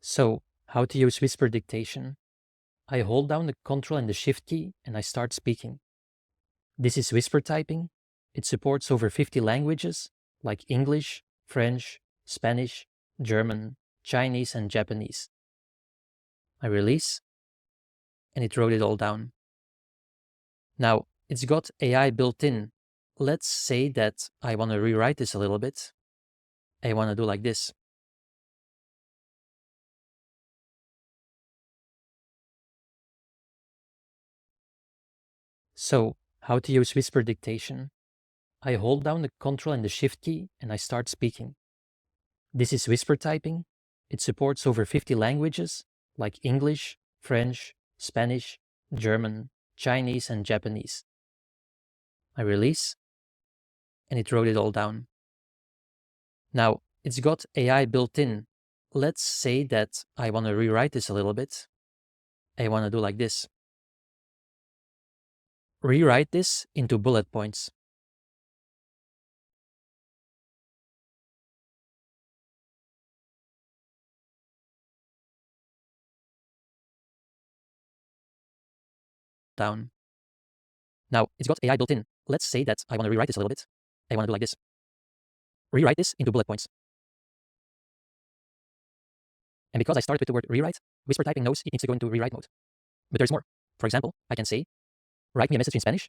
So, how to use whisper dictation? I hold down the Ctrl and the Shift key and I start speaking. This is whisper typing. It supports over 50 languages like English, French, Spanish, German, Chinese, and Japanese. I release, and it wrote it all down. Now, it's got AI built in. Let's say that I want to rewrite this a little bit. I want to do like this. So, how to use whisper dictation? I hold down the Ctrl and the Shift key and I start speaking. This is whisper typing. It supports over 50 languages like English, French, Spanish, German, Chinese, and Japanese. I release, and it wrote it all down. Now, it's got AI built in. Let's say that I want to rewrite this a little bit. I want to do like this. Rewrite this into bullet points. Down. Now, it's got AI built in. Let's say that I want to rewrite this a little bit. I want to do like this. Rewrite this into bullet points. And because I started with the word rewrite, whisper typing knows it needs to go into rewrite mode. But there's more. For example, I can say, write me a message in Spanish.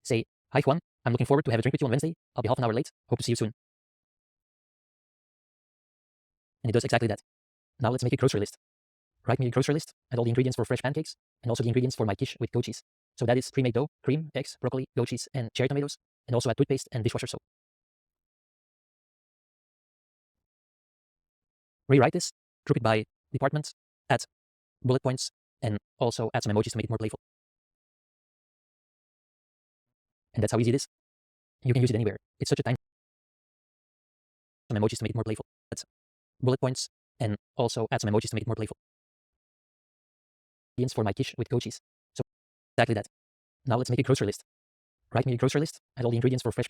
Say, hi Juan, I'm looking forward to have a drink with you on Wednesday. I'll be half an hour late. Hope to see you soon. And it does exactly that. Now let's make a grocery list. Write me a grocery list and all the ingredients for fresh pancakes and also the ingredients for my quiche with goat cheese. So that is pre-made dough, cream, eggs, broccoli, goat cheese, and cherry tomatoes, and also add toothpaste and dishwasher soap. Rewrite this, group it by department, add bullet points, and also add some emojis to make it more playful. And that's how easy it is. You can use it anywhere. It's such a time. Some emojis to make it more playful. Add bullet points, and also add some emojis to make it more playful. Ingredients for my quiche with goat cheese. So exactly that. Now let's make a grocery list. Write me a grocery list and all the ingredients for fresh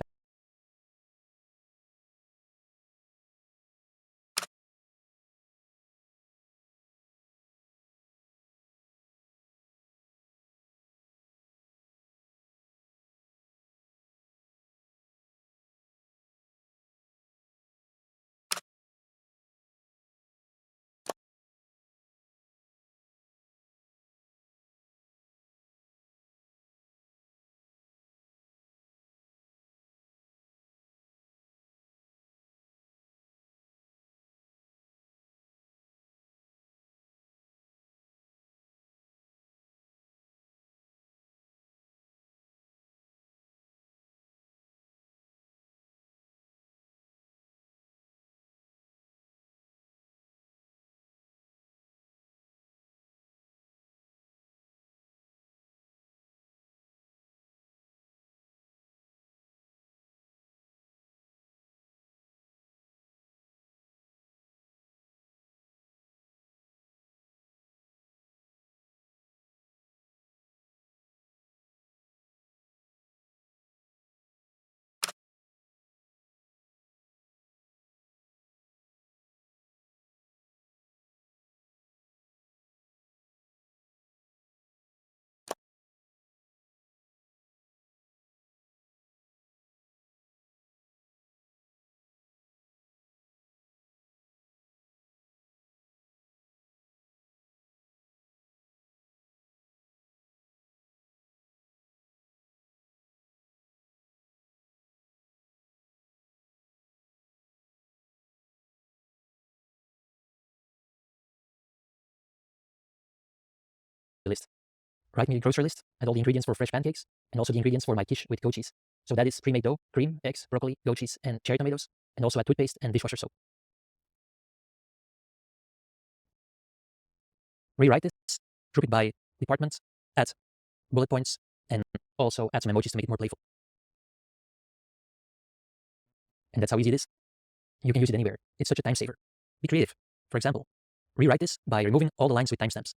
list. Write me a grocery list and all the ingredients for fresh pancakes and also the ingredients for my quiche with goat cheese. So that is pre-made dough, cream, eggs, broccoli, goat cheese, and cherry tomatoes, and also add toothpaste and dishwasher soap. Rewrite this, group it by department, add bullet points, and also add some emojis to make it more playful. And that's how easy it is. You can use it anywhere. It's such a time saver. Be creative. For example, rewrite this by removing all the lines with timestamps.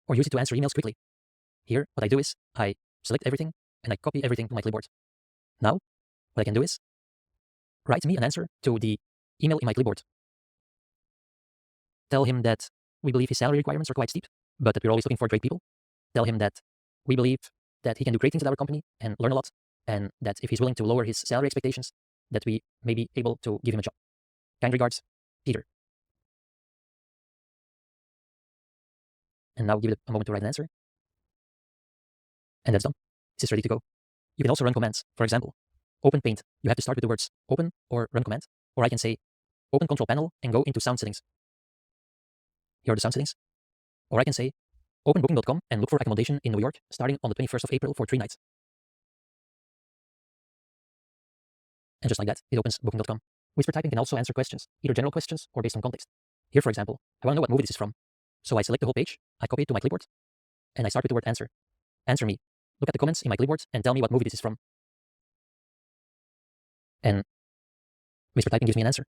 Or use it to answer emails quickly. Here, what I do is, I select everything, and I copy everything to my clipboard. Now, what I can do is, write me an answer to the email in my clipboard. Tell him that we believe his salary requirements are quite steep, but that we're always looking for great people. Tell him that we believe that he can do great things at our company and learn a lot, and that if he's willing to lower his salary expectations, that we may be able to give him a job. Kind regards, Peter. And now give it a moment to write an answer. And that's done. This is ready to go. You can also run commands. For example, open paint. You have to start with the words open or run command. Or I can say open control panel and go into sound settings. Here are the sound settings. Or I can say open booking.com and look for accommodation in New York starting on the 21st of April for 3 nights. And just like that, it opens booking.com. Whisper typing can also answer questions, either general questions or based on context. Here, for example, I want to know what movie this is from. So I select the whole page, I copy it to my clipboard, and I start with the word answer. Answer me. Look at the comments in my clipboard and tell me what movie this is from. And Whisper typing gives me an answer.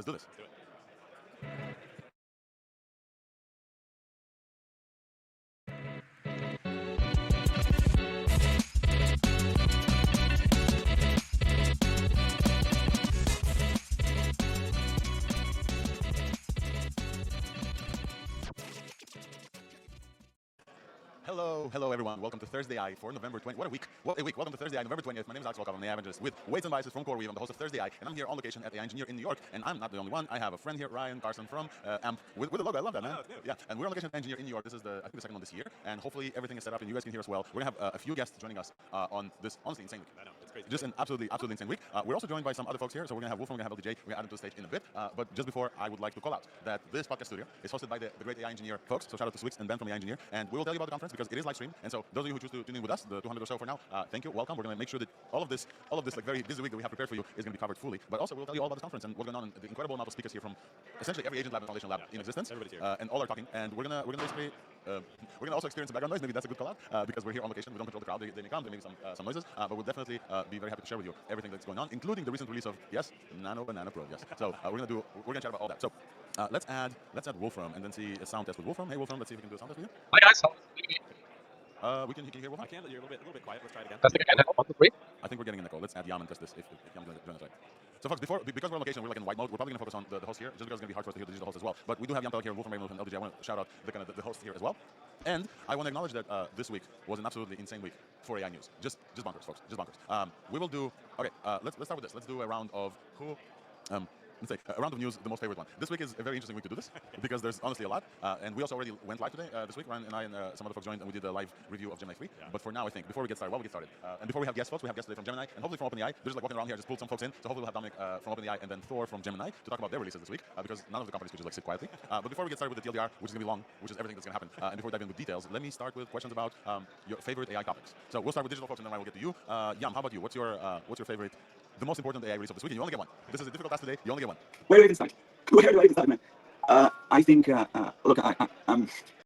Let's do this. Hello everyone. Welcome to Thursday I for November 20th. What a week. What a week. Welcome to Thursday I, November 20th. My name is Alex Worklog. I'm the evangelist with Weights and Biases from CoreWeave. I'm the host of Thursday I, and I'm here on location at the Engineer in New York. And I'm not the only one. I have a friend here, Ryan Carson from AMP with a logo. I love that, man. Yeah. And we're on location at Engineer in New York. This is I think the second one this year. And hopefully everything is set up and you guys can hear us well. We're gonna have a few guests joining us on this honestly insane week. I know, it's crazy. Just an absolutely insane week. We're also joined by some other folks here. So we're gonna have Wolfram, we're gonna have LDJ. We're gonna add them to the stage in a bit. But just before, I would like to call out that this podcast studio is hosted by the great AI engineer folks. So shout out to Swix and Ben from AI Engineer. And we will tell you about the conference because it is live streamed. And so those of you who choose to tune in with us, the 200 or so for now, thank you, welcome. We're going to make sure that all of this like very busy week that we have prepared for you is going to be covered fully. But also we'll tell you all about this conference and what's going on. The incredible amount of speakers here from essentially every agent lab and foundation lab in existence. Everybody's here. And all are talking. And we're gonna basically we're gonna also experience some background noise. Maybe that's a good call out because we're here on location. We don't control the crowd. They may come. There may be some noises. But we'll definitely be very happy to share with you everything that's going on, including the recent release of Nano Banana Pro. Yes. So we're gonna chat about all that. So let's add Wolfram and then see a sound test with Wolfram. Hey Wolfram, let's see if we can do a sound test with you. Hi guys, We can hear Wolfram? I can, but you're a little bit quiet. Let's try it again. Testing again. 1, 2, 3. I think we're getting an echo. Let's add Yam and test this if Yam's going to join us right. So folks, because we're on location, we're like in white mode, we're probably going to focus on the host here, just because it's going to be hard for us to hear the digital host as well. But we do have Yam here, Wolfram Raymond, and LDJ. I want to shout out the host here as well. And I want to acknowledge that this week was an absolutely insane week for AI news. Just bonkers, folks. Just bonkers. We will do, okay, let's start with this. Let's do a round of who... let's say a round of news, the most favorite one. This week is a very interesting week to do this because there's honestly a lot. And we also already went live today, this week. Ryan and I and some other folks joined and we did a live review of Gemini 3. Yeah. But for now, I think, before we get started, and before we have guests, folks, we have guests today from Gemini and hopefully from OpenAI. They're just like walking around here, I just pulled some folks in. So hopefully we'll have Dominic from OpenAI and then Thor from Gemini to talk about their releases this week because none of the companies could just like sit quietly. But before we get started with the TLDR, which is going to be long, which is everything that's going to happen, and before we dive in with details, let me start with questions about your favorite AI topics. So we'll start with digital folks and then Ryan will get to you. Yam, how about you? What's your favorite, the most important AI release of this week? And you only get one. This is a difficult task today. You only get one. Where do I even start? Where do I even start, man? I think, look,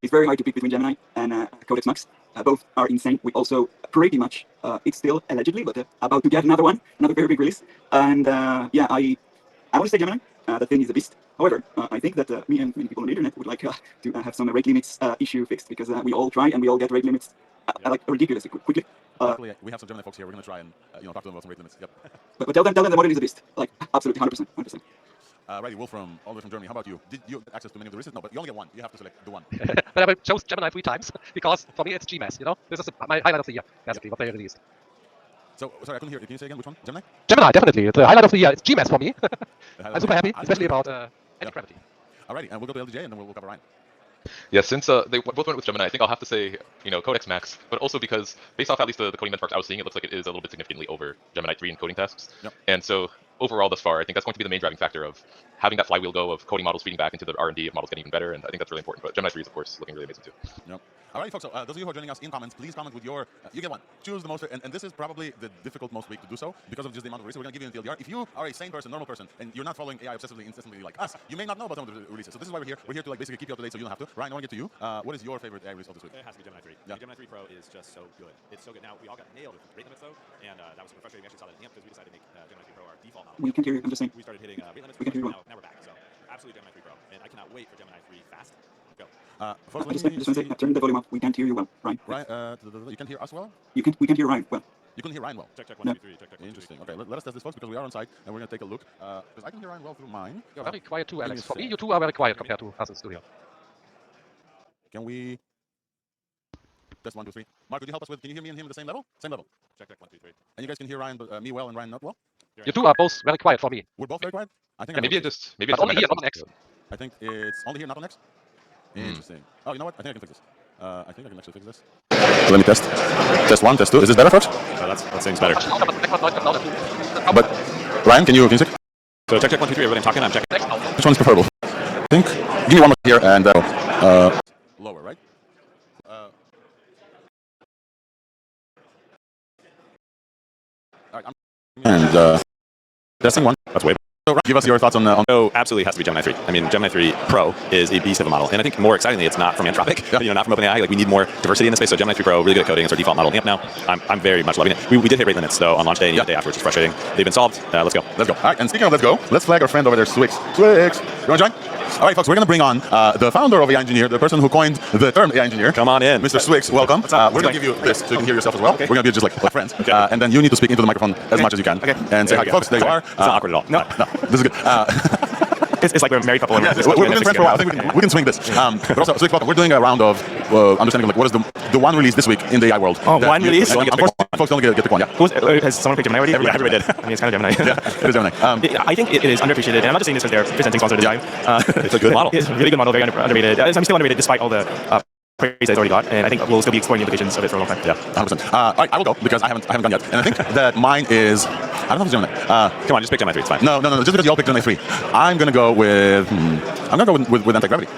it's very hard to pick between Gemini and Codex Max. Both are insane. We also pretty much, it's still allegedly, but about to get another very big release. And yeah, I want to say Gemini. The thing is a beast. However, I think that me and many people on the internet would like to have some rate limits issue fixed because we all try and we all get rate limits like ridiculously quickly. Luckily, we have some Gemini folks here. We're going to try and talk to them about some rate limits. Yep. But tell them the model is a beast. Like absolutely 100%. Righty, Wolfram, all the way from Germany. How about you? Did you get access to many of the releases? No, but you only get one. You have to select the one. But I chose Gemini 3 times because for me it's GMAS, you know? This is my highlight of the year, basically, what they released. So, sorry, I couldn't hear. Can you say again which one? Gemini? Gemini, definitely. The highlight of the year is GMAS for me. I'm super happy, especially about anti-gravity. Alrighty, and we'll go to LDJ and then we'll cover Ryan. Yeah, since they both went with Gemini, I think I'll have to say, Codex Max, but also because based off at least the coding benchmarks I was seeing, it looks like it is a little bit significantly over Gemini 3 in coding tasks. Yep. And so overall thus far, I think that's going to be the main driving factor of having that flywheel go of coding models feeding back into the R&D of models getting even better, and I think that's really important. But Gemini 3 is, of course, looking really amazing too. Yep. Alright, folks, so those of you who are joining us in comments, please comment with your, you get one. Choose the most, and this is probably the difficult most week to do so because of just the amount of releases. We're going to give you an TLDR. If you are a sane person, normal person, and you're not following AI obsessively, incessantly like us, you may not know about some of the releases. So this is why we're here. We're here to like basically keep you up to date so you don't have to. Ryan, I want to get to you. What is your favorite AI release of this week? It has to be Gemini 3. Yeah. Gemini 3 Pro is just so good. It's so good. Now, we all got nailed with rate limits, though, and that was super frustrating. We actually saw that in AMP because we decided to make Gemini 3 Pro our default model. We can't hear you. I'm just saying. We started hitting rate limits. We can't hear you. Now we're back. So, absolutely Gemini 3 Pro. And I cannot wait for Gemini 3 fast. Go. Folks, just want to say, turn the volume up. We can't hear you well, Ryan. You can hear us well? We can hear Ryan well. You can hear Ryan well. Check 1, 2, 3. Check 1, 2, 3. Interesting. Okay, let us test this, folks, because we are on site and we're going to take a look. Because I can hear Ryan well through mine. You're very quiet too, Alex. For me, you two are very quiet compared to us in the studio. Can we test 1, 2, 3? Mark, could you help us with? Can you hear me and him at the same level? Same level. Check 1, 2, 3. And you guys can hear Ryan, but me well and Ryan not well. You two are both very quiet for me. We're both very quiet. I think. Yeah, maybe it's But only here, not on X. I think it's only here, not on X. Interesting. Oh, you know what? I think I can fix this. I think I can actually fix this. Let me test. Test 1, test 2. Is this better, folks? That seems better. But Ryan, can you check? So check 1, 2, 3. Everybody talking. I'm checking. Which one's preferable? I think. Give me one more here and lower, right? All right. And testing 1. That's way better. give us your thoughts on So absolutely has to be Gemini 3. I mean, Gemini 3 Pro is a beast of a model. And I think more excitingly, it's not from Anthropic, not from OpenAI. Like, we need more diversity in the space. So Gemini 3 Pro, really good at coding. It's our default model amp now. I'm very much loving it. We did hit rate limits, though, on launch day and even the day afterwards. It's frustrating. They've been solved. Let's go. Let's go. All right, and speaking of let's go, let's flag our friend over there, Swix. Swix, you want to join? All right, folks, we're going to bring on the founder of AI Engineer, the person who coined the term AI Engineer. Come on in. Mr. Swix, welcome. We're going to give you this so you can hear yourself as well. Okay. We're going to be just like friends. Okay. And then you need to speak into the microphone as much as you can. Okay. And say hi. Folks, there you are. It's not awkward at all. No, this is good. It's like we're a married couple. We've been friends for a while. I think we can swing this. But also, Swix, welcome. We're doing a round of understanding like what is the one release this week in the AI world. Oh, one release? Unfortunately, folks don't get to pick one, yeah. Has someone picked Gemini already? Everybody did. I mean, it's kind of Gemini. Yeah, it is Gemini. I think it is underappreciated, and I'm not just saying this because they're presenting sponsor design. It's a good model. It's a really good model, very underrated. I'm still underrated despite all the praise that it's already got, and I think we'll still be exploring the implications of it for a long time. Yeah, 100%. All right, I will go because I haven't gone yet, and I think that mine is. I don't know if it's Gemini. Come on, just pick Gemini 3. It's fine. No. Just because you all picked Gemini 3, I'm gonna go with. I'm gonna go with anti-gravity.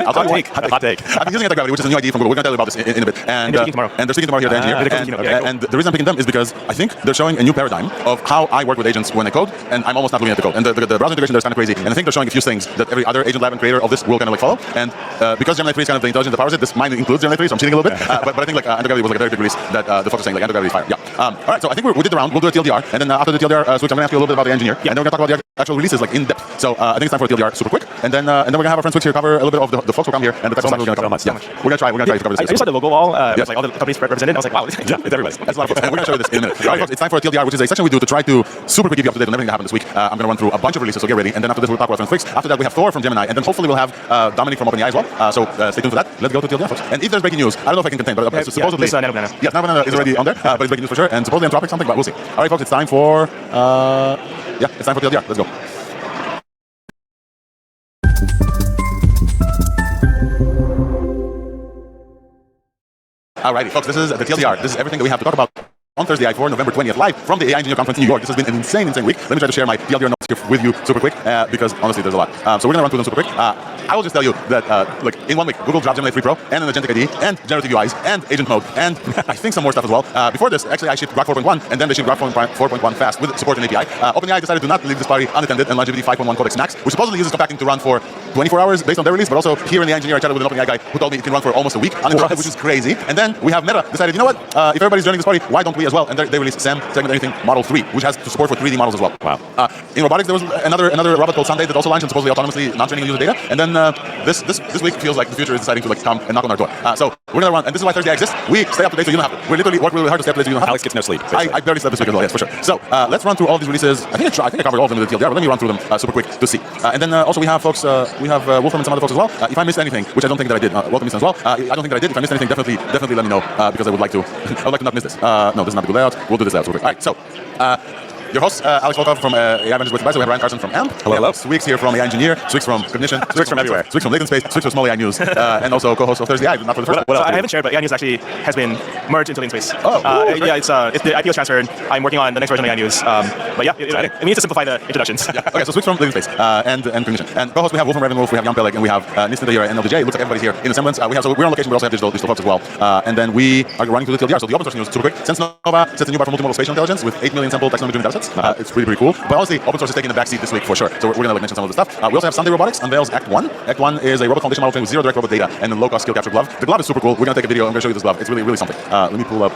I'll tell you why. Hot take. I've been using anti-gravity, which is a new idea from Google. We're going to tell you about this in a bit. And they're speaking tomorrow. And they're speaking tomorrow here at the engineer. And the reason I'm picking them is because I think they're showing a new paradigm of how I work with agents when I code, and I'm almost not looking at the code. And the browser integration there is kind of crazy. And I think they're showing a few things that every other agent lab and creator of this will kind of like follow. And because Gemini 3 is kind of the intelligence that powers it, this mine includes Gemini 3, so I'm cheating a little bit. But I think like anti-gravity was like a very big release that the folks are saying like anti-gravity is fire. Yeah. All right, so I think we did the round. We'll do a TLDR, and then after the TLDR switch, I'm going to ask you a little bit about the engineer, and then we're going to talk about the actual releases like in depth. So I think it's time for a TLDR super quick, and then we're going to have our friend Swix here cover a little bit of the folks who come here and the type of stuff we're going to cover. Yeah. We're going to try to cover this. I just saw the logo wall. It was like all the companies represented. I was like, wow, it's everybody. That's a lot of folks. And we're going to show you this in a minute. All right, folks, it's time for a TLDR, which is a section we do to try to super quick keep you up to date on everything that happened this week. I'm going to run through a bunch of releases, so get ready. And then after this, we'll talk about Swix. After that, we have Thor from Gemini, and then hopefully we'll have Dominic from OpenAI as well. So stay tuned for that. Let's go to TLDR, folks. And if there's breaking news, I don't know if I can contain, but supposedly, Nano. Yes, Nano is already on there, but it's breaking news for sure. And supposedly Anthropic something, but we'll see. All right, folks, it's time for it's time for TLDR. Let's go. Alrighty, folks, this is the TLDR. This is everything that we have to talk about on Thursday, November 20th, live from the AI Engineer Conference in New York. This has been an insane week. Let me try to share my TLDR notes here with you super quick, because honestly, there's a lot. So we're going to run through them super quick. I will just tell you that, like, in 1 week, Google dropped Gemini 3 Pro, and an agentic ID, and generative UIs, and agent mode, and I think some more stuff as well. Before this, actually, I shipped Grok 4.1, and then they shipped Grok 4.1 fast with support and API. OpenAI decided to not leave this party unattended and launch GPT 5.1 Codex Max, which supposedly uses compacting to run for 24 hours based on their release, but also here in the engineer, I chatted with an OpenAI guy who told me it can run for almost a week uninterrupted, which is crazy. And then we have Meta decided, you know what, if everybody's joining this party, why don't we as well? And they released SAM, Segment Anything Model 3, which has support for 3D models as well. Wow. In robotics, there was another robot called Sunday that also launched and supposedly autonomously non-training user data. And then this week feels like the future is deciding to like come and knock on our door. So we're gonna run, and this is why Thursday exists. We stay up to date so you don't have to. We literally work really hard to stay up to date so you don't have to. Alex gets no sleep. I barely slept this week as well, yes, for sure. So let's run through all these releases. I think I covered all of them with the TLDR, but let me run through them super quick to see. And then also we have folks, we have Wolfram and some other folks as well. If I missed anything, which I don't think that I did, welcome as well. I don't think that I did. If I missed anything, definitely let me know because I would like to. I would like to not miss this. No, this is not the good layout. We'll do this layout super quick. All right, so. Your host, Alex Volkov from AI Ventures with Advice. We have Ryan Carson from AMP. Hello. Swix here from AI Engineer. Swix from Cognition. Swix from everywhere. Swix from Latent Space. Swix from Small AI News. And also co-host of Thursday AI, not for the first time. I haven't shared, but AI News actually has been merged into Latent Space. Yeah, it's the IP was transferred. I'm working on the next version of AI News. But yeah, it means to simplify the introductions. Yeah. Okay, so Swix from Latent Space and Cognition. And co-host we have Wolfram Ravenwolf, we have Jan Peleg, and we have Nistan here and LDJ. It looks like everybody's here in a semblance. So we're on location, we also have digital folks as well. And then we are running through the TLDR. So the open source news, super quick. Sense Nova sets a new bar for multi-modal spatial intelligence with 8 million sample taxonomy-driven datasets. It's pretty cool. But honestly, open source is taking the backseat this week for sure. So we're going to mention some of the stuff. We also have Sunday Robotics unveils Act 1. Act 1 is a robot foundation model trained with zero direct robot data and a low-cost skill capture glove. The glove is super cool. We're going to take a video. I'm going to show you this glove. It's really something. Let me pull up.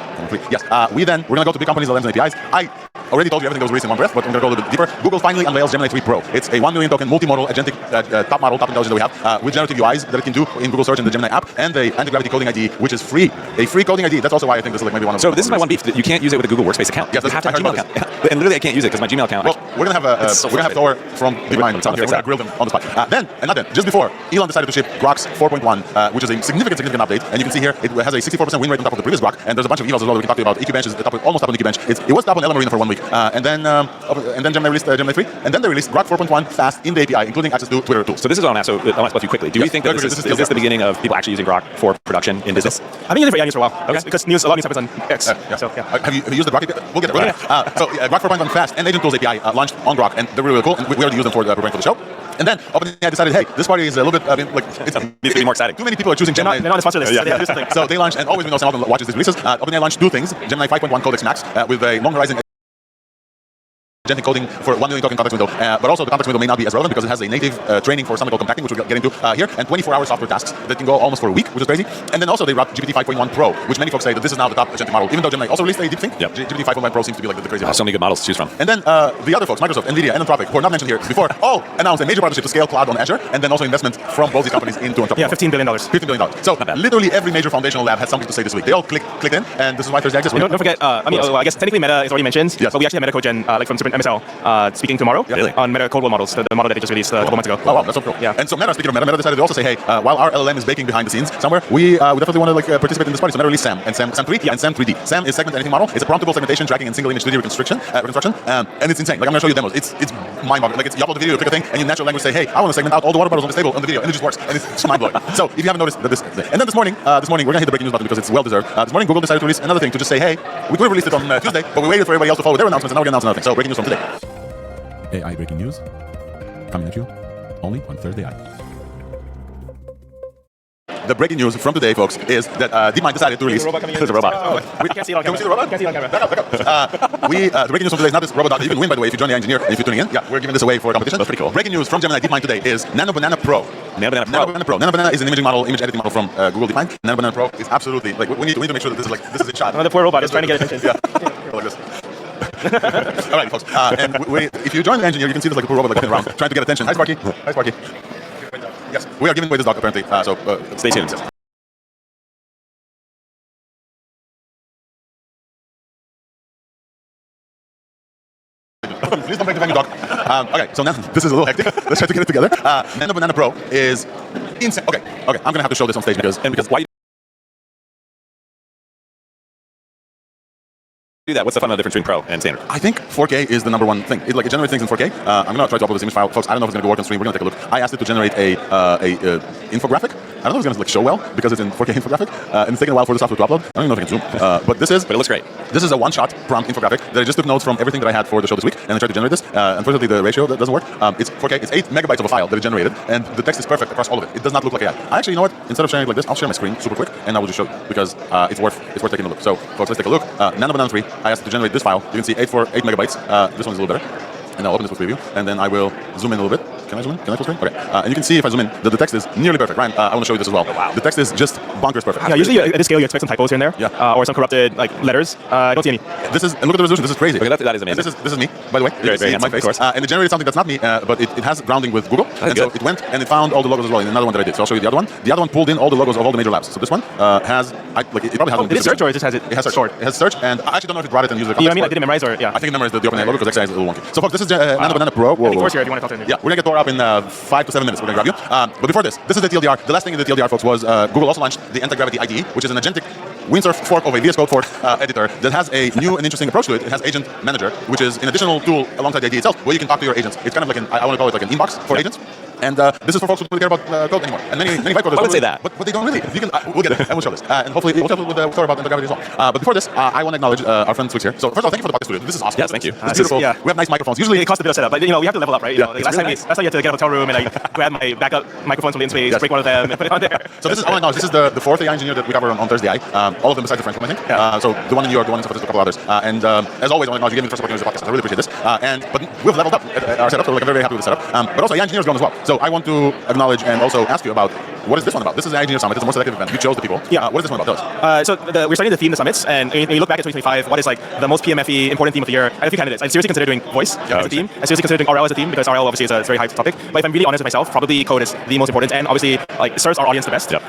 Yes. We're going to go to big companies, LLMs, and APIs. I already told you everything that was released in one breath, but I'm going to go a little bit deeper. Google finally unveils Gemini 3 Pro. It's a 1 million token multi-modal agentic top intelligence that we have with generative UIs that it can do in Google Search and the Gemini app, and the anti-gravity coding ID, which is free. A free coding ID. That's also why I think this is like maybe one of. So this is my one beef. You can't use it with a Google Workspace account. Yes, you have to have a Gmail account. And literally, I can't use it because my Gmail account. Well, we're gonna have Thor from DeepMind here. We're gonna grill them on the spot. Then just before Elon decided to ship Grok's 4.1, which is a significant update, and you can see here it has a 64% win rate on top of the previous Grok, and there's a bunch of evals as well. We can talk to you about EQ Bench is almost top on EQ Bench. It was top on Ella Marina for 1 week, and then Gemini released Gemini 3, and then they released Grok 4.1 fast in the API, including access to Twitter tools. So this is what I'm at. So I want to split you quickly. Do we think that is this the beginning of people actually using Grok for production in business? I've been using it for AI News for a while. Okay. Because a lot of news happens on X. So yeah. Have you used the Grok API? We'll get there. So Grok 4.1 fast and Agent Tools API launched on Grok, and they're really cool. And we already used them for preparing for the show. And then OpenAI decided, hey, this party is a little bit, it needs to be more exciting. Too many people are choosing Gemini. They're not on the sponsor list. So they launched, and always we know someone watches these releases. OpenAI launched 2 things: Gemini 5.1 Codex Max with a long horizon agentic coding for 1 million token context window, but also the context window may not be as relevant because it has a native training for something called compacting, which we'll get into here, and 24-hour software tasks that can go almost for a week, which is crazy. And then also they wrote GPT 5.1 Pro, which many folks say that this is now the top agentic model, even though Gemini also released a deep thing. Yep. GPT 5.1 Pro seems to be like the crazy model. So many good models to choose from. And then the other folks, Microsoft, Nvidia, and Anthropic, who are not mentioned here before, all announced a major partnership to scale cloud on Azure, and then also investment from both these companies into Anthropic. Yeah, $15 billion. $15 billion. So literally every major foundational lab had something to say this week. They all clicked in, and this is why Thursday exists. Don't forget, I guess technically Meta is already mentioned, yes. but we actually have Meta CodeGen like from MSL speaking tomorrow on Meta Code World models, the model that they just released a couple months ago. Oh wow, that's so cool. Yeah. And so Meta, speaking of Meta decided to also say, hey, while our LLM is baking behind the scenes somewhere, we definitely want to like participate in this party. So Meta released SAM and SAM 3 and SAM 3D. SAM is segment anything model. It's a promptable segmentation, tracking, and single image 3D reconstruction, and it's insane. Like I'm gonna show you demos. It's mind-boggling. Like you upload the video, you click a thing, and in natural language say, hey, I want to segment out all the water bottles on this table on the video, and it just works, and it's mind-blowing. So if you haven't noticed that this, and then this morning we're gonna hit the breaking news button because it's well deserved. This morning Google decided to release another thing to just say, hey, we could have released it on Tuesday, but we waited for everybody else to follow their announcements, and now we're gonna announce another thing. So breaking news from today. AI breaking news coming at you only on Thursday. The breaking news from today, folks, is that DeepMind decided to release. There's a robot. We can't see it on camera. Can we see the robot? Can't see it on camera. Back up. The breaking news from today is not this robot dog. You can win, by the way, if you join the engineer and if you're tuning in. Yeah, we're giving this away for a competition. That's pretty cool. Breaking news from Gemini DeepMind today is Nano Banana Pro. Nano Banana Pro. Nano Banana is an image editing model from Google DeepMind. Nano Banana Pro is absolutely like we need to make sure that this is a shot. The poor robot is trying to get attention. Yeah, like this. All right, folks. And if you join the engineer, you can see this like a poor robot like hopping around trying to get attention. Hi, Sparky. Hi, Sparky. Yes, we are giving away this dog apparently. So Stay tuned. Please don't break the finger, dog. Okay, so now this is a little hectic. Let's try to get it together. Nano Banana Pro is insane. Okay, I'm gonna have to show this on stage because why do that? What's the fundamental difference between Pro and standard? I think 4K is the number one thing. It generates things in 4K. I'm gonna try to upload this image file, folks. I don't know if it's gonna work on stream. We're gonna take a look. I asked it to generate a infographic. I don't know if it's gonna show well because it's in 4K infographic, and it's taking a while for the software to upload. I don't even know if I can zoom, but it looks great. This is a one-shot prompt infographic that I just took notes from everything that I had for the show this week, and I tried to generate this. Unfortunately, the ratio that doesn't work. It's 4K. It's 8 megabytes of a file that it generated, and the text is perfect across all of it. It does not look like AI. Actually, you know what? Instead of sharing it like this, I'll share my screen super quick, and I will just show you because it's worth taking a look. So, folks, let's take a look. Nano Banana 3. I asked it to generate this file. You can see 8 megabytes. This one's a little better. And I'll open this with preview, and then I will zoom in a little bit. Can I zoom in? Can I full screen? Okay. And you can see if I zoom in, that the text is nearly perfect. Ryan, I want to show you this as well. Oh, wow. The text is just bonkers perfect. Yeah, usually at this scale you expect some typos here and there, or some corrupted like letters. I don't see any. This is, and look at the resolution. This is crazy. Okay, that is amazing. And this is me, by the way. Very, very my face. And it generated something that's not me, but it has grounding with Google. And so it went and it found all the logos as well in another one that I did. So I'll show you the other one. The other one pulled in all the logos of all the major labs. So this one has, it probably has. Did it search or it just has it? It has search. It has search, and I actually don't know if it brought it and used it. You know what I mean? I didn't memorize or I think it memorized the OpenAI logo because XAI is a little wonky. So folks, this is Nano Banana Pro. Whoa. Here, if you want to talk to him. Yeah, we're gonna get Thor up in 5 to 7 minutes. We're gonna grab you. But before this is the TLDR. The last thing in the TLDR, folks, was Google also launched the Anti-Gravity IDE, which is an agentic windsurf fork of a VS Code fork editor that has a new and interesting approach to it. It has Agent Manager, which is an additional tool alongside the IDE itself, where you can talk to your agents. It's kind of like I want to call it like an inbox for agents. And this is for folks who don't really care about code anymore. And many vibe coders. I would say that. But they don't really. You can, we'll get it, and we'll show this. And hopefully we'll talk with Thor about Anti-Gravity as well. But before this, I want to acknowledge our friend Swix here. So first of all, thank you for the podcast studio. This is awesome. Yes, thank you. It's beautiful. Yeah. We have nice microphones. Usually it costs a bit of setup, but we have to level up, right? Last time you had to get a hotel room and grab my backup microphones from the in-space, break one of them, and put it on there. So this is, I want to acknowledge, this is the fourth AI engineer that we cover on Thursday. All of them besides the French one, I think. So the one in New York, the one in San Francisco, a couple others. And as always, I want to acknowledge you gave me the first opportunity to the podcast. I really appreciate this. But we've leveled up our setup, so I'm very happy with the setup. But also, AI engineers grown as well. So I want to acknowledge and also ask you about what is this one about? This is the Engineer Summit. It's a more selective event. You chose the people. Yeah. What is this one about? Tell us. So we're starting to theme the summits, and when you look back at 2025, what is like the most PMFE important theme of the year? I have a few candidates. I seriously consider doing voice as a theme. I seriously consider doing RL as a theme because RL obviously is a very high topic. But if I'm really honest with myself, probably code is the most important, and obviously like serves our audience the best. Yep.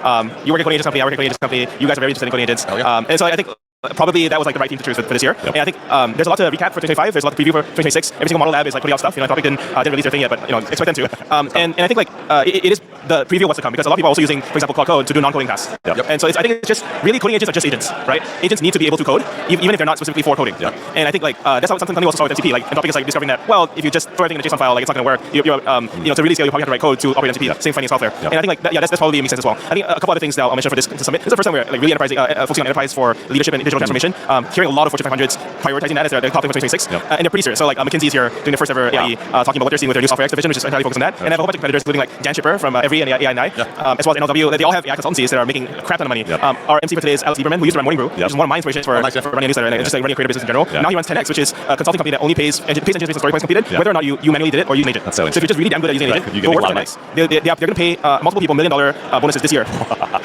You work at coding agents company. I work at coding agents company. You guys are very interested in coding agents. And so I think probably that was like the right team to choose for this year. Yep. And I think there's a lot to recap for 2025. There's a lot to preview for 2026. Every single model lab is like putting out stuff. Anthropic didn't release their thing yet, but expect them to. And I think like it is the preview of what's to come because a lot of people are also using, for example, Claude Code to do non-coding tasks. Yep. And so I think it's just really coding agents are just agents, right? Agents need to be able to code even if they're not specifically for coding. Yep. And I think like that's something we also saw with MCP. Like Anthropic is like discovering that if you just throw everything in a JSON file, like it's not going to work. To really scale, you probably have to write code to operate MCP. Same finding software. Yep. And I think like that's probably makes sense as well. I think a couple other things that I'll mention for this summit. This is the first time we're like really focusing on enterprise for leadership and digital digital transformation. Hearing a lot of Fortune 500s prioritizing that as their top thing for 2026, and they're pretty serious. So like McKinsey is here doing the first ever AIE, talking about what they're seeing with their new software X division, which is entirely focused on that. And they have a whole bunch of competitors, including like Dan Shipper from Every and AI9, as well as NLW. They all have AI consultancies that are making a crap ton of money. Our MC for today is Alex Lieberman, who used to run Morning Brew, which is one of my inspirations for running a newsletter and just like running a creative business in general. Now he runs 10X, which is a consulting company that only pays engineers based on story points completed, whether or not you manually did it or use an agent. So if you're just really damn good at using an agent, go work for 10X. They're going to pay multiple people $1 million bonuses this year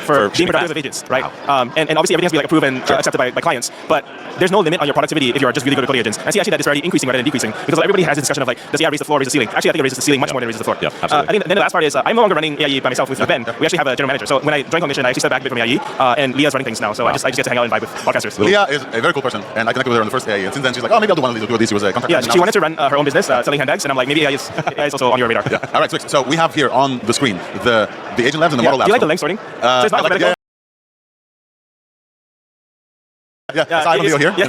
for being productive with agents, right? And obviously everything has to be like approved and accepted by clients, but there's no limit on your productivity if you are just really good at coding agents. I see actually that disparity increasing rather than decreasing, because everybody has this discussion of like, does AI raise the floor, raise the ceiling? Actually, I think it raises the ceiling much more than it raises the floor. Absolutely. I think then the last part is I'm no longer running AIE by myself with Ben. We actually have a general manager. So when I joined Cognition, I actually stepped back a bit from AIE, and Leah's running things now. So I just get to hang out and vibe with podcasters. Leah is a very cool person, and I connected with her on the first AIE, and since then she's like, oh, maybe I'll do one of these. She was a contractor. Yeah, she wanted to run her own business, selling handbags, and I'm like, maybe AI is also on your radar. All right, so we have here on the screen the agent labs and the model labs. Do you like the length sorting? So it's not alphabetical. Yeah, so I have a video here. Yeah.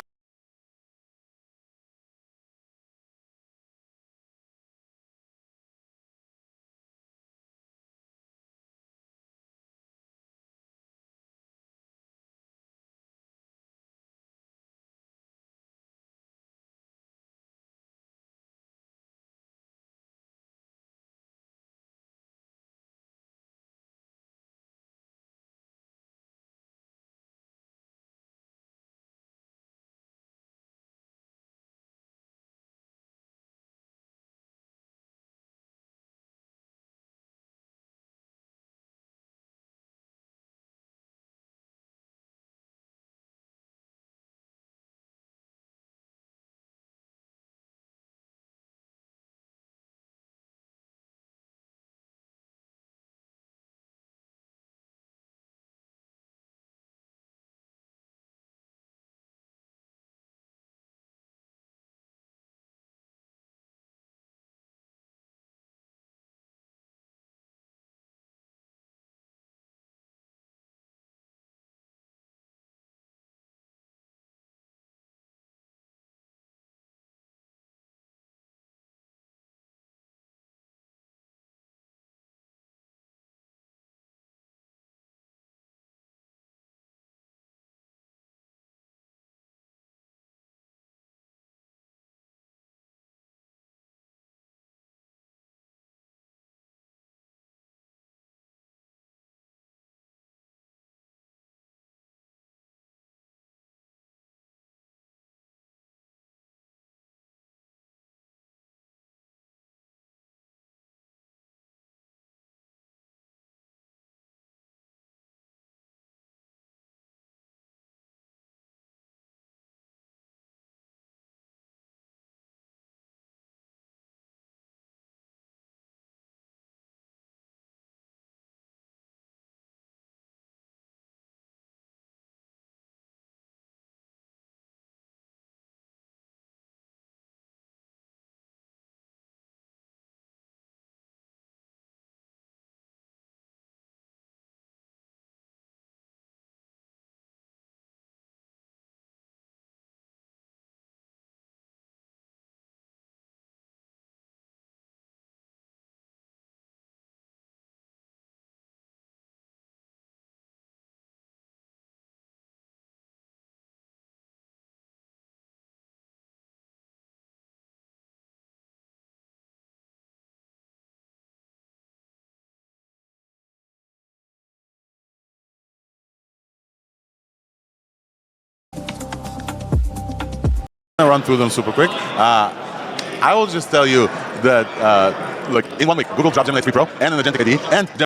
Run through them super quick. I will just tell you that, look, in 1 week, Google dropped Gemini 3 Pro and an Agentic ID, and Gemini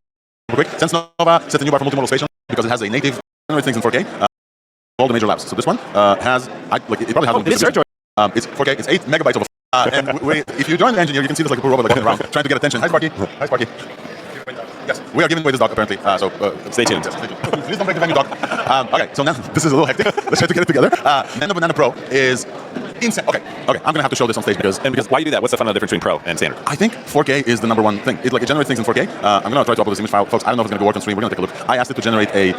super quick. Sense Nova sets a new bar for multi-modal spatial because it has a native generate things in 4K. All the major labs. So this one has, it probably has. This search it's 4K. It's 8 megabytes of. And if you join the engineer, you can see this like a poor robot like around trying to get attention. Hi Sparky. Hi Sparky. Yes, we are giving away this dog apparently. So Stay tuned. Please don't break the venue, dog. Okay, so now this is a little hectic. Let's try to get it together. Nano Banana Pro is insane. Okay, I'm gonna have to show this on stage because why you do that? What's the fundamental difference between pro and standard? I think 4K is the number one thing. It generates things in 4K. I'm gonna try to upload this image file, folks. I don't know if it's gonna work on stream. We're gonna take a look. I asked it to generate a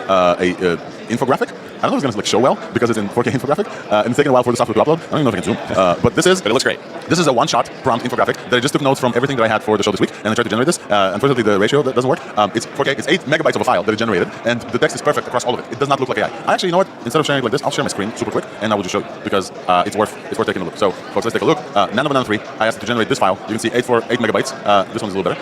infographic. I don't know if it's gonna show well because it's in 4K infographic, and it's taking a while for the software to upload. I don't even know if I can zoom, but it looks great. This is a one-shot prompt infographic that I just took notes from everything that I had for the show this week, and I tried to generate this. Unfortunately, the ratio that doesn't work. It's 4K. It's 8 megabytes of a file that it generated, and the text is perfect across all of it. It does not look like AI. Actually, you know what? Instead of sharing it like this, I'll share my screen super quick, and I will just show you because it's worth taking a look. So, folks, let's take a look. Nano 3. I asked it to generate this file. You can see 8 megabytes. This one's a little better.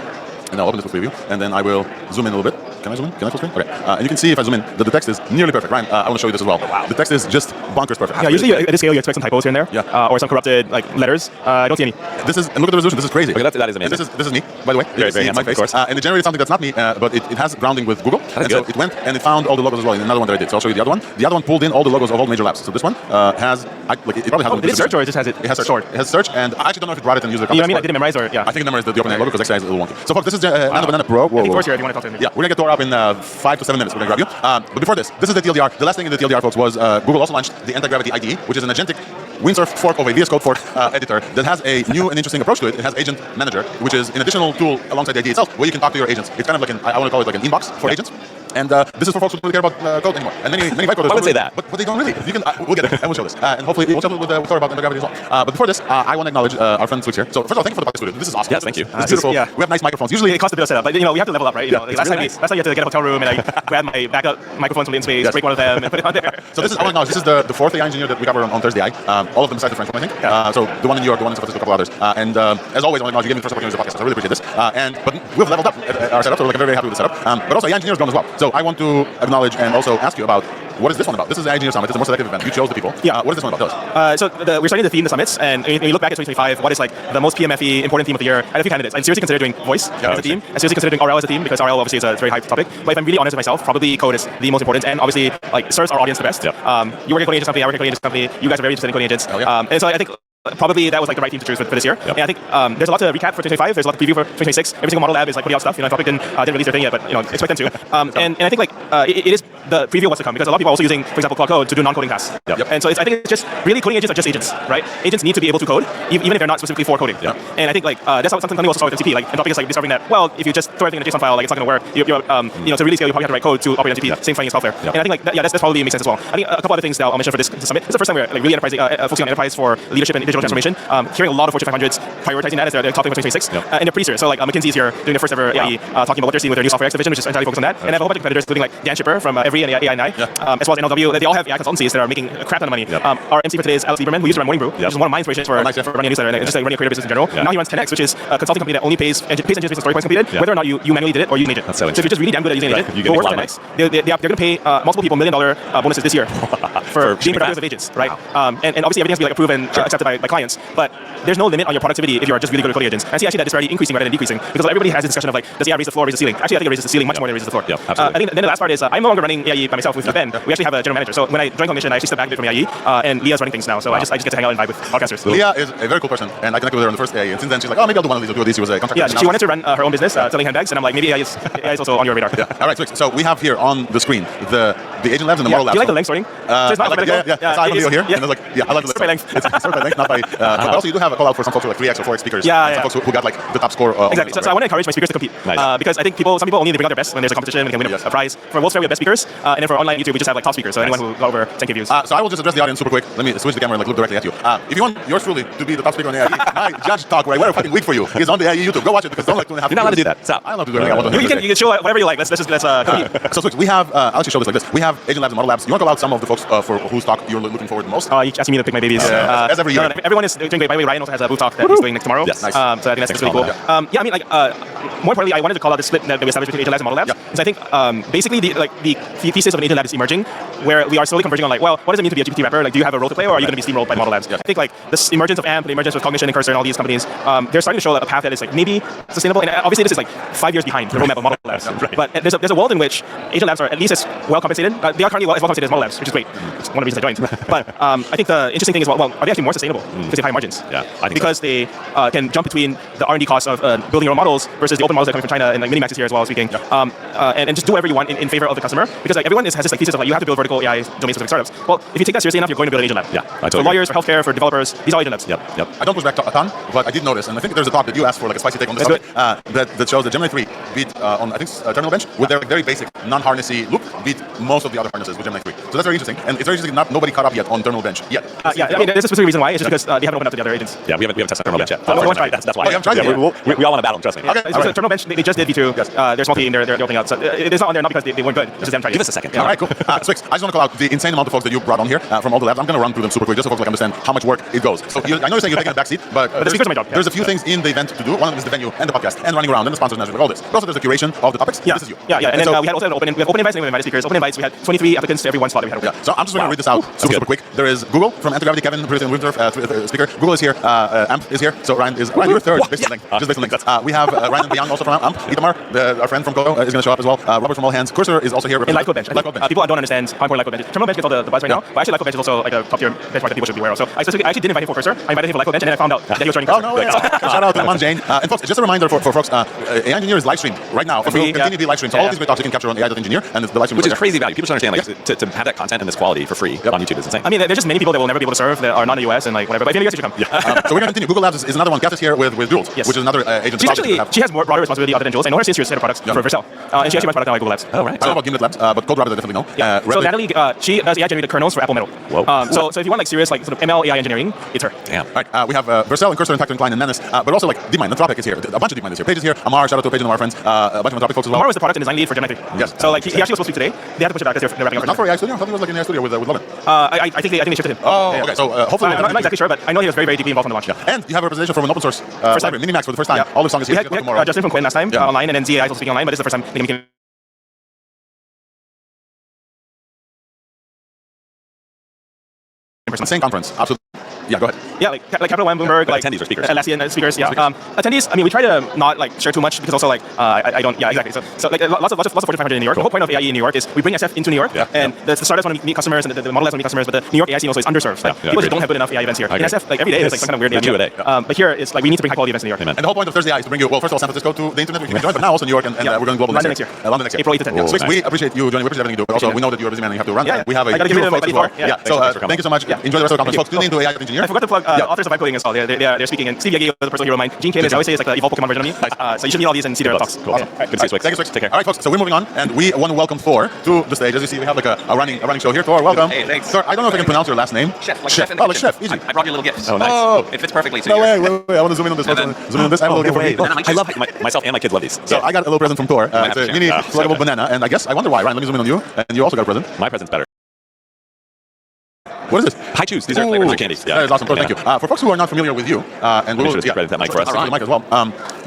And I'll open this for preview, and then I will zoom in a little bit. Can I zoom in? Can I full screen? Okay. And you can see if I zoom in that the text is nearly perfect. Ryan, I want to show you this as well. Wow. The text is just bonkers perfect. Yeah, usually at this scale you expect some typos here and there, or some corrupted letters. I don't see any. This is, and look at the resolution. This is crazy. Okay, that is amazing. And this is me, by the way. Very handsome, my face. And it generated something that's not me, but it has grounding with Google. That's good. So it went and it found all the logos as well in another one that I did. So I'll show you the other one. The other one pulled in all the logos of all major labs. So this one has, it probably has. Did it search or it just has it? It has search. It has search, and I actually don't know if it brought it in user context. You know what I mean? Like, did it memorize or I think it memorized the OpenAI logo because XI is a little wonky. So folks, this is Nano Pro. I think Thor's here if you want to talk to him. Yeah, we're gonna get Thor up in 5 to 7 minutes. We're gonna grab you. But before this is the TLDR. The last thing in the TLDR, folks, was Google also launched the Anti-Gravity IDE, which is an agentic windsurf fork of a VS Code fork editor that has a new and interesting approach to it. It has Agent Manager, which is an additional tool alongside the IDE itself, where you can talk to your agents. It's kind of like I want to call it like an inbox for agents. And this is for folks who don't really care about code anymore. And many vibe coders. I would say that. But they don't really. You can, we'll get it, and we'll show this. And hopefully we'll chat with Thor about Anti-Gravity as well. But before this, I want to acknowledge our friend Switch here. So first of all, thank you for the podcast studio. This is awesome. Yes, thank you. It's beautiful. Yeah. We have nice microphones. Usually it costs a bit of setup, but we have to level up, right? Last time you had to get a hotel room and I grab my backup microphones from the space, break one of them, and put it on there. So this is, I want to acknowledge, this is the fourth AI engineer that we cover on Thursday AI. All of them besides the French one, I think. So the one in New York, the one in San Francisco, a couple others. And as always, I want to acknowledge you gave me the first opportunity to the podcast. So I really appreciate this. But we've leveled up our setup, so we're very happy with the setup. But also, AI engineers grown as well. So I want to acknowledge and also ask you about what is this one about? This is the Engineer Summit. It's a more selective event. You chose the people. What is this one about? Tell us. So we're starting to theme the summits, and when you look back at 2025, what is like the most PMFE important theme of the year? I have a few candidates. I'm seriously considering voice as a theme. I'm seriously considering RL as a theme because RL obviously is a very high topic. But if I'm really honest with myself, probably code is the most important, and obviously like serves our audience the best. You work at coding agents company, I work at coding agents company. You guys are very interested in coding agents, and so I think probably that was like the right team to choose for this year. And I think there's a lot to recap for 2025. There's a lot to preview for 2026. Every single model lab is like putting out stuff. Anthropic didn't release their thing yet, but expect them to. And I think like it is the preview of what's to come because a lot of people are also using, for example, Claude Code to do non-coding tasks. And so I think it's just really coding agents are just agents, right? Agents need to be able to code even if they're not specifically for coding. And I think like that's something we also saw with MCP. Like Anthropic is like discovering that if you just throw everything in a JSON file, like it's not going to work. To really scale, you probably have to write code to operate on GP. Same finding as Cloudflare. And I think like that's probably makes sense as well. I think a couple other things that I'll mention for this summit. This is the first time we're like really focusing on enterprise for leadership and digital transformation. Hearing a lot of Fortune 500s prioritizing that as their topic for 2026, and they're pretty serious. So like McKinsey's here doing their first ever AIE, talking about what they're seeing with their new software X division, which is entirely focused on that. And I have a whole bunch of competitors, including like Dan Shipper from Every and AI9, as well as NLW. They all have AI consultancies that are making a crap ton of money. Our MC for today is Alex Lieberman, who used to run Morning Brew, which is one of my inspirations for running a newsletter and just like running a creator business in general. Now he runs 10X, which is a consulting company that only pays engineers based on story points completed, whether or not you manually did it or you made it. So if you're just really damn good at using an agent, go work for 10X. They're going to pay multiple people $1 million bonuses this year for being productive with agents, right? And obviously everything has to be like approved and accepted by clients, but there's no limit on your productivity if you are just really good at coding agents. And I see actually that disparity increasing rather than decreasing because everybody has this discussion of like, does AI raise the floor, raise the ceiling? Actually, I think it raises the ceiling much more than it raises the floor. Absolutely. I think then the last part is I'm no longer running AIE by myself with Ben. We actually have a general manager. So when I joined Cognition, I actually stepped back a bit from AIE, and Leah's running things now. So I just get to hang out and vibe with podcasters. Leah is a very cool person, and I connected with her on the first AIE. And since then, she's like, oh, maybe I'll do one of these. I'll do these. She was a contractor. Yeah, she wanted to run her own business, selling handbags, and I'm like, maybe AI is also on your radar. All right, so we have here on the screen the agent labs and the model labs. Do you like the length sorting? So it's not I saw the video here, and I was like, I like the length. It's sort by length, not by. But also, you do have a call out for some folks who are like 3x or 4x speakers. Some folks who got like the top score. Exactly. So I want to encourage my speakers to compete because I think some people only bring out their best when there's a competition and they can win a prize. For World's Fair, we have best speakers, and then for online YouTube, we just have like top speakers. So anyone who got over 10K views. So I will just address the audience super quick. Let me switch the camera and like look directly at you. If you want yours truly to be the top speaker on the AIE, my judge talk where I wear a fucking wig for you is on the AIE YouTube. Go watch it because don't like 2.5. You're not allowed to do that. Stop. I'm allowed to do anything. You can show whatever you like. Let's compete. So Swix, we have I'll actually show this like this. We have agent labs and model labs. You want to call out some of the folks for whose talk you're looking forward the most? You're asking me to pick my babies. As every year. No, everyone is doing great. By the way, Ryan also has a booth talk that he's doing next tomorrow. Yes, nice. So I think that's really cool. I mean, like, more importantly, I wanted to call out the split that we established between agent labs and model labs. Because I think basically the thesis of an agent lab is emerging, where we are slowly converging on like, well, what does it mean to be a GPT wrapper? Like, do you have a role to play, or are you going to be steamrolled by model labs? I think like this emergence of AMP, the emergence of Cognition and Cursor and all these companies, they're starting to show a path that is like maybe sustainable. And obviously, this is like 5 years behind the roadmap of model labs. But there's a world in which agent labs are at least as well compensated. They are currently as well compensated as model labs, which is great. It's one of the reasons I joined. But I think the interesting thing is, well, are they actually more sustainable? because they have high margins. Yeah, I think because they can jump between the R&D costs of building your own models versus the open models that are coming from China, and like Minimax is here as well speaking, and just do whatever you want in favor of the customer, because like everyone has this like thesis of like you have to build vertical AI domain-specific startups. Well, if you take that seriously enough, you're going to build an agent lab. Yeah, I totally for lawyers, for healthcare, for developers, these are all agent labs. Yep. I don't push back a ton, but I did notice, and I think there's a talk that you asked for, like a spicy take on this That's subject, that shows that Gemini 3 beat on I think terminal bench with their very basic non-harnessy loop beat most of the other harnesses with Gemini 3. So that's very interesting, and it's very interesting. Nobody caught up yet on terminal bench yet. Yeah, I mean, there's a specific reason why. It's just because they haven't opened up to the other agents. Yeah, we haven't tested terminal bench yet. No one's tried. That's why. Oh, you haven't tried it yet? We all want to battle. Trust me. Okay, So terminal bench, they just did V2. Yes. They're small team. They're opening out. So it's not on there not because they weren't good. It's just them trying. Give us a second. All right, cool. Swix, I just want to call out the insane amount of folks that you brought on here from all the labs. I'm going to run through them super quick just so folks like understand how much work it goes. So I know you're saying you're taking a back seat, but the speakers are my job. There's a few things in the event to do. One of them is the venue and the podcast and running around and the sponsors and all this. But also there's the curation of the topics. Yeah. This is you. Yeah. And then we had also we have open invites and we invited speakers. Open invites, we had 23 applicants to every one slot that we had open. Yeah. So I'm just going to read this out super quick. There is Google from Anti-Gravity, Kevin, President Winterf, speaker. Google is here. AMP is here. So Ryan, you're third. Just based on link. We have Ryan and Beyond also from AMP. Itamar, our friend from Codo, is going to show up as well. Robert from All Hands. Cursor is also here. In live code bench. People don't understand how important live code bench is. Terminal bench gets all the buzz right now, but actually live code bench is also like a top tier benchmark that people should be aware of. So I actually didn't invite him for Cursor. I invited him for live code bench, and then I found out that he was joining Cursor. Oh, no way. Shout out to Aman Jain. And folks, just a reminder for folks, AI Engineer is live streamed right now. And we'll continue to be live streamed. So all these great talks you can capture on AI.engineer, and the live stream Which is crazy value. People should understand, like, to have that content and this quality for free on YouTube is insane. I mean, there's just many people that will never be able to serve that are not in the US and like whatever. But if you're in the US, you should come. So we're going to continue. Google Labs is another one. Kath is here with Jules, which is another agent. She has more broader responsibility other than Jules. I know her since she was head of products for Vercel. And she actually runs product now at Google Labs. Oh, right. I don't know about Gimlet Labs, but Code Rabbit I definitely know. Yeah. So Natalie, she does AI generated kernels for Apple Metal. Whoa. So if you want like serious like sort of ML AI engineering, it's her. Damn. All right. We have Vercel and Cursor and Tactor and Klein and Menace, but also like DeepMind. Anthropic is here. A bunch of DeepMind is here. Paige is here. Amar, shout out to Paige and Amar friends. A bunch of Anthropic folks as well. Amar was the product and design lead for Gemini 3. Yes. So like he actually was supposed to be today. They had to push it back because they're wrapping up. Not for AI Studio. I thought he was like in AI Studio with Logan. I think they shifted him. Oh, okay. So hopefully I'm not exactly sure, but I know he was very deeply involved in the launch. Yeah. And you have a representation from an open source library, Minimax, for the first time. All the songs is here. We had Justin from Quinn last time online, and then ZAI was speaking online, but this is the first time they came. Insane conference. Absolutely. Yeah, go ahead. Yeah, like Capital One, Bloomberg, like attendees or speakers. Atlassian speakers. Yeah. Attendees. I mean, we try to not like share too much because also like I don't. Yeah, exactly. So like lots of Fortune 500 in New York. The whole point of AIE in New York is we bring SF into New York, and the startups want to meet customers, and the model labs want to meet customers, but the New York AI scene also is underserved. Like people just don't have good enough AI events here. In SF, like every day, it's like some kind of weird idea. But here, it's like we need to bring high quality events in New York. And the whole point of Thursday AI is to bring you, well, first of all, San Francisco to the internet, where you can join, but now also New York, and we're going global London next year. London next year. April 8 to 10. Yeah. So we appreciate you joining. We appreciate everything you do, but also we know that you're a busy man and you have to run. We have a huge focus as well. Yeah. So thank you so much. Enjoy the rest of the conference, folks. Tune in to AI Engineer. I forgot to plug authors of vibe coding as well. They're speaking, and Steve Yagi was a personal hero of mine. Gene Kim is, I always say, is like the evolved Pokemon version of me. So you should meet all these and see their talks. Cool. Awesome. Good to see you, Swix. Thank you, Swix. Take care. All right, folks. So we're moving on, and we want to welcome Thor to the stage. As you see, we have like a running show here. Thor, welcome. Hey, thanks. Thor, I don't know if I can pronounce your last name. Chef, like Chef. chef in the Oh, like kitchen. chef. Easy. I brought you a little gift. Oh, nice. Oh, it fits perfectly to no your... way. I want to zoom in on this. Zoom in on this. I have a little gift for me. I love myself and my kids love these. So I got a little present from Thor. It's a mini pluggable banana, and I guess I wonder why. Ryan, let me zoom in on you, and you also got a present. My present's better. What is this? High chews. These are flavors of candies. That is awesome. Thor, thank you. For folks who are not familiar with you, and we'll just credit that mic for us. The mic as well.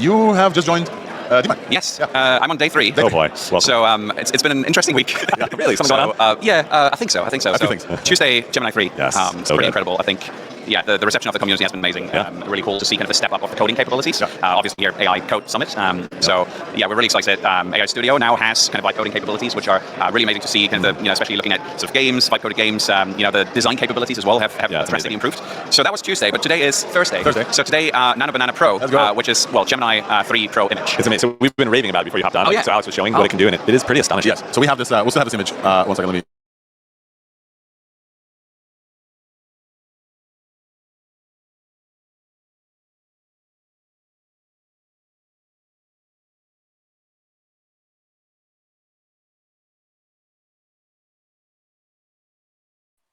You have just joined DeepMind. Yes, I'm on day 3. Oh boy. Welcome. So it's been an interesting week. Really? Something going on? I think so. A few things. Tuesday, Gemini 3. Yes, it's so pretty good. incredible. I think. Yeah, the reception of the community has been amazing. Really cool to see kind of the step up of the coding capabilities. Obviously here, AI Code Summit. So yeah, we're really excited. AI Studio now has kind of coding capabilities, which are really amazing to see. Kind of especially looking at sort of games, coded games. The design capabilities as well have drastically improved. So that was Tuesday, but today is Thursday. So today, Nano Banana Pro, which is Gemini 3 Pro image. It's amazing. So we've been raving about it before you hopped on. Oh, yeah. So Alex was showing what it can do, and it is pretty astonishing. Yes. So we have this. We'll still have this image. 1 second. Let me.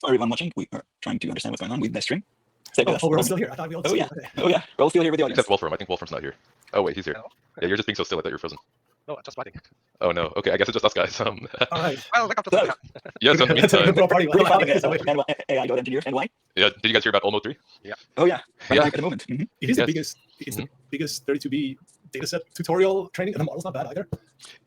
For everyone watching, we are trying to understand what's going on with the stream. We're all still here. I thought we all Oh yeah. We're all still here with the audience. Except Wolfram. I think Wolfram's not here. Oh wait, he's here. Yeah, you're just being so still. I thought you were frozen. No, just writing. Oh no. Okay, I guess it's just us guys. All right. Well, look up to the Yeah. So in the That's a meantime, good party. We're following it. So AI.engineer and why? yeah. Did you guys hear about Olmo 3? Oh yeah. Yeah. At the moment. Mhm. It is Yes. the biggest. It's the biggest 32B dataset tutorial training, and the model's not bad either.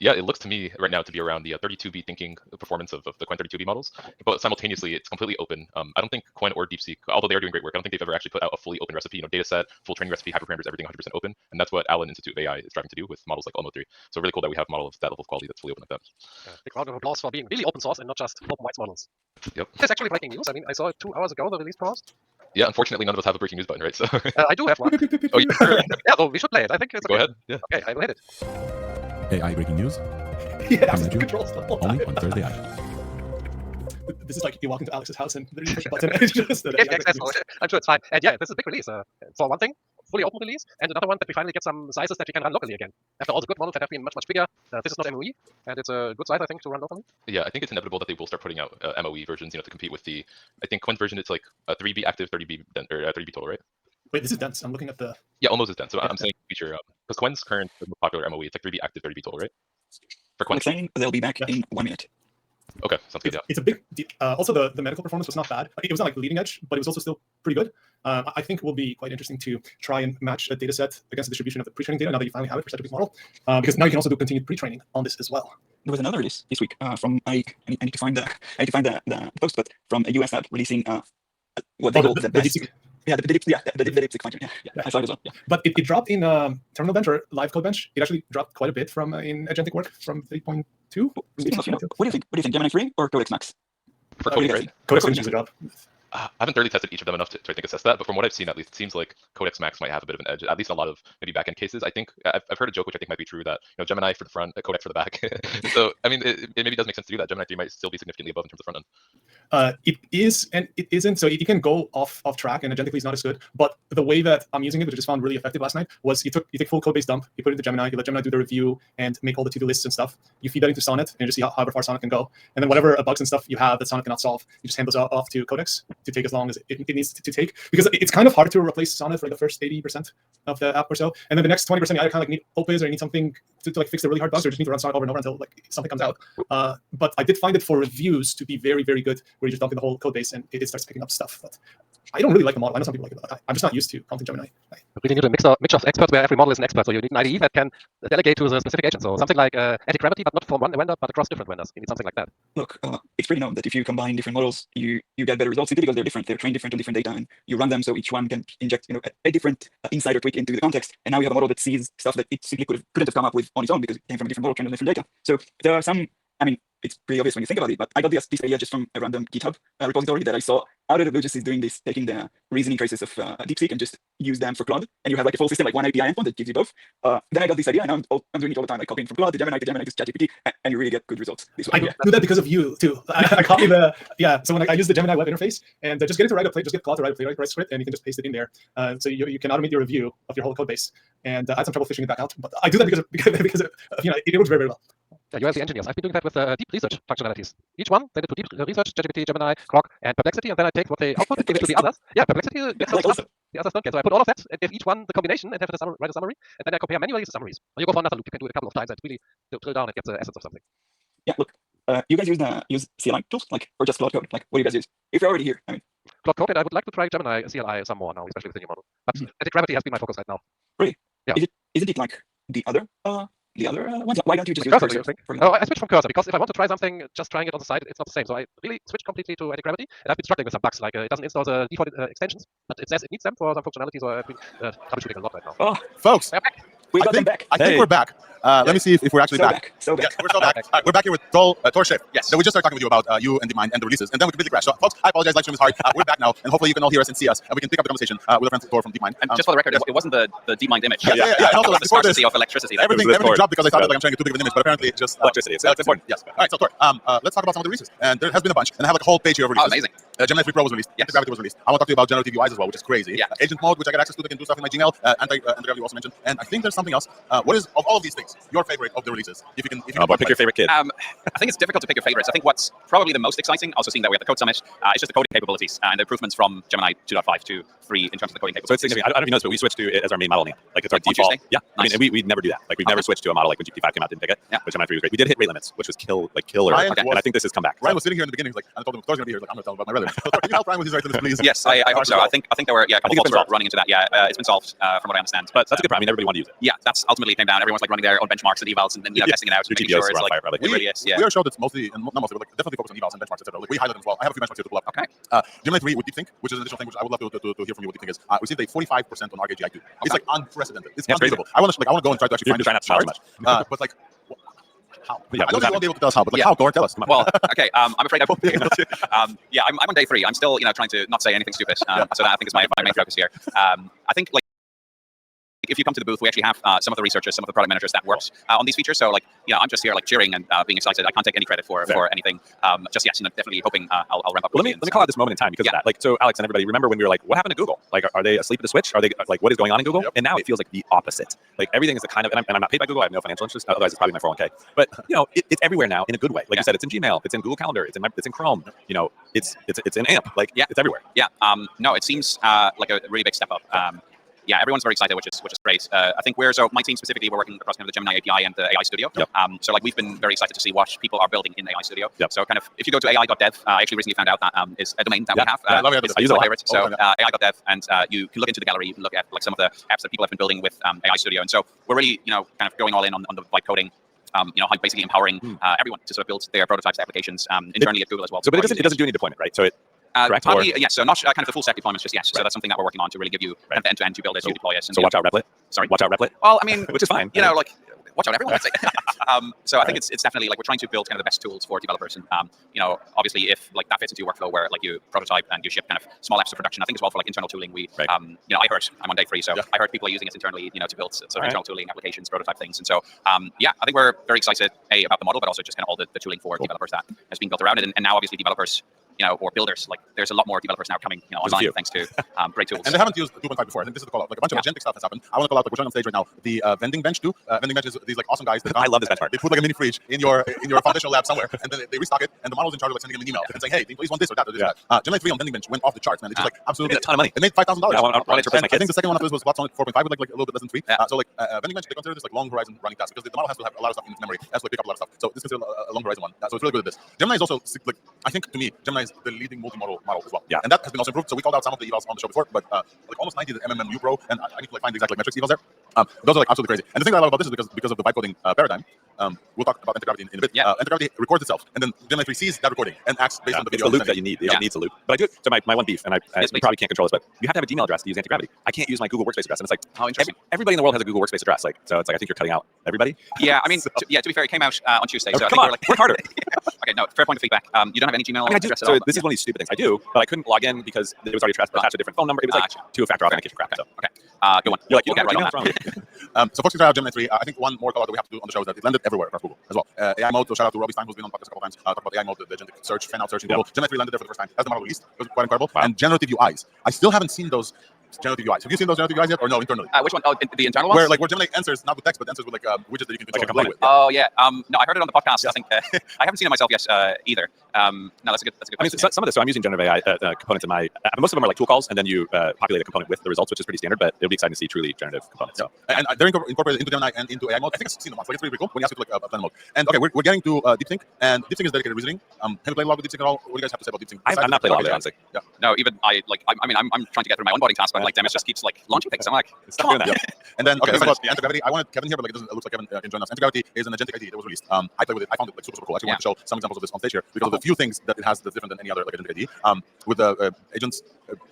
Yeah, it looks to me right now to be around the 32B thinking performance of the Coin 32B models, but simultaneously it's completely open. I don't think Coin or DeepSeek, although they are doing great work, I don't think they've ever actually put out a fully open recipe, data set, full training recipe, hyperparameters, everything 100% open, and that's what Allen Institute of AI is striving to do with models like Olmo 3. So really cool that we have a model of that level of quality that's fully open like that. big round of applause for being really open source and not just open white models. Yep. It's actually breaking news. I mean, I saw it 2 hours ago, the release paused. Yeah, unfortunately, none of us have a breaking news button, right? So I do have one. oh, yeah. Yeah, so we should play it. I think it's Go okay. ahead. Yeah. Okay, I will hit it. AI breaking news Yeah, coming at you controls the whole only time. on Thursday AI. This is like you walk into Alex's house and literally push a button and it's just It gave me access, so I'm sure it's fine. And yeah, this is a big release. For one thing, fully open release, and another one that we finally get some sizes that we can run locally again. After all the good models that have been much, much bigger, this is not MOE, and it's a good size, I think, to run locally. Yeah, I think it's inevitable that they will start putting out MOE versions, to compete with the. I think Quinn's version it's like a 3B active, 30B or 30B total, right? Wait, this is dense. I'm looking at the. Yeah, almost as dense. So I'm saying feature because Quinn's current the most popular MOE it's like 3B active, 30B total, right? For Quinn. Saying they'll be back in 1 minute. Okay, sounds good. Yeah. It's a big. Also, the medical performance was not bad. It was not like leading edge, but it was also still pretty good. I think it will be quite interesting to try and match a data set against the distribution of the pre-training data now that you finally have it for such a big model, because now you can also do continued pre-training on this as well. There was another release this week from I need to find the post, but from a US app releasing what they call the best. The DeepSeek function. Yeah, I saw it as well. Yeah. But it dropped in Terminal Bench or Live Code Bench. It actually dropped quite a bit from in agentic work from 3.2. What do you think? Gemini 3 or Codex Max? For Codex, right? Codex didn't usually drop. I haven't thoroughly tested each of them enough to I think assess that, but from what I've seen, at least it seems like Codex Max might have a bit of an edge, at least in a lot of maybe backend cases. I think I've heard a joke which I think might be true that Gemini for the front, Codex for the back. So I mean, it maybe does make sense to do that. Gemini 3 might still be significantly above in terms of front end. It is and it isn't. So it can go off track, and agentically is not as good. But the way that I'm using it, which I just found really effective last night, was you take full code base dump, you put it into Gemini, you let Gemini do the review and make all the to-do lists and stuff. You feed that into Sonnet and you just see however far Sonnet can go. And then whatever bugs and stuff you have that Sonnet cannot solve, you just hand those off to Codex to take as long as it needs to take. Because it's kind of hard to replace Sonnet for the first 80% of the app or so. And then the next 20%, you either kind of like need Opus or you need something to like fix the really hard bugs, or just need to run Sonnet over and over until like something comes out. But I did find it for reviews to be very, very good, where you just dump in the whole code base and it starts picking up stuff. But I don't really like the model. I know some people like it, but I'm just not used to prompting Gemini. You really need a mix of experts where every model is an expert. So you need an IDE that can delegate to the specific agent. So something like anti-gravity, but not from one vendor, but across different vendors. You need something like that. Look, it's pretty known that if you combine different models, you get better results simply because they're different. They're trained different on different data, and you run them so each one can inject a different insight or tweak into the context. And now you have a model that sees stuff that it simply couldn't have come up with on its own because it came from a different model trained on different data. So there are some. I mean, it's pretty obvious when you think about it, but I got this idea just from a random GitHub repository that I saw out of the blue. Just is doing this, taking the reasoning traces of DeepSeek and just use them for Claude, and you have like a full system, like one API endpoint that gives you both. Then I got this idea, and I'm doing it all the time, like copying from Claude to Gemini to ChatGPT, and you really get good results this way. I do that because of you too. I copy the So when I use the Gemini web interface and just get it to write a just get Claude to write a playwright script, and you can just paste it in there. So you can automate your review of your whole code base, and I had some trouble fishing it back out, but I do that because of it works very, very well. Yeah, you as the engineers. I've been doing that with deep research functionalities. Each one, they do deep research, ChatGPT, Gemini, Grok, and Perplexity, and then I take what they output and give it to the others. Yeah, Perplexity gets some stuff the others don't get. So I put all of that and give each one the combination and have it write a summary, and then I compare manually the summaries. Or you go for another loop. You can do it a couple of times and really drill down and get the essence of something. Yeah, look, you guys use CLI tools, like, or just Claude Code? Like, what do you guys use? If you're already here, I mean. Claude Code, and I would like to try Gemini CLI some more now, especially with the new model. But anti-gravity has been my focus right now. Really? Yeah. Isn't it like the other ones? Why don't you just use Cursor? I switched from Cursor because if I want to try something, just trying it on the side, it's not the same. So I really switched completely to anti-gravity, and I've been struggling with some bugs, like it doesn't install the default extensions, but it says it needs them for some functionalities, so I've been troubleshooting a lot right now. Oh, folks, we got them back. I think we're back. Let me see if we're actually back. So back. Yes, we're so back. We're back here with Tor Shift. Yes. So we just started talking with you about you and DeepMind and the releases, and then we completely crashed. So, folks, I apologize. Live stream is hard. We're back now, and hopefully you can all hear us and see us, and we can pick up the conversation with our friend Tor from DeepMind. And just for the record, it wasn't the DeepMind image. Yeah. And also, the scarcity of electricity. Everything dropped because I thought like I'm showing too big of an image, but apparently it's just electricity. It's important. Yes. All right. So Tor, let's talk about some of the releases, and there has been a bunch, and I have like a whole page here of releases. Oh, amazing. Gemini 3 Pro was released. Yes. Gravity was released. I want to talk to you about generative UIs as well, which is crazy. Yeah. Agent mode, which I get access to, that can do stuff in my Gmail. Anti-gravity you also mentioned, and I think there's something else. What is of all of these things your favorite of the releases? If you can pick your favorite kid. I think it's difficult to pick your favorites. I think what's probably the most exciting, also seeing that we have the Code Summit, is just the coding capabilities and the improvements from Gemini 2.5 to 3 in terms of the coding capabilities. So it's significant. I don't know if you noticed, but we switched to it as our main model name. Like it's our default. Tuesday? Yeah. Nice. I mean, we never do that. Like we've never switched to a model like when GPT-5 came out, didn't pick it. Yeah. But Gemini 3 was great. We did hit rate limits, which was killer. And I think this has come back. Ryan was sitting here in the beginning, like, and I told him Thor's gonna be here. Like, I'm gonna tell him about my brother. So, Thor, can you help Ryan with his rate limits, please? Yes, I hope so. I think there were a couple of faults running into that. Yeah, it's been solved from what I understand. But that's a good problem. I mean, everybody wanted to use it. Yeah, that's ultimately came down. Everyone's like running their own benchmarks and evals and testing it out and making sure it's like it really is. Yeah. We are showed it's mostly, and not mostly, but like definitely focused on evals and benchmarks, etc. Like we highlight them as well. I have a few benchmarks here to pull up. Okay. Gemini 3 with DeepThink, which is an additional thing which I would love to hear from you what DeepThink is. Received a 45% on ArcAGI 2. It's like unprecedented. It's unbelievable. I want to go and try to actually find try not to charge much. But like, How? Yeah, I don't think you won't be able to tell us how, but like how? Go on, tell us. Come on. Well, okay. I'm afraid I won't be able to. Yeah, I'm on day 3. I'm still, trying to not say anything stupid. So that I think is my main focus here. I think like if you come to the booth, we actually have some of the researchers, some of the product managers that worked on these features. So like, I'm just here like cheering and being excited. I can't take any credit for anything just yet, and I'm definitely hoping I'll ramp up. Well, let me call out this moment in time because of that. Like, so Alex and everybody, remember when we were like, what happened to Google? Like, are they asleep at the switch? Are they like, what is going on in Google? And now it feels like the opposite. Like everything is a kind of, and I'm not paid by Google. I have no financial interest. Otherwise, it's probably my 401k. But it's everywhere now in a good way. Like you said, it's in Gmail, it's in Google Calendar, it's in Chrome. It's in AMP. Like, it's everywhere. Yeah. No, it seems like a really big step up. Yeah, everyone's very excited, which is great. I think my team specifically, we're working across kind of the Gemini API and the AI Studio. So like we've been very excited to see what people are building in AI Studio. So kind of if you go to ai.dev, I actually recently found out that is a domain that we have. It's my favorite. So ai.dev, and you can look into the gallery. You can look at like some of the apps that people have been building with AI Studio. And so we're really kind of going all in on the vibe coding. Basically empowering everyone to sort of build their prototypes, applications internally at Google as well. So, but it doesn't do any deployment, right? So it. Partly, yes. So not kind of the full stack deployments just yet. So that's something that we're working on to really give you kind of the end-to-end to build it, to deploy it. So watch out Replit. Sorry, watch out Replit. Well, I mean, which is fine. Like watch out everyone. I'd say. So I think it's definitely like we're trying to build kind of the best tools for developers. And obviously if like that fits into your workflow where like you prototype and you ship kind of small apps to production. I think as well for like internal tooling. I heard I'm on day 3, so I heard people are using it internally. To build sort of internal tooling applications, prototype things. And so I think we're very excited about the model, but also just kind of all the tooling for developers that has been built around it. And now obviously developers. Or builders. Like, there's a lot more developers now coming, online thanks to great tools. And they haven't used 2.5 before. I think this is the call out. Like a bunch of agentic stuff has happened. I want to call out. Like we're showing on stage right now the vending bench too. Vending bench is these like awesome guys. I love this benchmark. They put like a mini fridge in your foundational lab somewhere, and then they restock it. And the model's in charge of like sending them an email and saying, "Hey, the employees want this or that or this or that." Gemini 3 on vending bench went off the charts, man. It's just like absolutely a ton of money. It made $5,000. Yeah, I think the second one after this was Watson 4.5 with like a little bit less than 3. So like vending bench, they consider this like long horizon running task because the model has to have a lot of stuff in its memory, has to like pick up a lot of stuff. So this is a long horizon one. So it's really good at this. Gemini is also like I think to me, Gemini is the leading multi-modal model as well. Yeah. And that has been also improved. So we called out some of the evals on the show before, but like almost 90 MMMU Pro, and I need to like find the exact like metrics evals there. Those are like absolutely crazy. And the thing that I love about this is because of the vibe coding paradigm. We'll talk about anti-gravity in a bit. Anti-gravity records itself, and then Gemini 3 sees that recording and acts based on the video. It's the loop that you need. It needs a loop. But I do. So my one beef, and I probably can't control this, but you have to have a Gmail address to use anti-gravity. I can't use my Google Workspace address, and it's like everybody in the world has a Google Workspace address. Like, so it's like I think you're cutting out everybody. Yeah, I mean, to be fair, it came out on Tuesday. So come on, work harder. Okay, no, fair point of feedback. You don't have any Gmail address at all. So this is one of these stupid things I do, but I couldn't log in because it was already attached to a different phone number. It was like two-factor authentication crap. So okay, good one. You're like, we'll get right on that. So folks can try out Gemini 3. I think one more call out that we have to do on the show is that it landed everywhere across Google as well. AI mode. So shout out to Robbie Stein who's been on the podcast a couple times. Talk about AI mode, the agentic search, fan out search in Google. Gemini 3 landed there for the first time as the model released. It was quite incredible. Wow. And generative UIs. I still haven't seen those generative UIs. Have you seen those generative UIs yet, or no? Internally? Which one? Oh, the internal ones. Where Gemini answers not with text, but answers with like widgets that you can control and play with. Oh yeah. No, I heard it on the podcast. I think I haven't seen it myself yet either. No, that's a good. I mean, some of this. So I'm using generative AI components in my. Most of them are like tool calls, and then you populate a component with the results, which is pretty standard. But it'll be exciting to see truly generative components. So. And they're incorporated into Gemini and into AI mode. I think I've seen them once. Like it's pretty cool when you ask it to like plan mode. And okay, we're getting to DeepSync, and DeepSync is dedicated reasoning. Have you played a lot with DeepSync at all? What do you guys have to say about DeepSync? I've not played a lot with it, honestly. Yeah. No, even I mean, I'm trying to get through my onboarding task, but like Demis just keeps like launching things. I'm like, come on. And then okay, about anti-gravity. I wanted Kevin here, but like it looks like Kevin can join us. Anti-gravity is an agentic ID that was released. I played with it. I found it like super cool. I actually want to show some examples of this on stage here because of the few things that it has that's different than any other like agentic ID. With the agents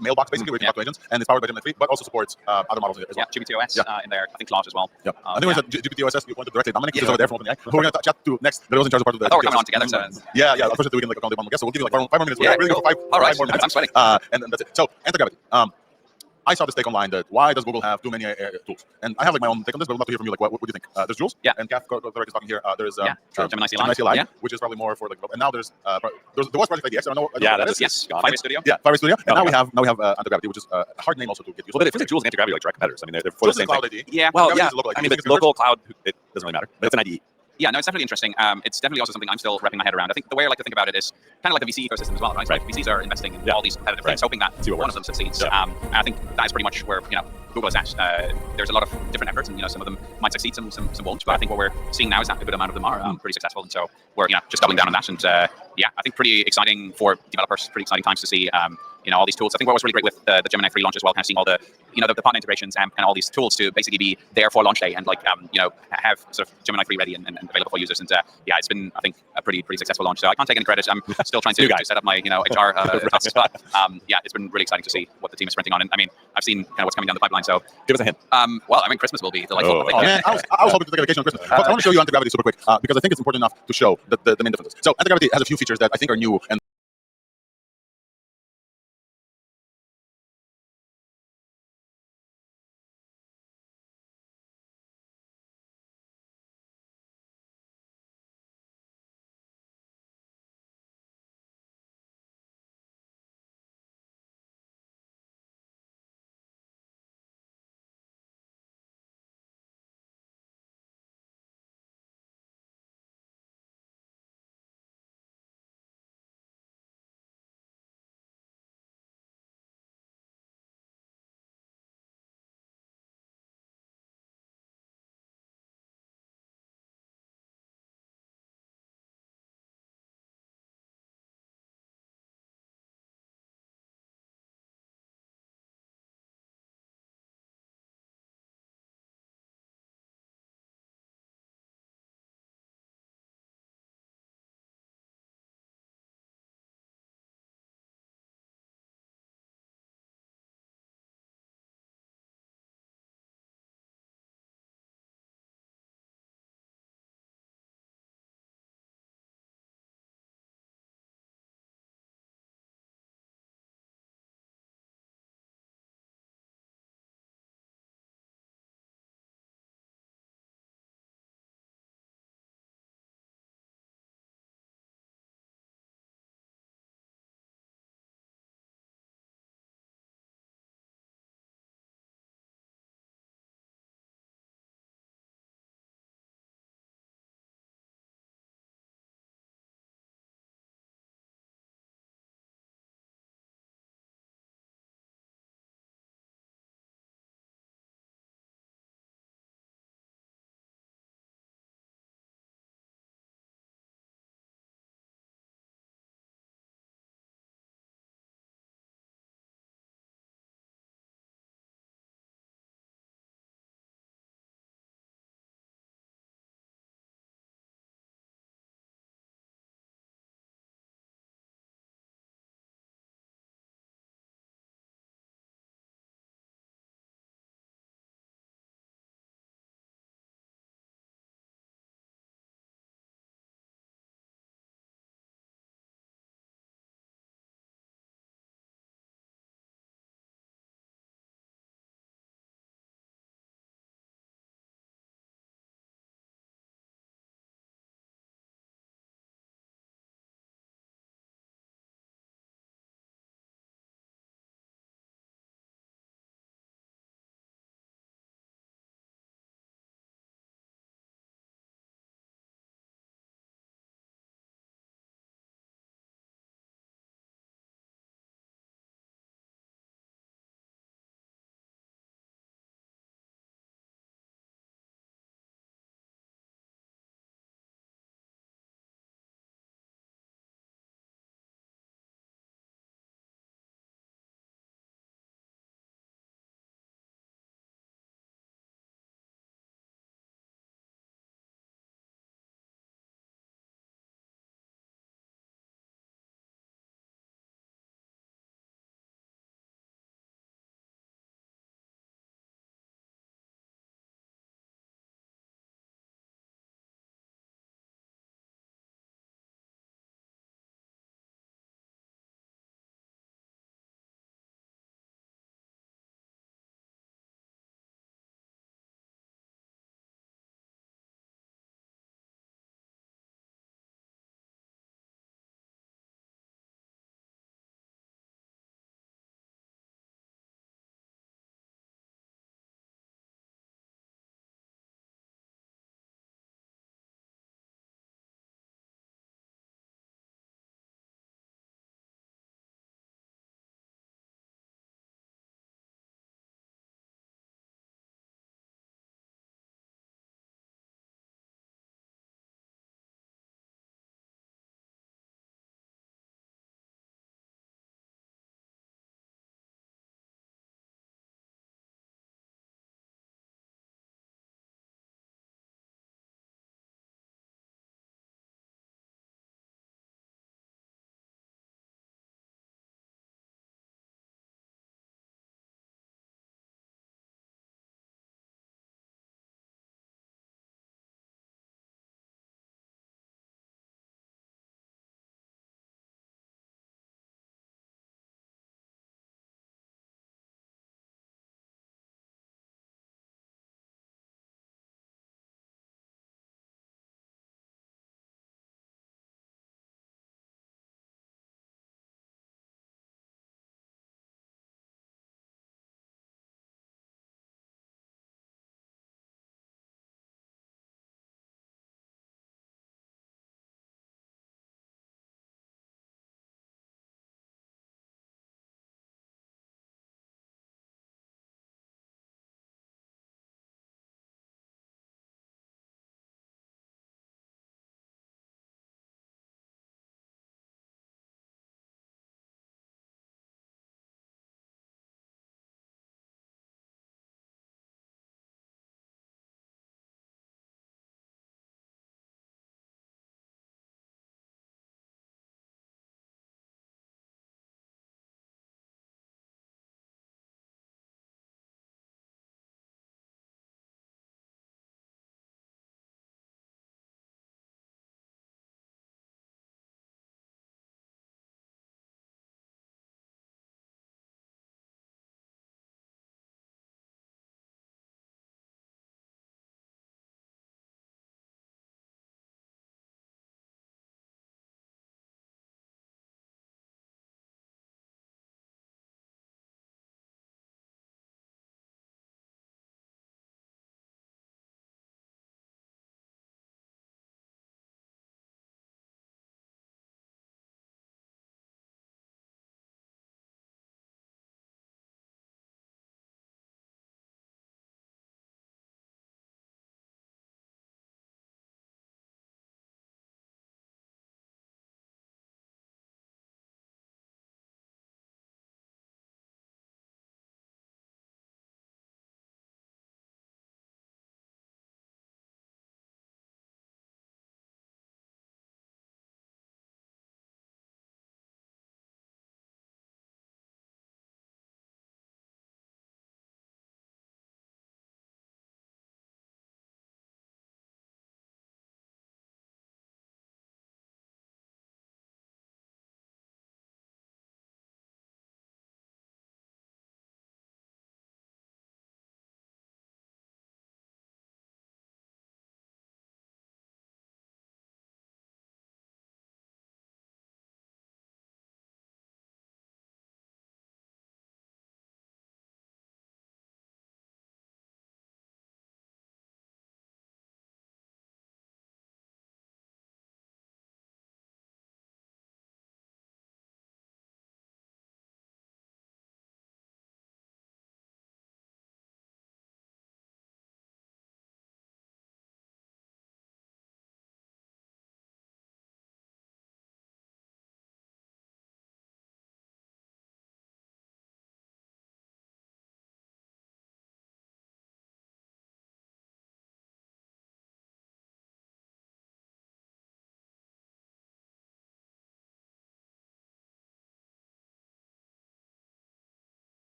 mailbox basically, where you can talk to agents, and it's powered by Gemini 3, but also supports other models as well. GPTOS in there. I think Claude as well. Yeah. I think we said GPTOS. We wanted directly Dominic. He's over there from OpenAI. Who we're going to chat to next. That was in charge of part of the. Oh, we're coming on together. So. Yeah. Unfortunately, we can like accommodate one more guest, so we'll give you like 5 more minutes. Yeah. Really go 5 more minutes. I'm sweating. And then that's it. So anti-gravity. I saw this take online that why does Google have too many tools? And I have like my own take on this, but I'd love to hear from you. Like, what do you think? There's Jules. Yeah. And Kath is talking here. There's Gemini CLI, which is probably more for like. And now there was Project IDX. I don't know. That is yes. Firebase Studio. Yeah, Firebase Studio. And now we have anti-gravity, which is a hard name also to get used. Well, but it feels like Jules and anti-gravity are like direct competitors. I mean, they're for the same cloud thing. ID. Yeah. Well, yeah. I mean, the local cloud, it doesn't really matter, but it's an IDE. Yeah, no, it's definitely interesting. It's definitely also something I'm still wrapping my head around. I think the way I like to think about it is kind of like the VC ecosystem as well, right? Right. VCs are investing in all these competitive things, hoping that one of them succeeds. And I think that is pretty much where Google is at. There's a lot of different efforts, and some of them might succeed, some won't. But I think what we're seeing now is that a good amount of them are pretty successful, and so we're just doubling down on that. And I think pretty exciting for developers. Pretty exciting times to see. all these tools. I think what was really great with the Gemini 3 launch as well, kind of seeing all the, the partner integrations and all these tools to basically be there for launch day and have sort of Gemini 3 ready and available for users. And yeah, it's been, I think, a pretty successful launch. So I can't take any credit. I'm still trying to set up my, HR tasks. But yeah, it's been really exciting to see what the team is sprinting on. And I mean, I've seen kind of what's coming down the pipeline. So Give us a hint. Well, I mean, Christmas will be delightful. Oh man, I was hoping to take a vacation on Christmas. But I want to show you anti-gravity super quick because I think it's important enough to show the main differences. So anti-gravity has a few features that I think are new and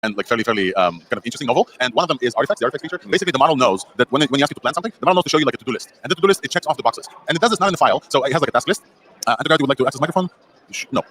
and like fairly kind of interesting, novel. And one of them is artifacts, the artifacts feature. Basically, the model knows that when you ask it to plan something, the model knows to show you like a to-do list. And the to-do list, it checks off the boxes. And it does this not in the file, so it has like a task list. Undergrad, you would like to access the microphone? No.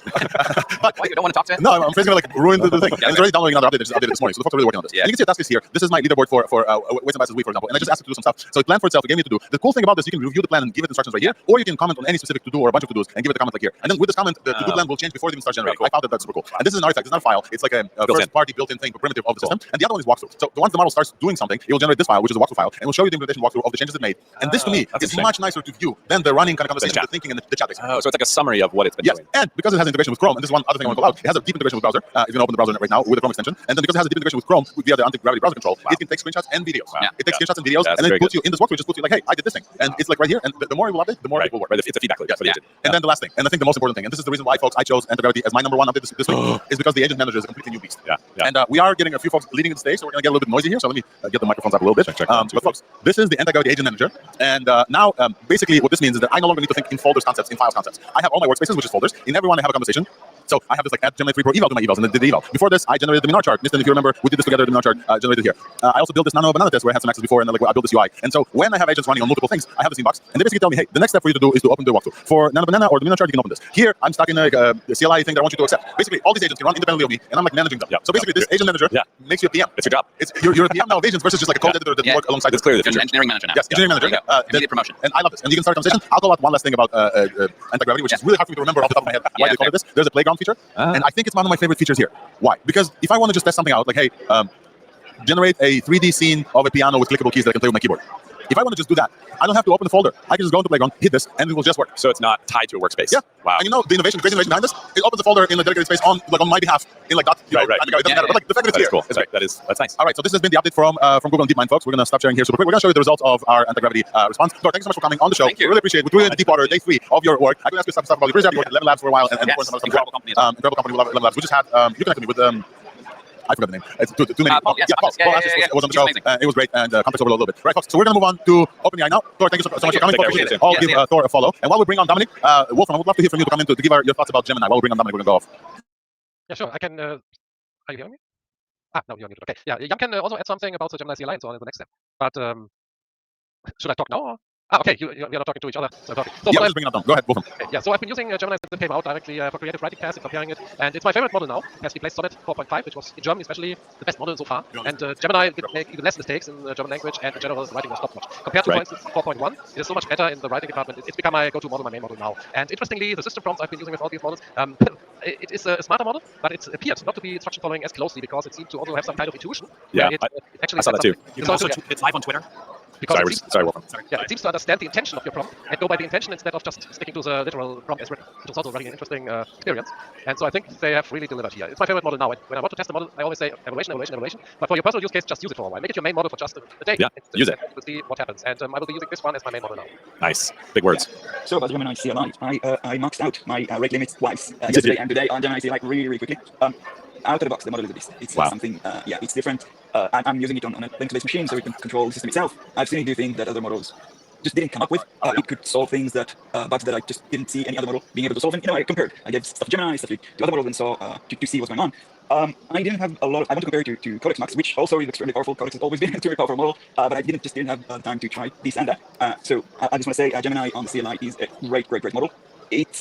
But why, you don't want to talk to him? No, I'm afraid it's going to like ruin the thing. And it's already downloading another update. They just updated this morning. So the folks are really working on this. And you can see a task list here. This is my leaderboard for Weights and Biases Week, for example. And I just asked it to do some stuff. So it planned for itself. It gave me to do. The cool thing about this, you can review the plan and give it instructions right here, or you can comment on any specific to-do or a bunch of to-dos and give it a comment like here. And then with this comment, the to-do plan will change before it even starts generating. Cool. I found that that's super cool. And this is an artifact. It's not a file. It's like a first-party built-in thing, primitive of the system. And the other one is walkthrough. So once the model starts doing something, it will generate this file, which is a walkthrough file, and will show you the implementation walkthrough of the changes it made. And this, to me, is much nicer to view than the running kind of conversation, the thinking, and the chat. Oh, so it's like a summary of what it's been doing. And because it has integration with Chrome, and this is one other thing I want to call out, it has a deep integration with browser. You can open the browser right now with the Chrome extension, and then because it has a deep integration with Chrome via the anti-gravity browser control, it can take screenshots and videos. It takes screenshots and videos, and then it puts you in this walkthrough. It just puts you like, hey, I did this thing, and it's like right here. And the more you will update, the more it will work. Right, it's a feedback loop. And then the last thing, and I think the most important thing, and this is the reason why, folks, I chose anti-gravity as my #1 update this week, is because the agent manager is a completely new beast. And we are getting a few folks leading the stage, so we're going to get a little bit noisy here. So let me get the microphones up a little bit. But folks, this is the anti-gravity agent manager, and now basically what this means is that I no longer need to think in folders concepts, in files concepts. I have all my workspaces, which is folders. In every one, I have a conversation. So I have this like add Gemini 3 Pro eval to my evals, and then did the eval. Before this, I generated the Minar chart. If you remember, we did this together. The Minar chart generated here. I also built this Nano banana test where I had some access before, and then like I built this UI. And so when I have agents running on multiple things, I have this inbox, and they basically tell me, hey, the next step for you to do is to open the walkthrough. For Nano banana or the Minar chart, you can open this. Here, I'm stuck in a CLI thing that I want you to accept. Basically, all these agents can run independently of me, and I'm like managing them. So basically, this agent manager makes you a PM. It's your job. You're a PM now of agents versus just like a code editor that you work alongside. It's clearly the future. Engineering manager now. Yes, engineering manager. Immediate promotion. And I love this. And you can start a conversation. I'll call out one last thing about anti-gravity, which is really hard for me to remember off the top of my head why they call it this. There's a playground feature, and I think it's one of my favorite features here. Why? Because if I want to just test something out, like, hey, generate a 3D scene of a piano with clickable keys that I can play with my keyboard. If I want to just do that, I don't have to open the folder. I can just go into Playground, hit this, and it will just work. So it's not tied to a workspace. Yeah. Wow. And you know the innovation, the crazy innovation behind this? It opens the folder in a dedicated space on my behalf in like dot. Right. It doesn't matter. But like the fact that it's here. Cool. It's great. That's nice. All right. So this has been the update from Google and DeepMind, folks. We're gonna stop sharing here super quick. We're gonna show you the results of our anti-gravity response. So thank you so much for coming on the show. Thank you. We really appreciate it. We're doing deep water, day 3 of your work. I could ask you some stuff about the research. You worked at Lemon Labs for a while, and of course some other stuff. Incredible company with Lemon Labs. We just had you connected me with I forgot the name. It's too many. Paul, yes, Paul was on the show. It was great, and context overload a little bit. Right, folks. So we're gonna move on to OpenAI now. Thor, thank you so much for coming. Appreciate it. I'll give Thor a follow. And while we bring on Dominic, Wolfram, I would love to hear from you to come in to give your thoughts about Gemini. While we bring on Dominic, we're gonna go off. Yeah, sure. I can. Are you hearing me? No, you're muted. Okay. Yeah, Jan can also add something about the Gemini CLI and so on in the next step. But should I talk now? Or? Okay, we are not talking to each other. So just bring it up now. Go ahead, Wolfram. Okay, yeah, so I've been using Gemini since it came out directly for creative writing tasks and comparing it, and it's my favorite model now. It has replaced Sonnet 4.5, which was in Germany especially the best model so far. And Gemini did make even less mistakes in the German language, and in general, the writing was top notch. Compared to, for instance, 4.1, it is so much better in the writing department. It's become my go-to model, my main model now. And interestingly, the system prompts I've been using with all these models, it is a smarter model, but it appeared not to be instruction following as closely because it seemed to also have some kind of intuition. Yeah, it actually I saw that too. It's live on Twitter. Because sorry, Wolfram. It seems to understand the intention of your prompt and go by the intention instead of just sticking to the literal prompt as written, which is also a very interesting experience. And so I think they have really delivered here. It's my favorite model now. When I want to test a model, I always say evaluation. But for your personal use case, just use it for a while. Make it your main model for just a day. Yeah, use it. We'll see what happens. And I will be using this one as my main model now. Nice. Big words. So about Gemini CLI, I maxed out my rate limits twice yesterday and today on Gemini CLI really quickly. Out of the box, the model is a beast. It's something, it's different. I'm using it on a Linux-based machine, so it can control the system itself. I've seen it do things that other models just didn't come up with. It could solve things bugs that I just didn't see any other model being able to solve. And I compared. I gave stuff to Gemini, stuff to other models, and saw to see what's going on. I didn't have a lot. I want to compare it to Codex Max, which also is extremely powerful. Codex has always been an extremely powerful model, but I didn't have time to try this and that. So I just want to say Gemini on the CLI is a great model. It's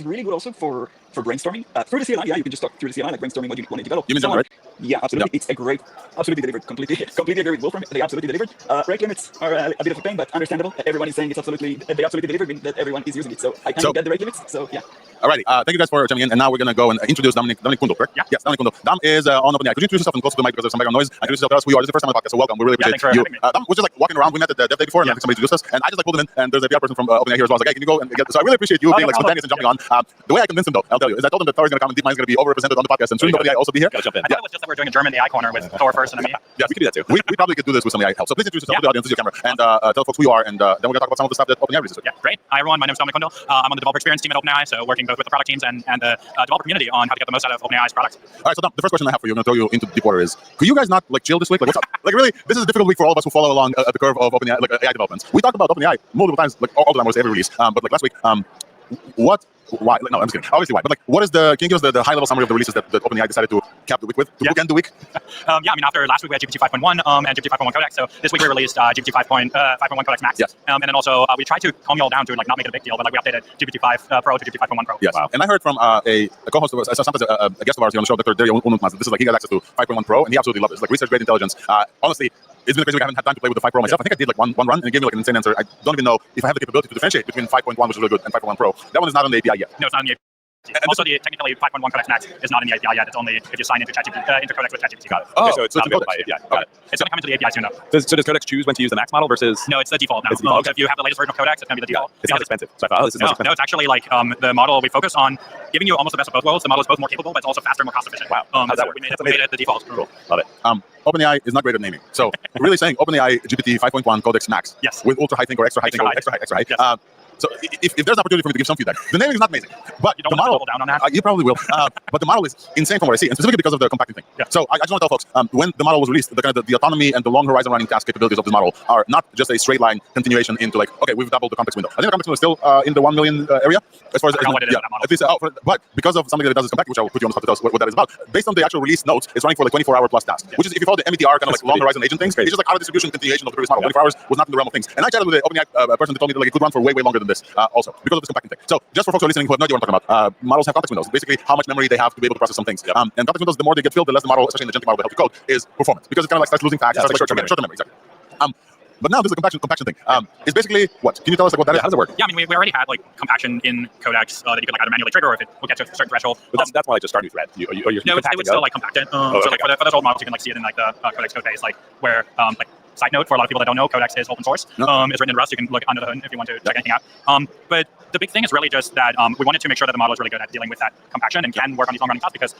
really good also for brainstorming. Through the CLI, you can just talk through the CLI, like brainstorming what you want to develop. You mean that, right? Yeah, absolutely. Yep. It's a great, absolutely delivered. Completely agree with Wolfram. They absolutely delivered. Rate limits are a bit of a pain, but understandable. Everyone is saying they absolutely delivered, meaning that everyone is using it. So I can't get the rate limits. So yeah. Alrighty, thank you guys for jumping in, and now we're gonna go and introduce Dominic Kundo, correct? Yeah. Yes, Dominic Kundo. Dom is on OpenAI. Could you introduce yourself and close to the mic because there's some background noise? Introduce yourself to us, who you are. This is the first time on the podcast, so welcome. We really appreciate you. Dom was just like walking around. We met at the dev day before, and I think somebody introduced us, and I just like pulled him in, and there's a PR person from OpenAI here as well. I was like, hey, can you go and get? So I really appreciate you being like spontaneous and jumping on. The way I convinced him, though, I'll tell you, is I told him that Thor is gonna come and DeepMind is gonna be overrepresented on the podcast, and shouldn't OpenAI also be here? Gotta jump in. I thought it was just that we're doing a German AI corner with Thor first and me. Yeah, we could do that too. We probably could do this with some AI help. So please introduce yourself to the audience, use your camera, and tell folks who you are, and then we're gonna talk about some of the stuff that OpenAI releases. Yeah, great. Hi everyone, my name is Dominic Kundo. I'm on the developer experience team at OpenAI, so working both with the product teams and the developer community on how to get the most out of OpenAI's products. All right, so Dom, the first question I have for you, I'm gonna throw you into deep water, is could you guys not like chill this week? Like what's up? Like really, this is a difficult week for all of us who follow along the curve of OpenAI, like AI developments. We talked about OpenAI multiple times, like all the time, almost every release. But like last week, what why? No, I'm just kidding. Obviously why. But like, what is the? Can you give us the high level summary of the releases that OpenAI decided to cap the week with? To bookend the week? Yeah, I mean, after last week we had GPT 5.1 and GPT 5.1 Codex. So this week we released GPT 5.1 Codex Max. Yes. And then also we tried to calm you all down to like not make it a big deal, but like we updated GPT 5 Pro to GPT 5.1 Pro. Yes. Wow. And I heard from a co-host, sometimes a guest of ours here on the show, Dr. Dario Unutmaz, this is like he got access to 5.1 Pro and he absolutely loves it. It's like research grade intelligence. Honestly, it's been crazy. We haven't had time to play with the 5 Pro myself. I think I did like one run and it gave me like an insane answer. I don't even know if I have the capability to differentiate between 5.1, which is really good, and 5.1 Pro. That one is not on the API yet. No, it's not on the API. Also, technically 5.1 Codex Max is not in the API yet. It's only if you sign into into Codex with ChatGPT. Got it. Okay, so it's not available by API. Got it. It's going to come into the API soon, though. So does Codex choose when to use the Max model versus? No, it's the default now. It's the default. If you have the latest version of Codex, it's going to be the default. It sounds expensive. So I thought, oh, this is no, it's actually like the model. We focus on giving you almost the best of both worlds. The model is both more capable, but it's also faster and more cost efficient. Wow. How does that work? We made it the default. Cool. Love it. OpenAI is not great at naming. So we're really saying OpenAI GPT 5.1 Codex Max. Yes. With ultra high think or extra high think or extra high. Yes. So if there's an opportunity for me to give some feedback, the naming is not amazing, but you don't the want model, to double down on that. You probably will. But the model is insane from what I see, and specifically because of the compacting thing. Yeah. So I just want to tell folks, when the model was released, the autonomy and the long horizon running task capabilities of this model are not just a straight line continuation into like, okay, we've doubled the context window. I think the context window is still in the 1 million area as far as what it is in that model. at least, but because of something that it does is compacting, which I will put you on the spot to tell us what that is about. Based on the actual release notes, it's running for like 24-hour plus tasks, which is if you follow the METR kind of like long horizon agent things, it's just like out of distribution continuation of the previous model. 24 hours was not in the realm of things. And I chatted with the OpenAI person that told me that like it could run for way longer than this also because of this compacting thing. So just for folks who are listening who have no idea what I'm talking about, models have context windows. Basically, how much memory they have to be able to process some things. And context windows, the more they get filled, the less the model, especially in the agentic model that helps you code, is performance because it kind of like starts losing facts. It starts like short-term memory. Exactly. But now this is a compaction thing. It's basically what? Can you tell us like what that is? How does it work? Yeah, I mean, we already had like compaction in Codex that you could like either manually trigger or if it will get to a certain threreshold. But that's why I just start a new thread. No, it would still like compact it. So like for those old models, you can like see it in like the Codex code base, like where like. Side note, for a lot of people that don't know, Codex is open source. It's written in Rust. You can look under the hood if you want to check anything out. But the big thing is really just that we wanted to make sure that the model is really good at dealing with that compaction and can work on these long-running tasks because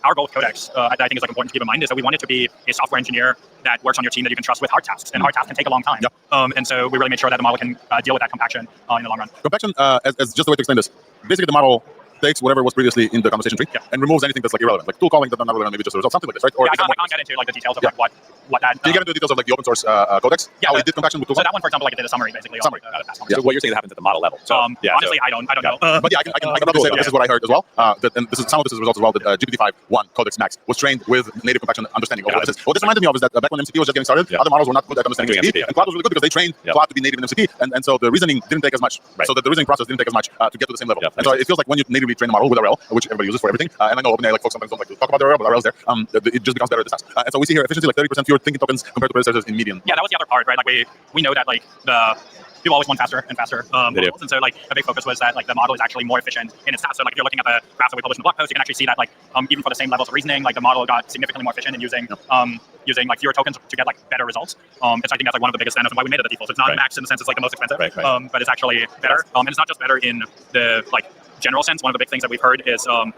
our goal with Codex, I think is like important to keep in mind, is that we want it to be a software engineer that works on your team that you can trust with hard tasks. And hard tasks can take a long time. And so we really made sure that the model can deal with that compaction in the long run. Compaction, as just the way to explain this, basically the model takes whatever was previously in the conversation tree and removes anything that's like irrelevant, like tool calling that's not relevant, maybe just a result, something like this, right? Or I can't get into like the details of like what that. Can you get into the details of like the open source Codex? Yeah, how it did compaction with tool so that one, for example, like it did a summary basically. Summary. So what you're saying that happens at the model level. So honestly, I don't know. But yeah, I can probably say that this is what I heard as well. And this is some of this is results as well. That GPT-5.1 Codex Max was trained with native compaction understanding of what this is. What this reminded me of is that back when MCP was just getting started, other models were not good at understanding MCP, and Cloud was really good because they trained Cloud to be native in MCP, and so the reasoning didn't take as much. So the reasoning process didn't take as much to get to the same level. And so it feels like when you natively train a model with RL, which everybody uses for everything, and I know OpenAI like folks sometimes don't like to talk about the RL, but RL is there. It just becomes better at this task. And so we see here efficiency like 30% fewer thinking tokens compared to predecessors in median. Yeah, that was the other part, right? Like we know that like the people always want faster and faster models, and so like a big focus was that like the model is actually more efficient in its tasks. So like if you're looking at the graph that we published in the blog post, you can actually see that like even for the same levels of reasoning, like the model got significantly more efficient in using using like fewer tokens to get like better results. And so I think that's like one of the biggest standouts and why we made it the default. So it's not max in the sense it's like the most expensive, but it's actually better. And it's not just better in the like general sense. One of the big things that we've heard is on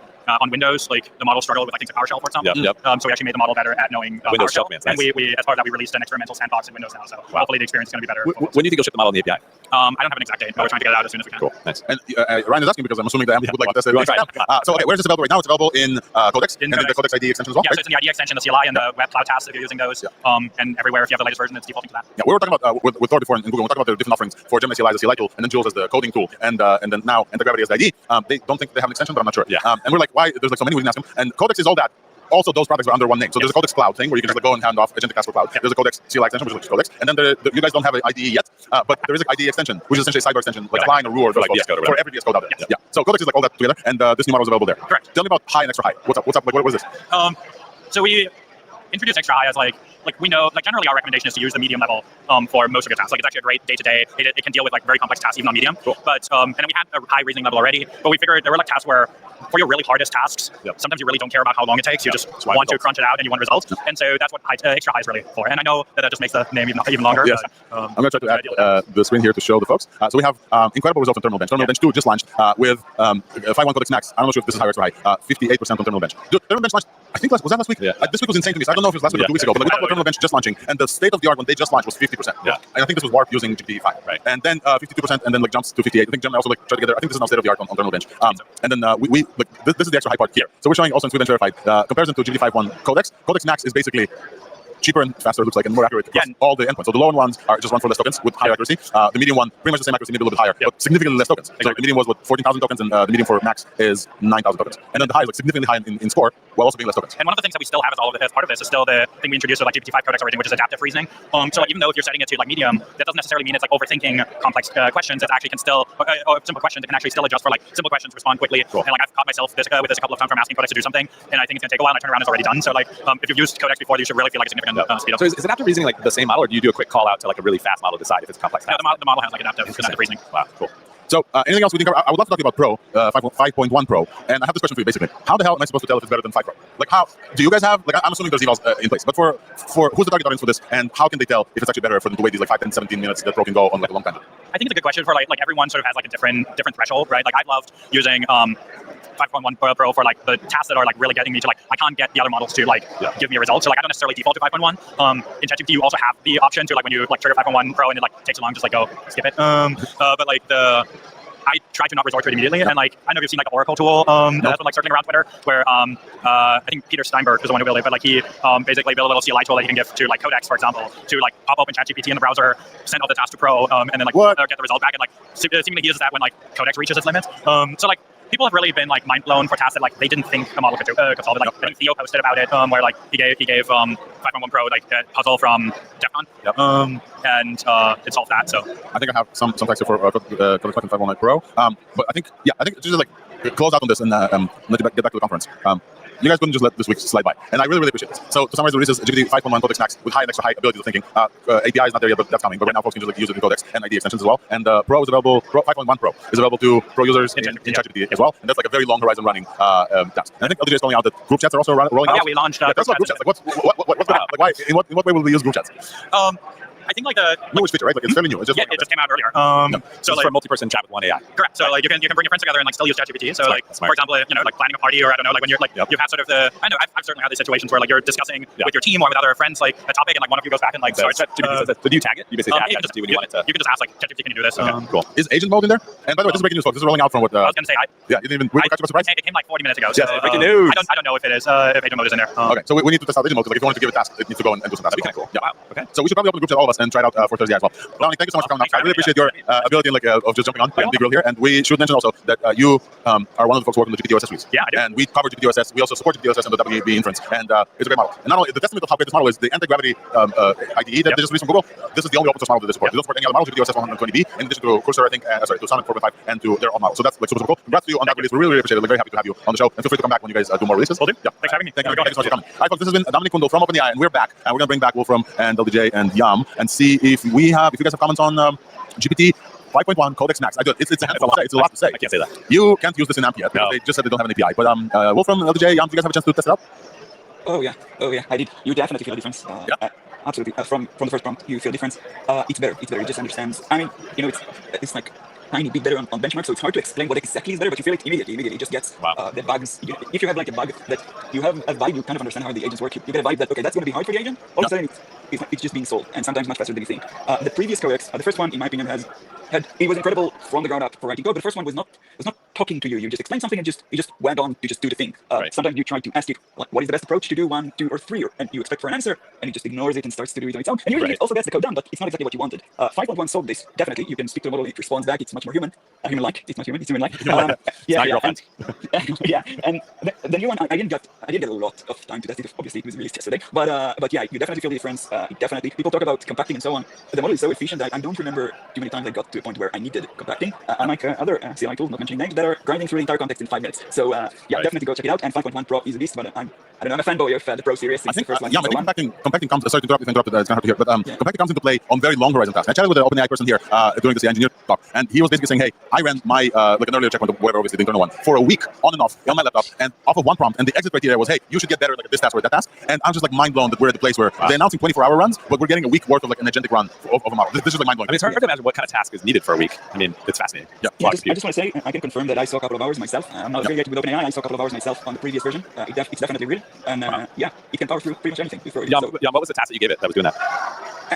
Windows, like the model struggled with like things like PowerShell, for example. So we actually made the model better at knowing PowerShell. And we as part of that, we released an experimental sandbox in Windows now. So hopefully the experience is going to be better. When do you think you'll ship the model in the API? I don't have an exact date, but we're trying to get it out as soon as we can. Cool, nice. And Ryan is asking because I'm assuming that would like to test it. So okay, where's this available right now? It's available in Codex and the Codex ID extension as well. Yeah, so it's in the ID extension, the CLI, and the web cloud tasks if you're using those. And everywhere, if you have the latest version, it's defaulting to that. Yeah, we were talking about with Thor before in Google. We talked about the different offerings for Gemini CLI as a CLI tool, and then Jules as the coding tool, and then now Gravity as the ID. They don't think they have an extension, but I'm not sure. And we're like, why? There's like so many we didn't ask them. And Codex is all that. Also, those products are under one name. So there's a Codex Cloud thing where you can just like go and hand off agentic tasks for Cloud. There's a Codex CLI extension, which is Codex, and then you guys don't have an IDE yet, but there is an IDE extension, which is essentially a sidebar extension, like Line or Rue or like VS Code for every VS Code out there. Yeah. So Codex is like all that together, and this new model is available there. Correct. Tell me about high and extra high. What's up? Like, what is this? So we introduced extra high as like we know, like generally our recommendation is to use the medium level for most of your tasks. Like it's actually a great day-to-day. It can deal with like very complex tasks even on medium. But and then we had a high reasoning level already, but we figured there were like tasks where for your really hardest tasks, sometimes you really don't care about how long it takes. You just want to crunch it out and you want results. And so that's what extra high is really for. And I know that just makes the name even longer. Yes. I'm going to try to add the screen here to show the folks. So we have incredible results on Terminal Bench. Terminal Bench 2 just launched with 5.1 Codex Max. I'm not sure if this is high or extra high. 58% on Terminal Bench. Dude, Terminal Bench launched, I think was that last week? This week was insane to me. So I don't know if it was last week or 2 weeks ago, but like, we talked about Terminal Bench just launching, and the state of the art when they just launched was 50%. And I think this was Warp using GPT-5. And then 52%, and then like jumps to 58. I think Gemini also like tried to get there. I think this is now state of the art on Terminal Bench. And then we like this is the extra high part here. So we're showing also in Sweden verified comparison to GPT-5.1 Codex. Codex Max is basically cheaper and faster, it looks like, and more accurate across all the endpoints. So the lower ones are just run for less tokens with higher accuracy. The medium one, pretty much the same accuracy, maybe a little bit higher, but significantly less tokens. So the medium was 14,000 tokens, and the medium for max is 9,000 tokens. And then the high is like significantly high in score, while also being less tokens. And one of the things that we still have as part of this is still the thing we introduced with like GPT-5 Codex already, which is adaptive reasoning. So like even though if you're setting it to like medium, that doesn't necessarily mean it's like overthinking complex questions. It actually can still, simple questions, it can actually still adjust for like simple questions, respond quickly. Cool. And like I've caught myself with this a couple of times from asking Codex to do something, and I think it's gonna take a while, and I turn around and it's already done. So like if you've used Codex before, you should really feel like a significant speed up. So is adaptive reasoning like the same model, or do you do a quick call out to like a really fast model to decide if it's complex? No, the model has like adaptive reasoning. Wow, cool. So anything else we can cover? I would love to talk about Pro, 5.1 Pro, and I have this question for you basically. How the hell am I supposed to tell if it's better than 5 Pro? Like how, do you guys have, like I'm assuming there's evals in place, but for who's the target audience for this, and how can they tell if it's actually better for them to wait these like 5, 10, 17 minutes that Pro can go on like a long time? I think it's a good question for like everyone sort of has like a different threshold, right? Like I loved using 5.1 Pro for like the tasks that are like really getting me to like I can't get the other models to like give me a result. So like I don't necessarily default to 5.1. In ChatGPT you also have the option to like when you like trigger 5.1 Pro and it like takes a long, just like go skip it. But like I try to not resort to it immediately, and like I know you've seen like an Oracle tool that's been like circling around Twitter, where I think Peter Steinberg is the one who built it, but like he basically built a little CLI tool that you can give to like Codex, for example, to like pop open ChatGPT in the browser, send all the tasks to Pro, and then like get the result back, and like seemingly he uses that when like Codex reaches its limits. So like people have really been like mind blown for tasks that like they didn't think the model could solve it. Like I think Theo posted about it, where like he gave 5.1 Pro like a puzzle from DEFCON, and it solved that. So I think I have some text here for Codex 5.1 Pro, but I think just like close out on this and let you get back to the conference. You guys couldn't just let this week slide by, and I really appreciate this. So to summarize, the release is GPT 5.1 Codex Max with high and extra high abilities of thinking. API is not there yet, but that's coming. But right now, folks can just like use it in Codex and ID extensions as well. And Pro is available. 5.1 Pro is available to Pro users in ChatGPT as well. And that's like a very long horizon running task. And I think LDJ is calling out that group chats are also rolling out. Yeah, we launched. That's not group chats. Like what's going on? Like why? In what way will we use group chats? I think like which feature, right? Like it's fairly new. It just came out earlier. So like for a multi-person chat with one AI. Correct. So like you can bring your friends together and like still use ChatGPT. So like for example, you know, like planning a party, or I don't know, like when you're like you've had sort of I know I've certainly had these situations where like you're discussing with your team or with other friends like a topic, and like one of you goes back and like starts. So do you tag it? You basically tag ChatGPT when you want it to. You can just ask like ChatGPT, can you do this? Okay, cool. Is agent mode in there? And by the way, this is breaking news, folks. This is rolling out from what I was gonna say. Yeah, you didn't even. We got you by surprise. It came like 40 minutes ago. Yes, so, breaking news. I don't know if it is if agent mode is in there. Okay, so we need to test out agent mode, because like if you wanted to give it tasks, it needs to go and do some tasks. That'd be kind of cool. Yeah. Wow. Okay. So we should probably open the group chat, all of us, and try it out for Thursday as well. Dominic, thank you so much for coming on. I really appreciate your ability and like of just jumping on the grill here. And we should mention also that you are one of the folks working on the GPT-OSS release. Yeah, I do. And we cover GPT-OSS. We also support GPT-OSS and the WB inference, and it's a great model. And not only the testament of how great this model is, the anti-gravity IDE that they just released from Google. This is the only open source model that they support. They don't support any other model. GPT-OSS 120B, in addition to Cursor, I think, to Sonnet 4.5, and to their own model. So that's like super cool. Congrats to you on that release. We really appreciate it. We're very happy to have you on the show, and feel free to come back when you guys do more releases. Will do. Yeah. Thanks for having me. Thank you so much for coming. All right, folks, this has been Dominic Kundo from OpenAI, and we're back, and we're gonna bring back Wolfram and LDJ and Yam, and see if you guys have comments on GPT 5.1 Codex Max. I do. It's a handful. It's a lot to say. I can't say that. You can't use this in AMP yet, because they just said they don't have an API. But Wolfram, LDJ, Yam, do you guys have a chance to test it out? Oh yeah, I did. You definitely feel a difference. Absolutely. From the first prompt, you feel a difference. It's better. It just understands. I mean, you know, it's like tiny bit better on benchmark, so it's hard to explain what exactly is better, but you feel it immediately. It just gets the bugs. If you have like a bug that you have a vibe, you kind of understand how the agents work. You get a vibe that, okay, that's going to be hard for the agent. All of a sudden, it's just being solved, and sometimes much faster than you think. The previous Codex, the first one, in my opinion, it was incredible from the ground up for writing code, but the first one was not talking to you. You just explain something and you just went on to just do the thing. Sometimes you try to ask it, what is the best approach to do 1, 2, or 3, and you expect for an answer, and it just ignores it and starts to do it on its own. And usually it also gets the code done, but it's not exactly what you wanted. 5.1 solved this, definitely. You can speak to the model, it responds back, it's much more human-like. It's not human, it's human-like. And the new one, I didn't get a lot of time to test it, obviously it was released yesterday, but yeah, you definitely feel the difference. Definitely, people talk about compacting and so on. The model is so efficient that I don't remember too many times I got to a point where I needed compacting, unlike other CLI tools, not mentioning names, that are grinding through the entire context in 5 minutes. So definitely go check it out. And 5.1 Pro is a beast, but I'm a fanboy of the Pro series. I think compacting comes. Sorry to interrupt. It's kind of hard to hear, but compacting comes into play on very long horizon tasks. I chatted with an OpenAI person here during the engineer talk, and he was basically saying, "Hey, I ran my like an earlier checkpoint, whatever, obviously the internal one, for a week on and off on my laptop, and off of one prompt, and the exit criteria was, hey, you should get better like at this task or at that task." And I'm just like mind blown that we're at the place where they're announcing 24-hour runs, but we're getting a week worth of like an agentic run of a model. This is like mind blowing. I mean, it's hard to imagine what kind of task is needed for a week. I mean, it's fascinating. I just want to say, I can confirm that I saw a couple of hours myself. I'm not affiliated with OpenAI. I saw a couple of hours myself on the previous version. It's definitely real. And yeah, it can power through pretty much anything. Yeah, what was the task that you gave it that was doing that?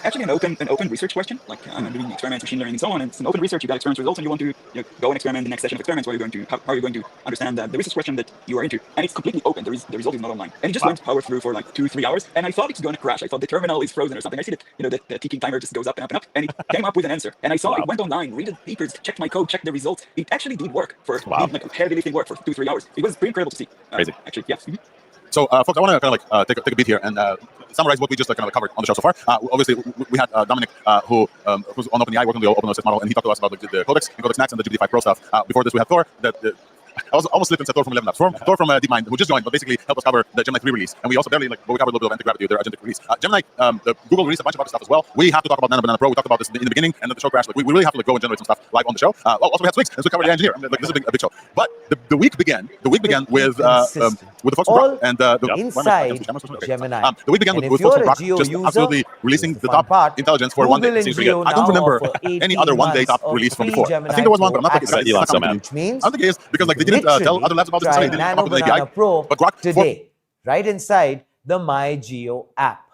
Actually, an open research question, like I'm doing experiments, machine learning, and so on. And it's an open research. You got experiment results, and you want to go and experiment the next session of experiments. How are you going to understand the research question that you are into? And it's completely open. The result is not online. And it just went power through for like 2-3 hours. And I thought it's going to crash. I thought the terminal is frozen or something. I see that the ticking timer just goes up and up and up. And it came up with an answer. And I saw it went online, read the papers, checked my code, checked the results. It actually did work for did heavy lifting work for 2-3 hours. It was pretty incredible to see. Crazy. Actually, yeah. So, folks, I want to kind of take a beat here and summarize what we just kind of covered on the show so far. Obviously, we had Dominic, who's on OpenAI working on the OpenAI model, and he talked to us about the Codex and Codex Max and the GPT-5 Pro stuff. Before this, we had Thor. I was almost slipped and said Thor from 11 Labs. Thor from DeepMind, who just joined, but basically helped us cover the Gemini 3 release. And we also barely, but we covered a little bit of anti-gravity, their agentic release. Gemini, Google released a bunch of other stuff as well. We have to talk about Nano Banana Pro. We talked about this in the beginning, and then the show crashed. Like, we really have to go and generate some stuff live on the show. Also, we had Swigs, and so we covered the engineer. This is a big show. But the week began with the folks from Grok and inside Gemini. The week began with folks from Grok just absolutely releasing the top intelligence for one day. It seems pretty good. I don't remember any other one-day top release from before. I think there was one, but I'm not like it's Elon's so mad. I don't think it is because like they didn't tell other labs about this. They didn't Nano come up with an Banana API. Pro But Grok today, right inside the MyGeo app.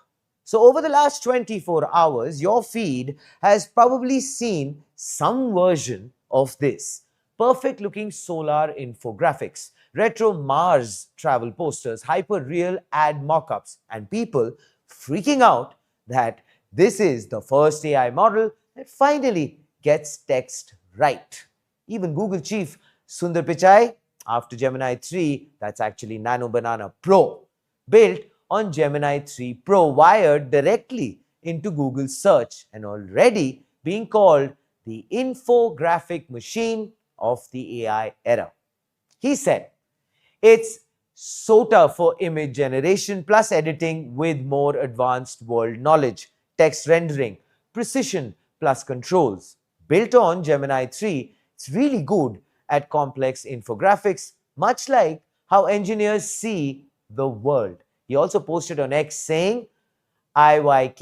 So over the last 24 hours, your feed has probably seen some version of this. Perfect looking solar infographics, retro Mars travel posters, hyper real ad mockups, and people freaking out that this is the first AI model that finally gets text right. Even Google chief Sundar Pichai, after Gemini 3, that's actually Nano Banana Pro, built on Gemini 3 Pro, wired directly into Google search and already being called the infographic machine of the AI era. He said, it's SOTA for image generation plus editing with more advanced world knowledge, text rendering, precision plus controls. Built on Gemini 3, it's really good at complex infographics, much like how engineers see the world. He also posted on X saying, IYK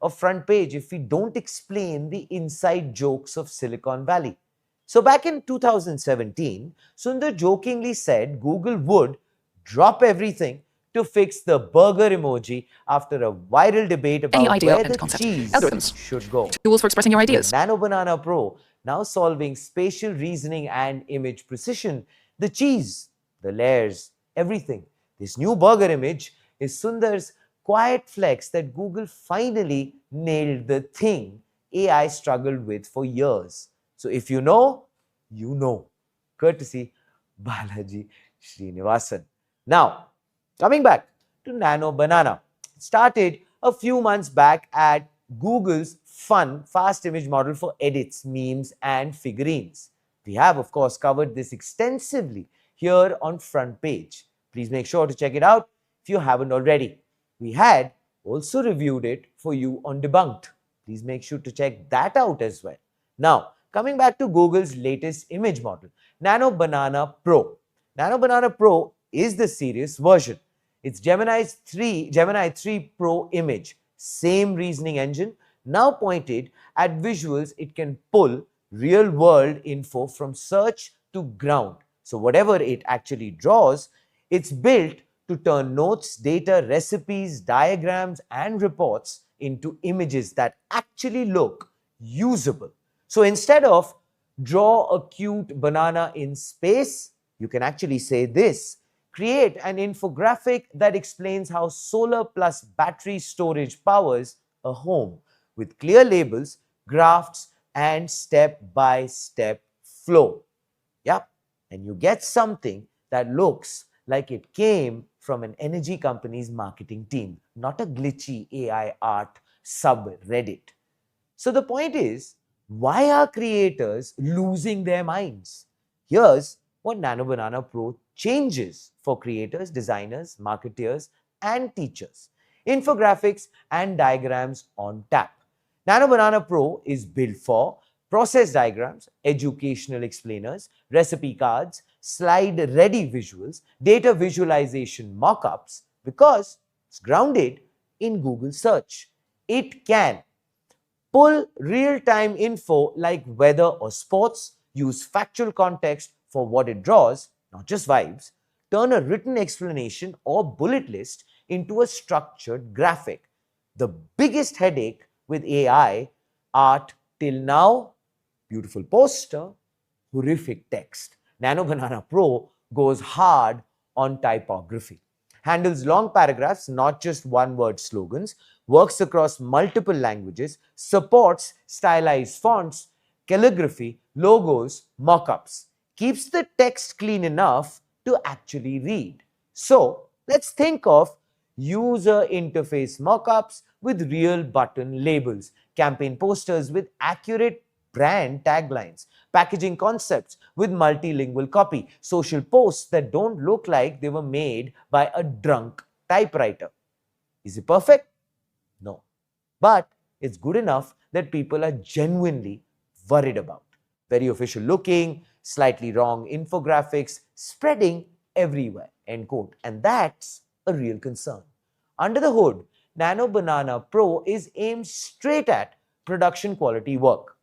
a front page if we don't explain the inside jokes of Silicon Valley. So back in 2017, Sundar jokingly said Google would drop everything to fix the burger emoji after a viral debate about where the cheese should go. Tools for expressing your ideas. With Nano Banana Pro now solving spatial reasoning and image precision, the cheese, the layers, everything. This new burger image is Sundar's quiet flex that Google finally nailed the thing AI struggled with for years. So if you know, you know. Courtesy Balaji Srinivasan. Now, coming back to Nano Banana. It started a few months back at Google's fun, fast image model for edits, memes, and figurines. We have, of course, covered this extensively here on Front Page. Please make sure to check it out if you haven't already. We had also reviewed it for you on Debunked. Please make sure to check that out as well. Now, coming back to Google's latest image model, Nano Banana Pro. Nano Banana Pro is the serious version. It's Gemini 3 Pro image, same reasoning engine, now pointed at visuals. It can pull real-world info from search to ground. So whatever it actually draws, it's built to turn notes, data, recipes, diagrams, and reports into images that actually look usable. So instead of draw a cute banana in space, you can actually say this: create an infographic that explains how solar plus battery storage powers a home with clear labels, graphs, and step-by-step flow. Yep, and you get something that looks like it came from an energy company's marketing team, not a glitchy AI art subreddit. So the point is, why are creators losing their minds? Here's what Nano Banana Pro changes for creators, designers, marketeers, and teachers. Infographics and diagrams on tap. Nano Banana Pro is built for process diagrams, educational explainers, recipe cards, slide-ready visuals, data visualization mockups, because It's grounded in Google search. It can pull real-time info like weather or sports, use factual context for what it draws, not just vibes, turn a written explanation or bullet list into a structured graphic. The biggest headache with AI art till now, beautiful poster, horrific text. Nano Banana Pro goes hard on typography. Handles long paragraphs, not just one-word slogans, works across multiple languages, supports stylized fonts, calligraphy, logos, mockups, keeps the text clean enough to actually read. So let's think of user interface mockups with real button labels, campaign posters with accurate brand taglines, packaging concepts with multilingual copy, social posts that don't look like they were made by a drunk typewriter. Is it perfect? No. But it's good enough that people are genuinely worried about. Very official looking, slightly wrong infographics spreading everywhere, end quote. And that's a real concern. Under the hood, Nano Banana Pro is aimed straight at production quality work,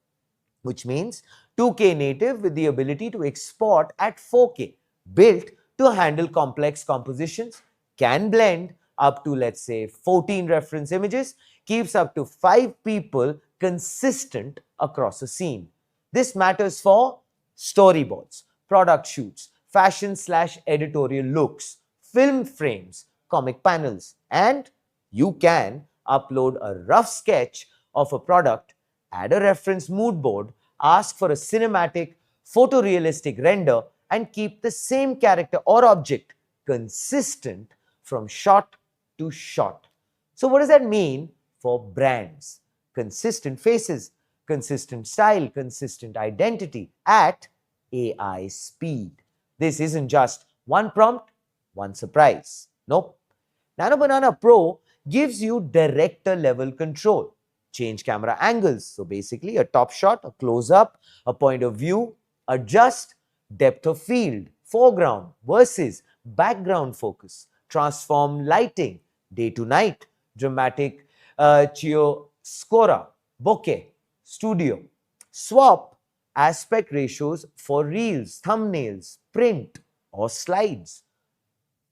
which means 2K native with the ability to export at 4K, built to handle complex compositions, can blend up to, let's say, 14 reference images, keeps up to 5 people consistent across a scene. This matters for storyboards, product shoots, fashion/editorial looks, film frames, comic panels, and you can upload a rough sketch of a product, add a reference mood board, ask for a cinematic, photorealistic render, and keep the same character or object consistent from shot to shot. So what does that mean for brands? Consistent faces, consistent style, consistent identity at AI speed. This isn't just one prompt, one surprise. Nope. Nano Banana Pro gives you director level control. Change camera angles. So basically a top shot, a close up, a point of view, adjust depth of field, foreground versus background focus, transform lighting, day to night, dramatic chiaroscuro, bokeh, studio, swap aspect ratios for reels, thumbnails, print or slides.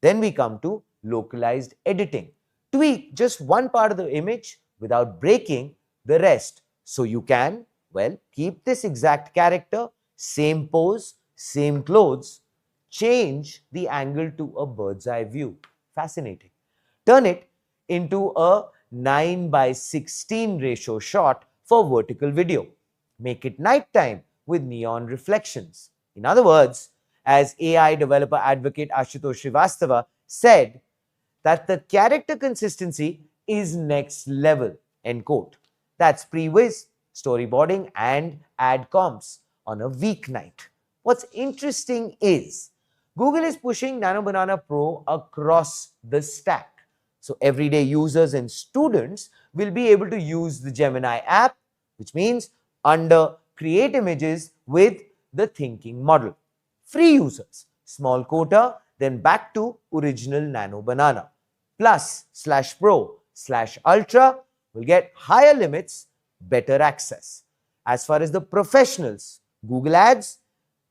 Then we come to localized editing. Tweak just one part of the image without breaking the rest. So you can, well, keep this exact character, same pose, same clothes, change the angle to a bird's eye view. Fascinating. Turn it into a 9:16 ratio shot for vertical video. Make it nighttime with neon reflections. In other words, as AI developer advocate Ashutosh Srivastava said, that the character consistency is next level, end quote. That's pre-wiz, storyboarding and ad comps on a weeknight. What's interesting is Google is pushing Nano Banana Pro across the stack. So everyday users and students will be able to use the Gemini app, which means under create images with the thinking model. Free users, small quota, then back to original Nano Banana. Plus/Pro/Ultra will get higher limits, better access. As far as the professionals, Google Ads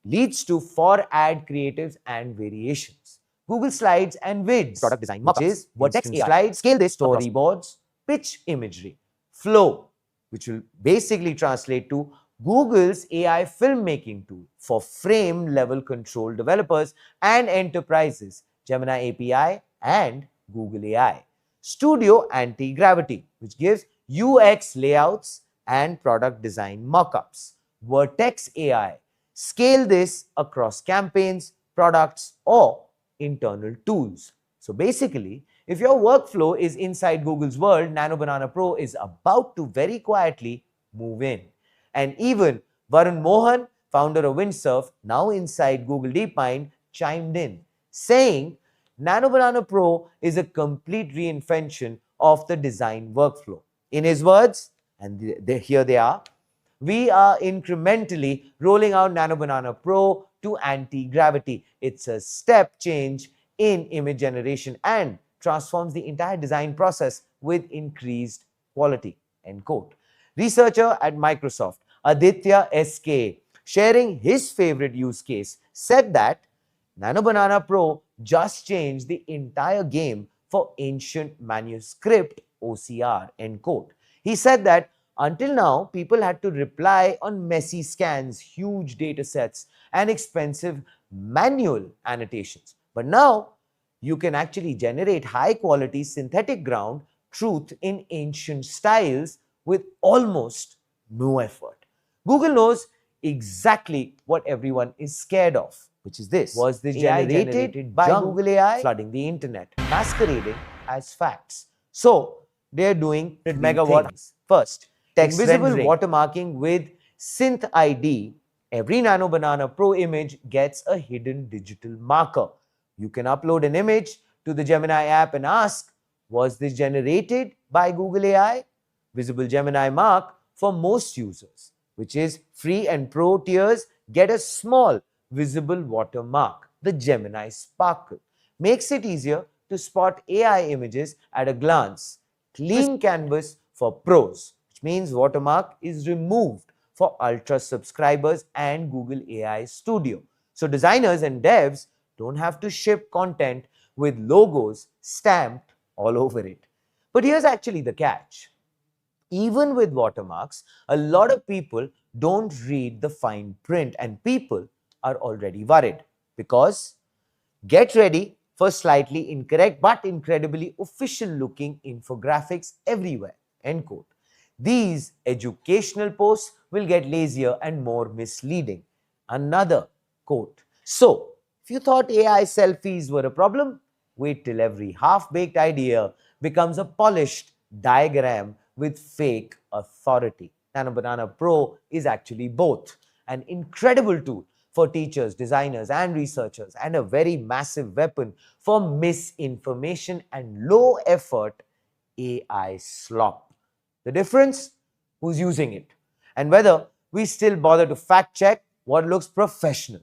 leads to for ad creatives and variations. Google Slides and Vids, product design mockups, Vertex AI, slides, scale this, storyboards, pitch imagery, Flow, which will basically translate to Google's AI filmmaking tool for frame level control developers and enterprises, Gemini API and Google AI. Studio Anti-Gravity, which gives UX layouts and product design mockups. Vertex AI, scale this across campaigns, products, or internal tools. So basically, if your workflow is inside Google's world, Nano Banana Pro is about to very quietly move in. And even Varun Mohan, founder of Windsurf, now inside Google DeepMind, chimed in, saying Nano Banana Pro is a complete reinvention of the design workflow. In his words, and here they are, we are incrementally rolling out Nano Banana Pro to anti-gravity. It's a step change in image generation and transforms the entire design process with increased quality, end quote. Researcher at Microsoft, Aditya SK, sharing his favorite use case, said that Nano Banana Pro just changed the entire game for ancient manuscript OCR, end quote. He said that until now, people had to rely on messy scans, huge data sets, and expensive manual annotations. But now, you can actually generate high-quality synthetic ground truth in ancient styles with almost no effort. Google knows exactly what everyone is scared of, which is this. Was this generated by Google AI? Flooding the internet, masquerading as facts. So, they're doing megawatt things. First, invisible watermarking with Synth ID. Every Nano Banana Pro image gets a hidden digital marker. You can upload an image to the Gemini app and ask, was this generated by Google AI? Visible Gemini mark for most users, which is free and pro tiers, get a small visible watermark, the Gemini Sparkle. Makes it easier to spot AI images at a glance. Clean canvas for pros, which means watermark is removed for ultra subscribers and Google AI Studio. So designers and devs don't have to ship content with logos stamped all over it. But here's actually the catch. Even with watermarks, a lot of people don't read the fine print, and people are already worried because get ready for slightly incorrect but incredibly official looking infographics everywhere, end quote. These educational posts will get lazier and more misleading. Another quote. So, if you thought AI selfies were a problem, wait till every half-baked idea becomes a polished diagram with fake authority. Nano Banana Pro is actually both an incredible tool for teachers, designers, and researchers, and a very massive weapon for misinformation and low-effort AI slop. The difference? Who's using it, and whether we still bother to fact-check what looks professional.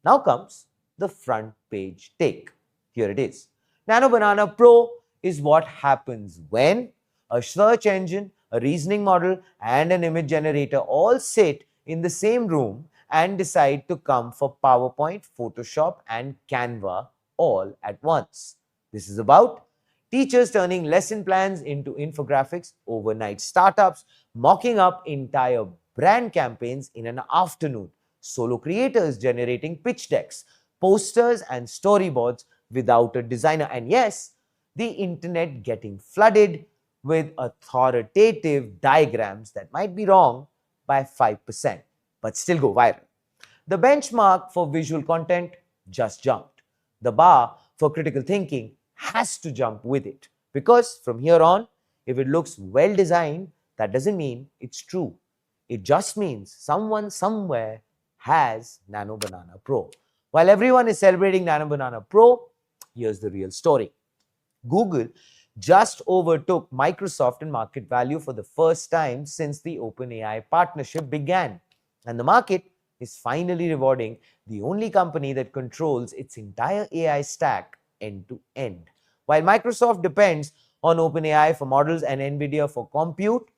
Now comes the front page take. Here it is. Nano Banana Pro is what happens when a search engine, a reasoning model, and an image generator all sit in the same room and decide to come for PowerPoint, Photoshop, and Canva all at once. This is about teachers turning lesson plans into infographics, overnight startups, mocking up entire brand campaigns in an afternoon, solo creators generating pitch decks, posters, and storyboards without a designer, and yes, the internet getting flooded with authoritative diagrams that might be wrong by 5%, but still go viral. The benchmark for visual content just jumped. The bar for critical thinking has to jump with it, because from here on, if it looks well designed, that doesn't mean it's true. It just means someone somewhere has Nano Banana Pro. While everyone is celebrating Nano Banana Pro, here's the real story. Google just overtook Microsoft in market value for the first time since the OpenAI partnership began. And the market is finally rewarding the only company that controls its entire AI stack end to end. While Microsoft depends on OpenAI for models and NVIDIA for compute,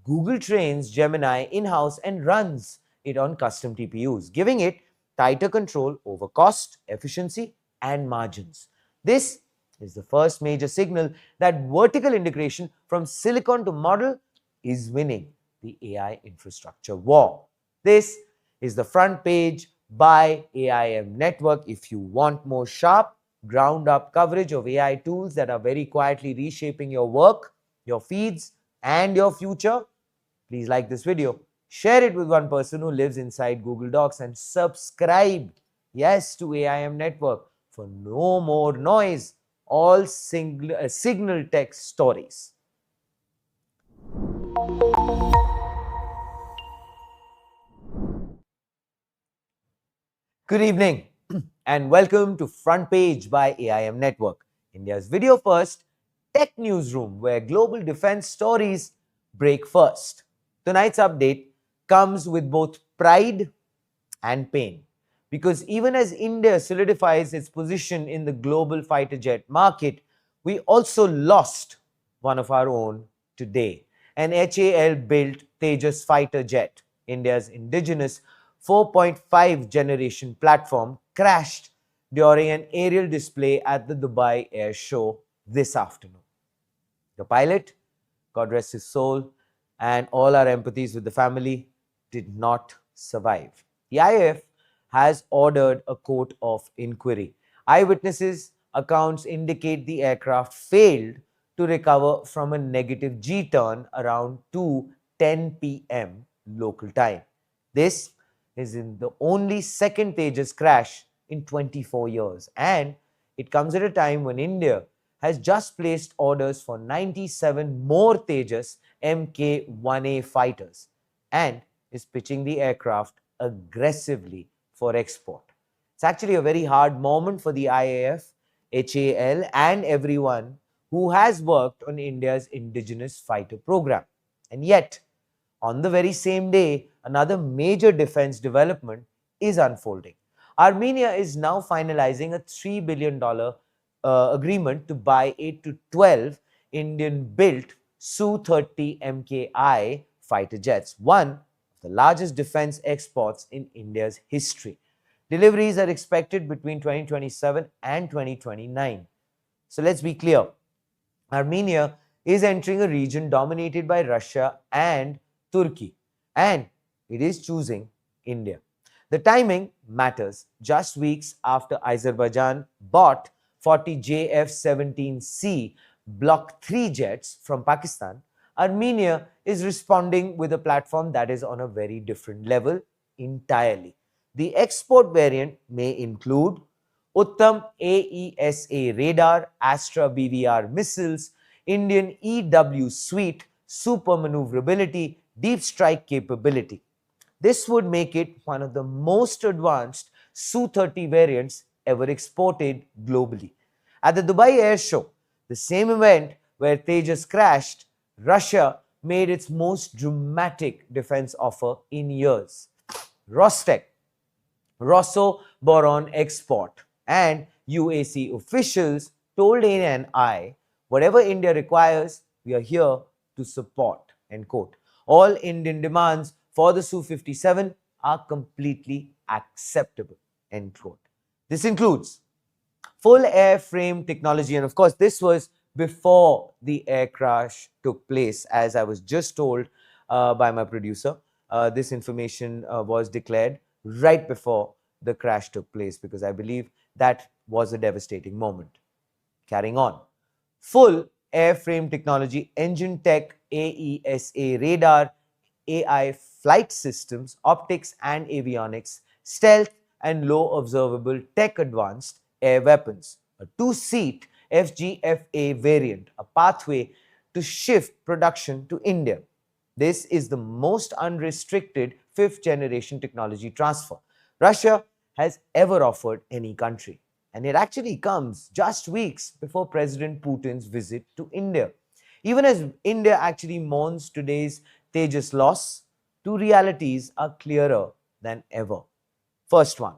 Google trains Gemini in-house and runs it on custom TPUs, giving it tighter control over cost, efficiency, and margins. This is the first major signal that vertical integration from silicon to model is winning the AI infrastructure war. This is the front page by AIM Network. If you want more sharp, ground-up coverage of AI tools that are very quietly reshaping your work, your feeds, and your future, please like this video, share it with one person who lives inside Google Docs, and subscribe, yes, to AIM Network for no more noise, all signal text stories. Good evening and welcome to Front Page by AIM Network, India's video first tech newsroom where global defense stories break first. Tonight's update comes with both pride and pain, because even as India solidifies its position in the global fighter jet market, we also lost one of our own today. An HAL-built Tejas fighter jet, India's indigenous 4.5 generation platform, crashed during an aerial display at the Dubai Air Show this afternoon. The pilot, God rest his soul, and all our empathies with the family, did not survive. The IAF has ordered a court of inquiry. Eyewitnesses' accounts indicate the aircraft failed to recover from a negative G-turn around 2:10 p.m. local time. This is in the only second Tejas crash in 24 years, and it comes at a time when India has just placed orders for 97 more Tejas Mk-1A fighters and is pitching the aircraft aggressively for export. It's actually a very hard moment for the IAF, HAL, and everyone who has worked on India's indigenous fighter program. And yet, on the very same day, another major defense development is unfolding. Armenia is now finalizing a $3 billion agreement to buy 8 to 12 Indian-built Su-30 MKI fighter jets, one of the largest defense exports in India's history. Deliveries are expected between 2027 and 2029. So let's be clear. Armenia is entering a region dominated by Russia and Turkey, and it is choosing India. The timing matters. Just weeks after Azerbaijan bought 40 JF-17C Block 3 jets from Pakistan, Armenia is responding with a platform that is on a very different level entirely. The export variant may include Uttam AESA radar, Astra BVR missiles, Indian EW suite, super maneuverability, deep strike capability. This would make it one of the most advanced Su-30 variants ever exported globally. At the Dubai Air Show, the same event where Tejas crashed, Russia made its most dramatic defense offer in years. Rostec, Rosso-Boron Export, and UAC officials told ANI, whatever India requires, we are here to support, end quote. All Indian demands for the Su-57 are completely acceptable, end quote. This includes full airframe technology, and of course, this was before the air crash took place, as I was just told by my producer. This information was declared right before the crash took place, because I believe that was a devastating moment. Carrying on. Full airframe technology, engine tech, AESA radar, AI flight systems, optics and avionics, stealth and low observable tech advanced air weapons, a two-seat FGFA variant, a pathway to shift production to India. This is the most unrestricted fifth-generation technology transfer Russia has ever offered any country. And it actually comes just weeks before President Putin's visit to India. Even as India actually mourns today's Tejas loss, two realities are clearer than ever. First one,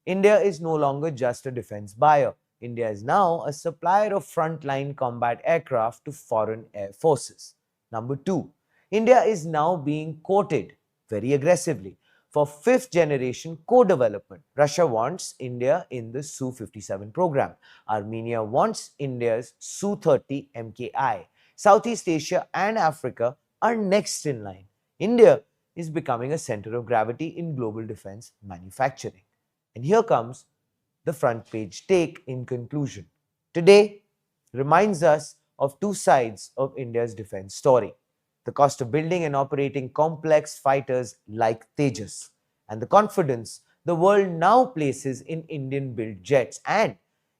India is no longer just a defense buyer. India is now a supplier of frontline combat aircraft to foreign air forces. Number two, India is now being courted very aggressively for fifth-generation co-development. Russia wants India in the Su-57 program. Armenia wants India's Su-30 MKI. Southeast Asia and Africa are next in line. India is becoming a center of gravity in global defense manufacturing. And here comes the front page take in conclusion. Today reminds us of two sides of India's defense story: the cost of building and operating complex fighters like Tejas, and the confidence the world now places in Indian-built jets and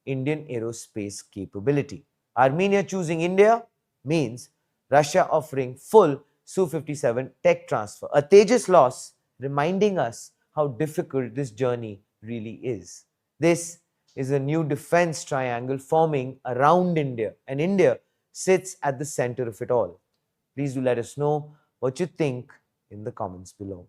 Indian aerospace capability. Armenia choosing India means Russia offering full Su-57 tech transfer, a Tejas loss reminding us how difficult this journey really is. This is a new defense triangle forming around India, and India sits at the center of it all. Please do let us know what you think in the comments below.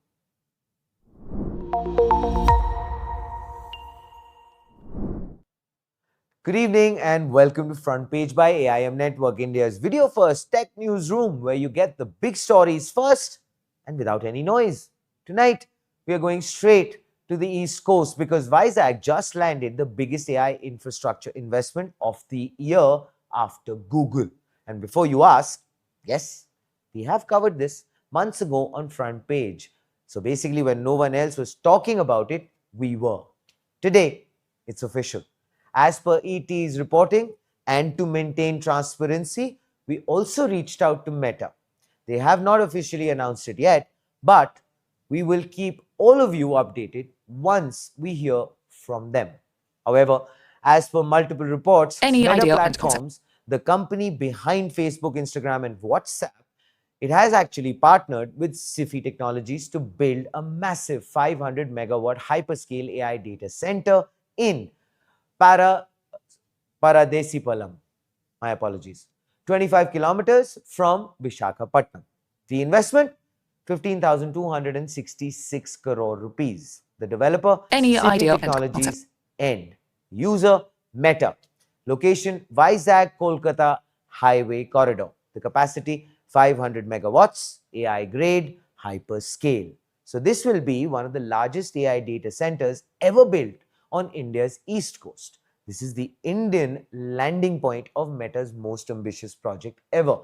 Good evening and welcome to Front Page by AIM Network, India's video first tech newsroom where you get the big stories first and without any noise. Tonight, we are going straight to the East Coast because Vizag just landed the biggest AI infrastructure investment of the year after Google. And before you ask, yes, we have covered this months ago on Front Page. So basically, when no one else was talking about it, we were. Today, it's official. As per ET's reporting, and to maintain transparency, we also reached out to Meta. They have not officially announced it yet, but we will keep all of you updated once we hear from them. However, as per multiple reports, Meta Platforms, the company behind Facebook, Instagram, and WhatsApp, it has actually partnered with SIFI Technologies to build a massive 500 megawatt hyperscale AI data center in Paradesipalam. My apologies. 25 kilometers from Vishakhapatnam. The investment 15,266 crore rupees. The developer SIFI Technologies End. User Meta. Location Vizag Kolkata Highway Corridor. The capacity 500 megawatts, AI grade, hyperscale. So this will be one of the largest AI data centers ever built on India's east coast. This is the Indian landing point of Meta's most ambitious project ever.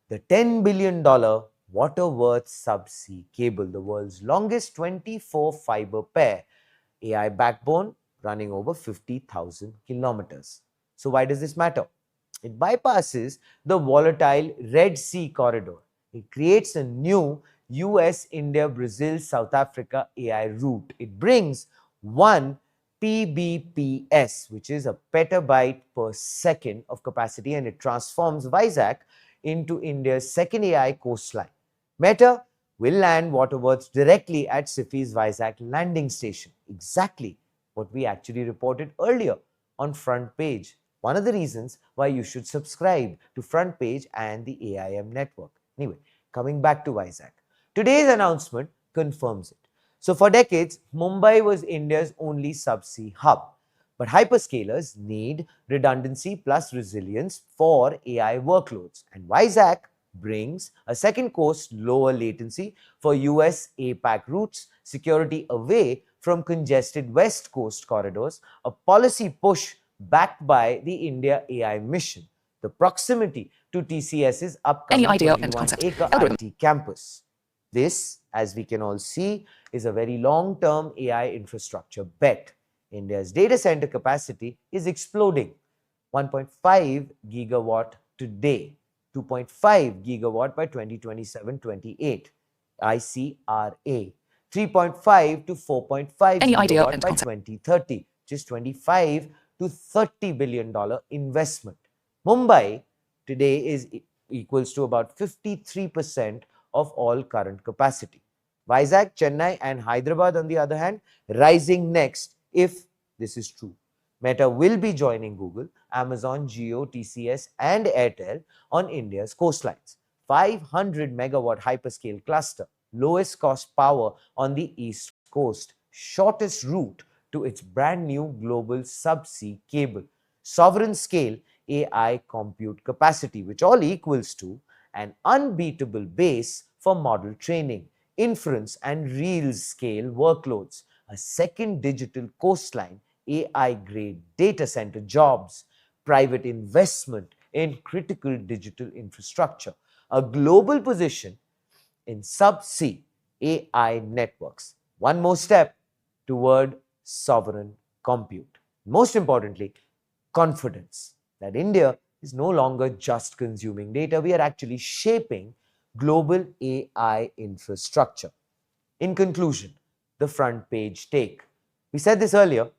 The $10 billion Waterworth subsea cable, the world's longest 24 fiber pair, AI backbone running over 50,000 kilometers. So why does this matter? It bypasses the volatile Red Sea corridor. It creates a new US, India, Brazil, South Africa AI route. It brings 1 PBPS, which is a petabyte per second of capacity, and it transforms Vizag into India's second AI coastline. Meta will land Waterworths directly at SIFI's Vizag landing station. Exactly what we actually reported earlier on Front Page. One of the reasons why you should subscribe to Front Page and the AIM network. Anyway, coming back to Vizag. Today's announcement confirms it. So for decades, Mumbai was India's only subsea hub. But hyperscalers need redundancy plus resilience for AI workloads. And Vizag brings a second coast, lower latency for US APAC routes, security away from congested West Coast corridors, a policy push backed by the India AI mission, the proximity to TCS's upcoming 21-acre IT campus. This, as we can all see, is a very long-term AI infrastructure bet. India's data center capacity is exploding. 1.5 gigawatt today, 2.5 gigawatt by 2027-28, ICRA, 3.5 to 4.5 gigawatt by 2030, just 25 to $30 billion investment. Mumbai today is equals to about 53% of all current capacity. Vizag, Chennai and Hyderabad, on the other hand, rising next if this is true. Meta will be joining Google, Amazon, Jio, TCS and Airtel on India's coastlines. 500 megawatt hyperscale cluster, lowest cost power on the east coast, shortest route to its brand new global subsea cable, sovereign scale AI compute capacity, which all equals to an unbeatable base for model training, inference and real scale workloads, a second digital coastline, AI grade data center jobs, private investment in critical digital infrastructure, a global position in subsea AI networks. One more step toward sovereign compute. Most importantly, confidence that India is no longer just consuming data. We are actually shaping global AI infrastructure. In conclusion, the front page take. We said this earlier,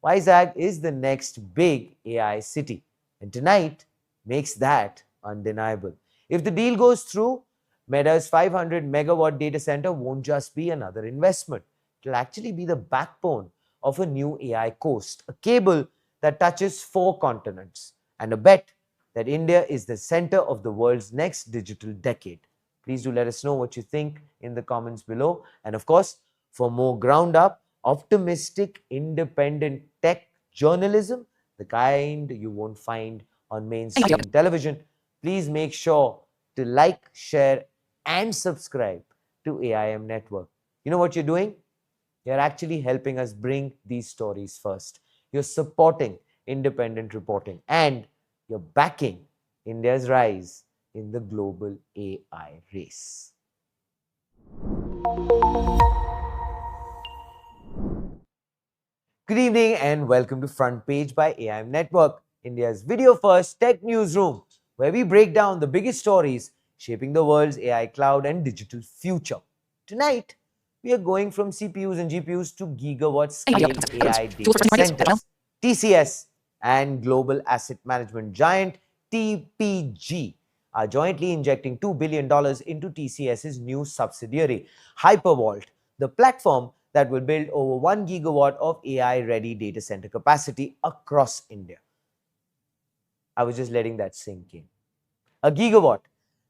Vizag is the next big AI city, and tonight makes that undeniable. If the deal goes through, Meta's 500 megawatt data center won't just be another investment. It will actually be the backbone of a new AI coast, a cable that touches 4 continents, and a bet that India is the center of the world's next digital decade. Please do let us know what you think in the comments below. And of course, for more ground up, optimistic, independent tech journalism, the kind you won't find on mainstream television. Please make sure to like, share, and subscribe to AIM Network. You know what you're doing? You're actually helping us bring these stories first. You're supporting independent reporting and you're backing India's rise in the global AI race. Good evening and welcome to Front Page by AIM Network, India's video-first tech newsroom, where we break down the biggest stories shaping the world's AI cloud and digital future. Tonight, we are going from CPUs and GPUs to gigawatt-scale AI data centers. TCS and global asset management giant TPG are jointly injecting $2 billion into TCS's new subsidiary, Hypervault, the platform that will build over 1 gigawatt of AI-ready data center capacity across India. I was just letting that sink in. A gigawatt,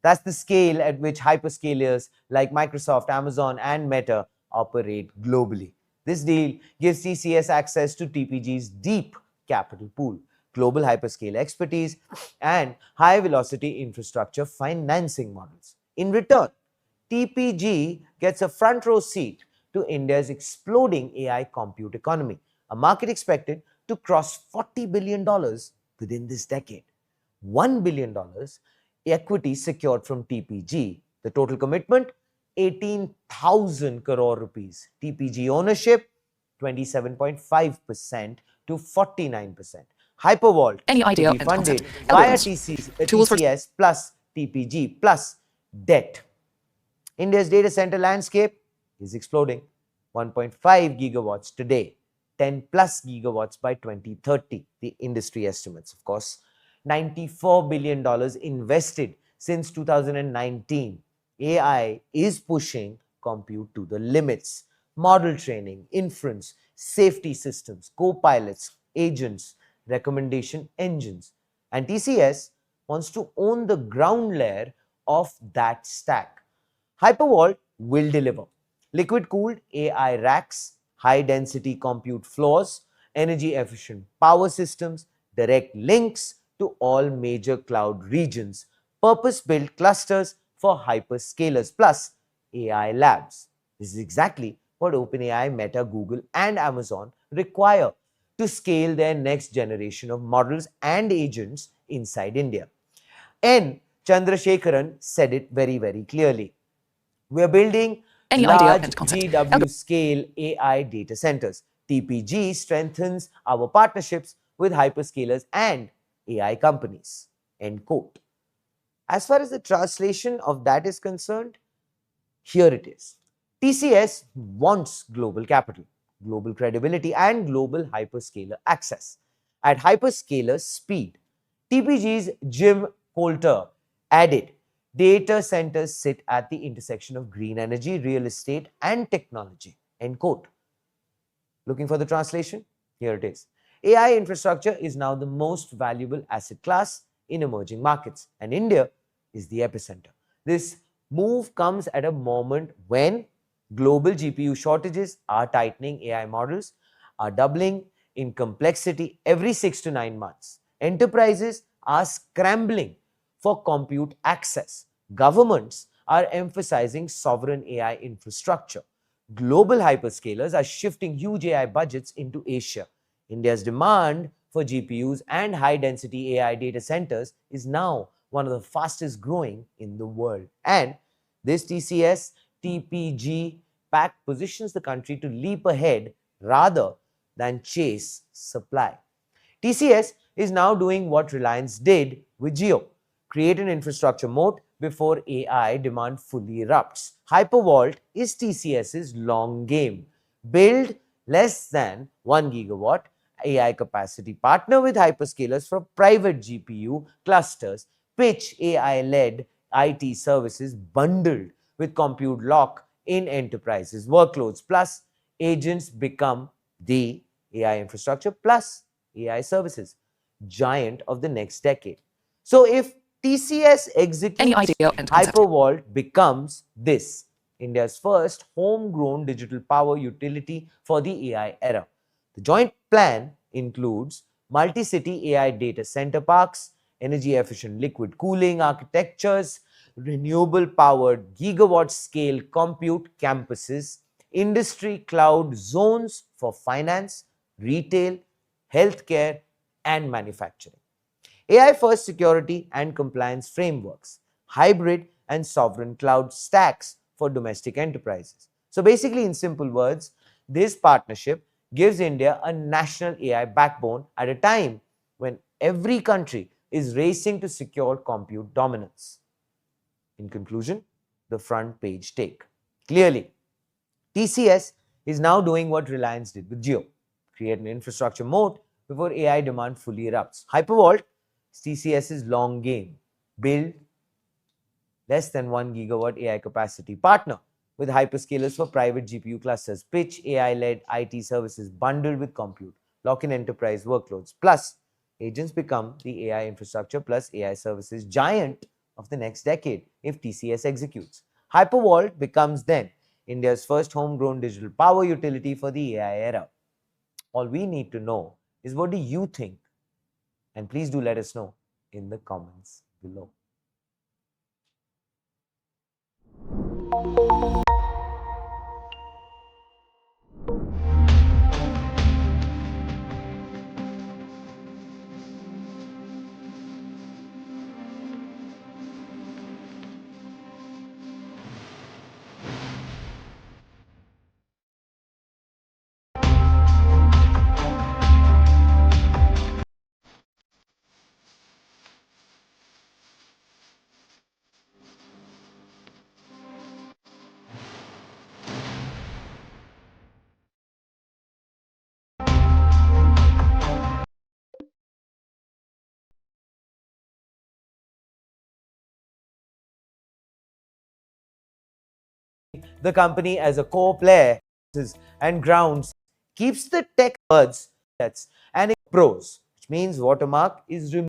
that's the scale at which hyperscalers like Microsoft, Amazon, and Meta operate globally. This deal gives TCS access to TPG's deep capital pool, global hyperscale expertise, and high-velocity infrastructure financing models. In return, TPG gets a front-row seat to India's exploding AI compute economy, a market expected to cross $40 billion within this decade. $1 billion equity secured from TPG. The total commitment, 18,000 crore rupees. TPG ownership, 27.5% to 49%. Hypervault to be funded via TCS plus TPG plus debt. India's data center landscape is exploding. 1.5 gigawatts today, 10 plus gigawatts by 2030, the industry estimates, of course. $94 billion invested since 2019. AI is pushing compute to the limits. Model training, inference, safety systems, co-pilots, agents, recommendation engines. And TCS wants to own the ground layer of that stack. Hypervault will deliver liquid-cooled AI racks, high-density compute floors, energy-efficient power systems, direct links to all major cloud regions, purpose-built clusters for hyperscalers, plus AI labs. This is exactly what OpenAI, Meta, Google, and Amazon require to scale their next generation of models and agents inside India. N. Chandrasekharan said it very, very clearly. We are building large GW scale AI data centers. TPG strengthens our partnerships with hyperscalers and AI companies. End quote. As far as the translation of that is concerned, here it is. TCS wants global capital, global credibility, and global hyperscaler access at hyperscaler speed. TPG's Jim Coulter added, data centers sit at the intersection of green energy, real estate, and technology. End quote. Looking for the translation? Here it is. AI infrastructure is now the most valuable asset class in emerging markets, and India is the epicenter. This move comes at a moment when global GPU shortages are tightening. AI models are doubling in complexity every 6 to 9 months. Enterprises are scrambling for compute access. Governments are emphasizing sovereign AI infrastructure. Global hyperscalers are shifting huge AI budgets into Asia. India's demand for GPUs and high-density AI data centers is now one of the fastest growing in the world. And this TCS TPG pact positions the country to leap ahead rather than chase supply. TCS is now doing what Reliance did with Jio, create an infrastructure moat before AI demand fully erupts. Hypervault is TCS's long game. Build less than 1 gigawatt AI capacity, partner with hyperscalers for private GPU clusters, pitch AI-led IT services bundled with compute lock in enterprises workloads, plus agents become the AI infrastructure plus AI services giant of the next decade. So if TCS executes, Hypervault becomes this, India's first homegrown digital power utility for the AI era. The joint plan includes multi-city AI data center parks, energy-efficient liquid cooling architectures, renewable-powered gigawatt-scale compute campuses, industry cloud zones for finance, retail, healthcare, and manufacturing. AI-first security and compliance frameworks, hybrid and sovereign cloud stacks for domestic enterprises. So basically, in simple words, this partnership gives India a national AI backbone at a time when every country is racing to secure compute dominance. In conclusion, the front page take. Clearly, TCS is now doing what Reliance did with Jio, create an infrastructure moat before AI demand fully erupts. Hypervault is TCS's long game. Build less than 1 gigawatt AI capacity, partner with hyperscalers for private GPU clusters, pitch AI-led IT services bundled with compute, lock in enterprise workloads. Plus, agents become the AI infrastructure plus AI services giant of the next decade if TCS executes. Hypervault becomes then India's first homegrown digital power utility for the AI era. All we need to know is, what do you think? And please do let us know in the comments below. The company as a core player and grounds keeps the tech words and pros, which means watermark is removed.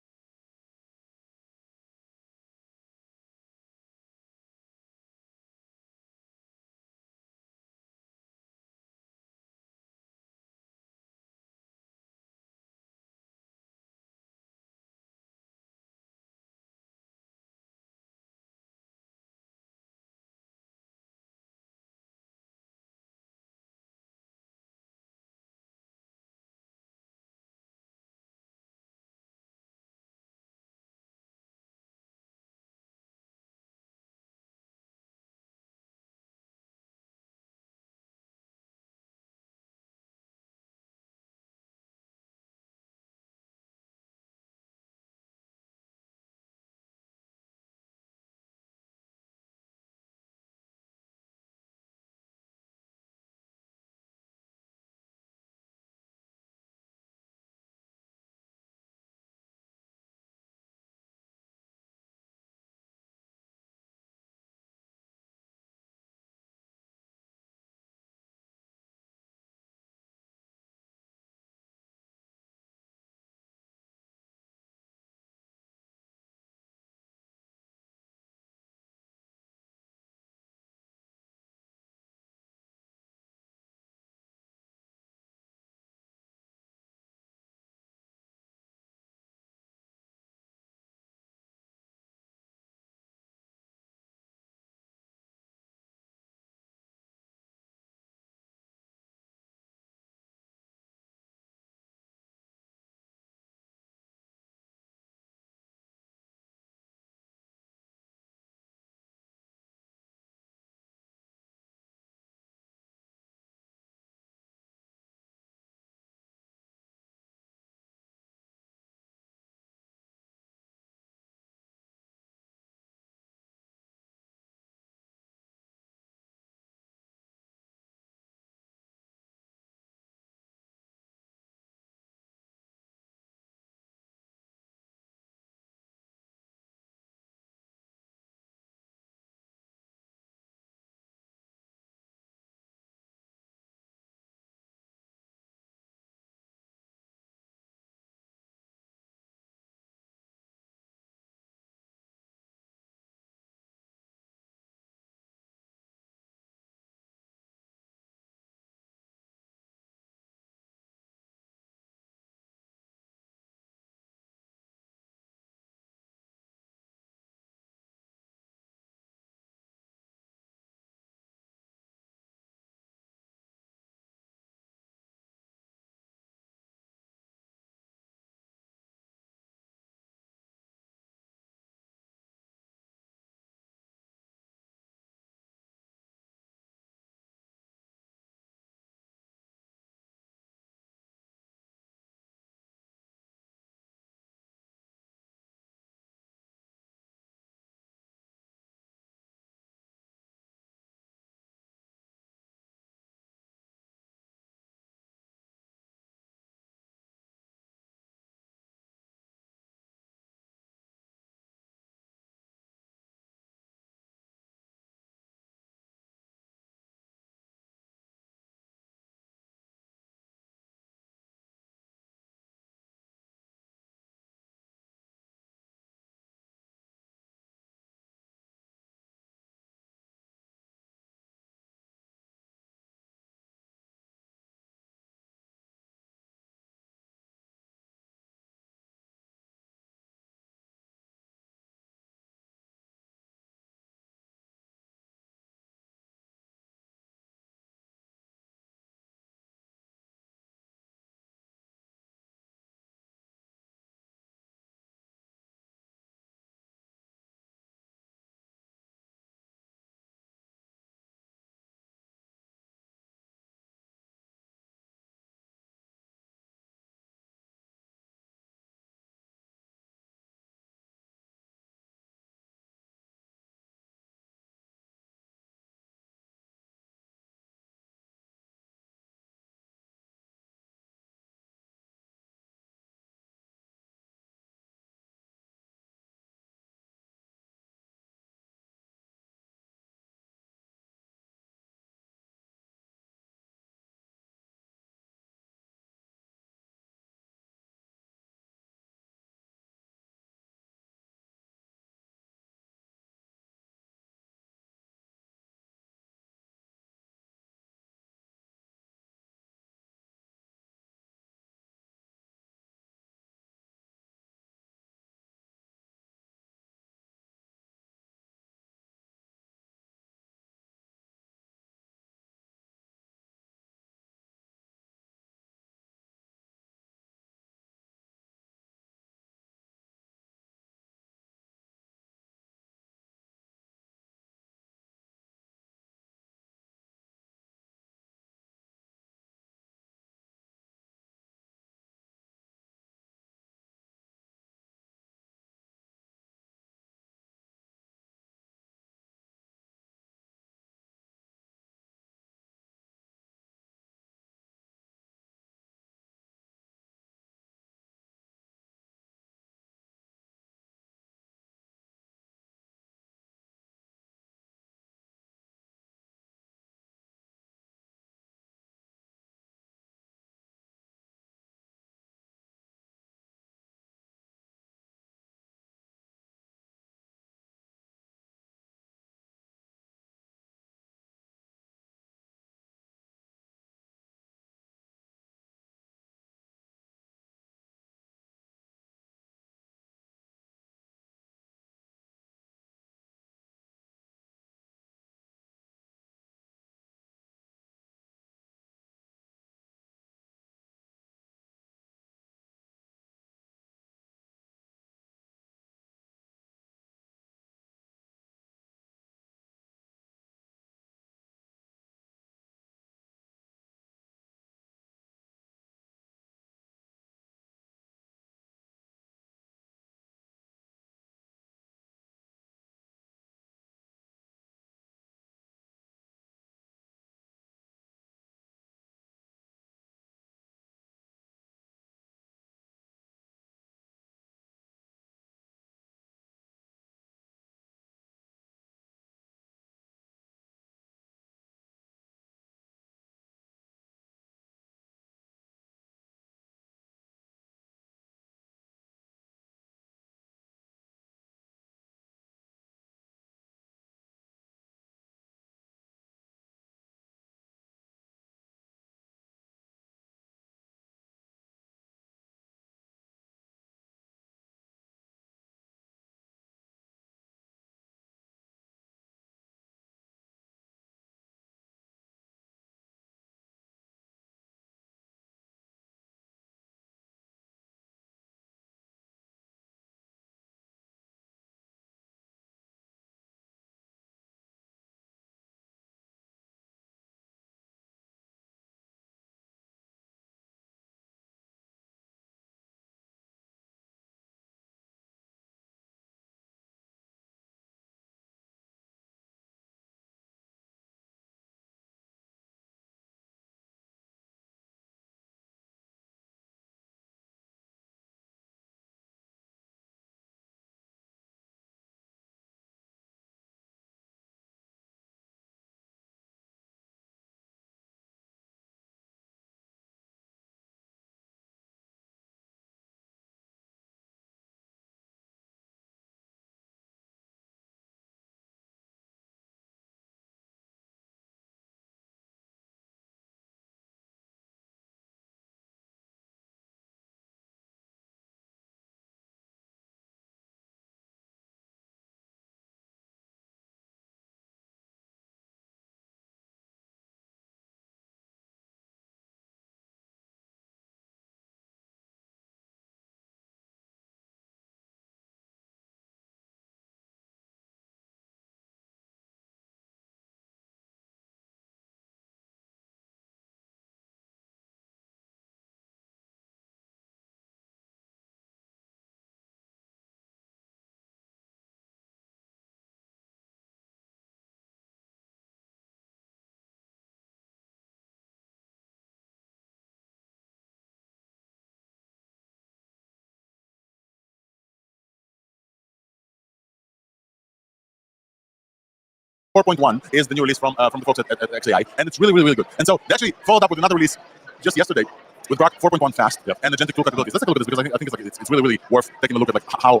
4.1 is the new release from the folks at XAI, and it's really, really, really good. And so they actually followed up with another release just yesterday with Grok 4.1 fast and agentic tool capabilities. Let's take a look at this because I think it's really, really worth taking a look at like how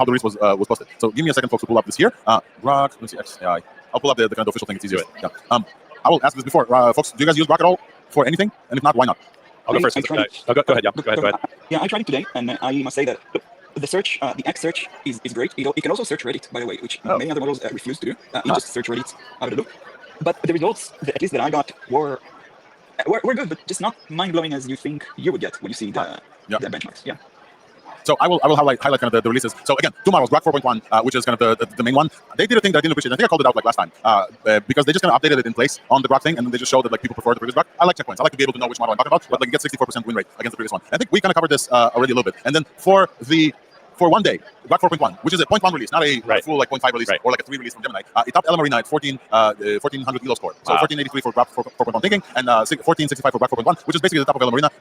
the release was posted. So give me a second, folks, to pull up this here. Grok, let me see, XAI. I'll pull up the kind of official thing. It's easier. Yeah. I will ask this before, folks. Do you guys use Grok at all for anything? And if not, why not? I'll go first. Go ahead. Yeah. Go ahead. Yeah, I tried it today, and I must say that the search, the X search is great. It can also search Reddit, by the way, which many other models refuse to do. It just search Reddit out of the loop. But the results, at least that I got, were good, but just not mind-blowing as you think you would get when you see the benchmarks. Yeah. So I will highlight kind of the releases. So again, two models, Grok 4.1, which is kind of the main one. They did a thing that I didn't appreciate. I think I called it out like last time because they just kind of updated it in place on the Grok thing, and then they just showed that like people prefer the previous Grok. I like checkpoints. I like to be able to know which model I'm talking about, but like you get 64% win rate against the previous one. I think we kind of covered this already a little bit. And then for one day, Grok 4.1, which is a 0.1 release, not a full like 0.5 release or like a 3 release from Gemini. It topped Marina at 1400 elo score. So 1483 for Grok 4.1 thinking and 1465 for Grok 4.1, which is basically the top of Marina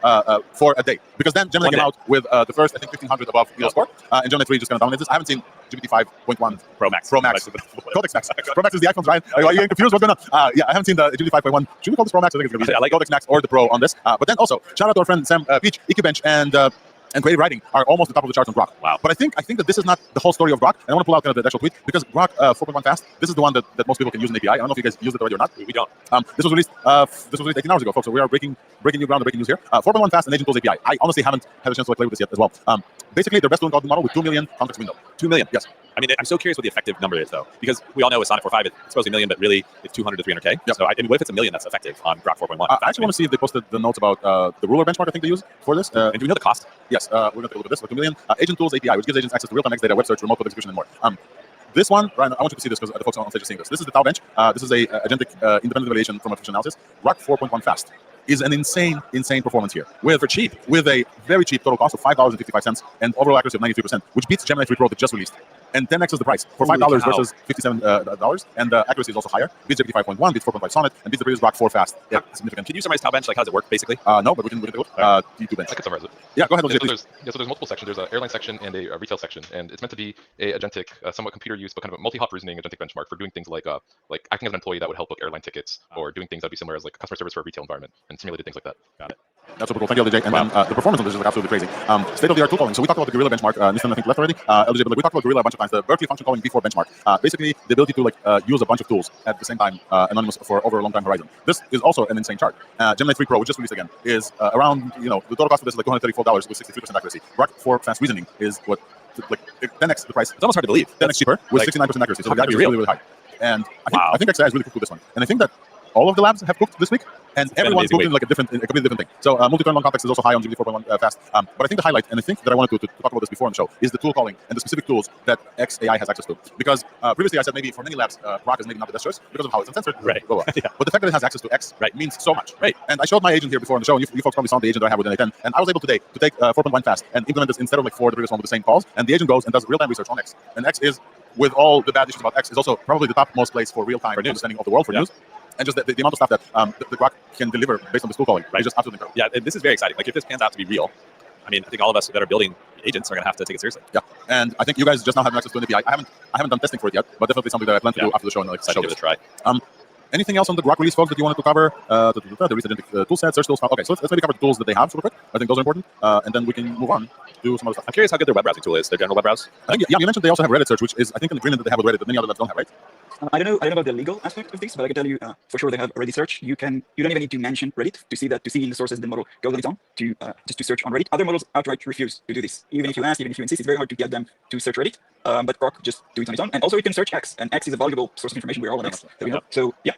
for a day. Because then Gemini came out with the first, I think, 1500 above elo score, and Gemini 3 just kind of dominated this. I haven't seen GPT 5.1 Pro Max. Codex Max. Pro Max is the iPhones, right? Are you getting confused? What's going on? Yeah, I haven't seen the GPT 5.1. Should we call this Pro Max? I think it's going to be like Codex Max or the Pro on this. But then also, shout out to our friend Sam Peach, EQBench, and creative writing are almost the top of the charts on Grok. Wow. But I think that this is not the whole story of Grok. And I want to pull out kind of the actual tweet because Grok 4.1 fast, this is the one that most people can use an API. I don't know if you guys used it already or not. We don't. This was released 18 hours ago, folks. So we are breaking new ground, breaking news here. 4.1 fast and agent tools API. I honestly haven't had a chance to play with this yet as well. Basically, their best tooling model with 2 million context window. 2 million, yes. I mean, I'm so curious what the effective number is, though, because we all know with Sonnet 4.5, it's supposed to be a million, but really it's 200 to 300K. Yep. So, I mean, what if it's a million that's effective on Grok 4.1? I actually want to see if they posted the notes about the ruler benchmark I think they use for this. And do we know the cost? Yes, we're going to take a look at this. 2 million. Agent tools API, which gives agents access to real-time X data, web search, remote code execution, and more. This one, Ryan, I want you to see this because the folks on stage are seeing this. This is the Tau bench. This is a agentic independent evaluation from artificial analysis. Grok 4.1 fast is an insane performance here. With a very cheap total cost of $5.55 and overall accuracy of 93%, which beats Gemini 3 Pro that just released. And 10x is the price for $5 versus $57, and the accuracy is also higher. Beats GPT 5.1, beats 4.5 Sonnet, and beats the previous Grok 4 fast. Yeah, significant. Can you summarize Tau bench? Like, how does it work, basically? No, but we can take a look. T2 bench. I can summarize it. Yeah, go ahead. So there's multiple sections. There's an airline section and a retail section, and it's meant to be a agentic, somewhat computer use, but kind of a multi-hop reasoning agentic benchmark for doing things like acting as an employee that would help book airline tickets, or doing things that would be similar as like customer service for a retail environment, and simulated things like that. Got it. That's super cool. Thank you, LJ. And then the performance on this is like absolutely crazy. State-of-the-art tool calling. So we talked about the Gorilla benchmark. Nissan, I think, left already. LJ, but like, we talked about Gorilla a bunch of times. The Berkeley function calling V4 benchmark. Basically, the ability to like use a bunch of tools at the same time, anonymous for over a long time horizon. This is also an insane chart. Gemini 3 Pro, which just released again, is around, the total cost of this is like $234 with 63% accuracy. Grok 4 fast reasoning is what, like 10x the price. It's almost hard to believe. 10x cheaper with 69% accuracy. So the accuracy is really, really high. And I think XAI is really cool with this one. And I think that all of the labs have cooked this week, and everyone's cooked in like a completely different thing. So multi-turn long context is also high on GPT 4.1 fast. But I think the highlight, and I think that I wanted to talk about this before on the show, is the tool calling and the specific tools that XAI has access to. Because previously I said maybe for many labs, Grok is maybe not the best choice because of how it's uncensored. Right. Blah, blah. Yeah. But the fact that it has access to X means so much. Right. And I showed my agent here before on the show, and you folks probably saw the agent that I have within A10. And I was able today to take 4.1 fast and implement this instead of like 4, the previous one with the same calls. And the agent goes and does real-time research on X. And X is, with all the bad issues about X, is also probably the topmost place for real-time understanding of the world for news. And just the amount of stuff that the Grok can deliver based on this tool calling is just absolutely incredible. Yeah, and this is very exciting. Like, if this pans out to be real, I mean, I think all of us that are building agents are going to have to take it seriously. Yeah, and I think you guys just now have access to an API. I haven't done testing for it yet, but definitely something that I plan to do after the show and like show give it a try. Anything else on the Grok release, folks, that you wanted to cover? The recent tool set, search tools. Okay, so let's maybe cover the tools that they have super quick. I think those are important, and then we can move on to some other stuff. I'm curious how good their web browsing tool is. Their general web browse. I think, yeah, you mentioned they also have Reddit search, which is I think an agreement that they have with Reddit that many other labs don't have, right? I don't know about the legal aspect of this, but I can tell you for sure they have Reddit search. You don't even need to mention Reddit to see in the sources the model goes on its own to just to search on Reddit. Other models outright refuse to do this. Even if you ask, even if you insist, it's very hard to get them to search Reddit. But Grok just do it on its own, and also it can search X, and X is a valuable source of information. We're all on X that we know. So yeah.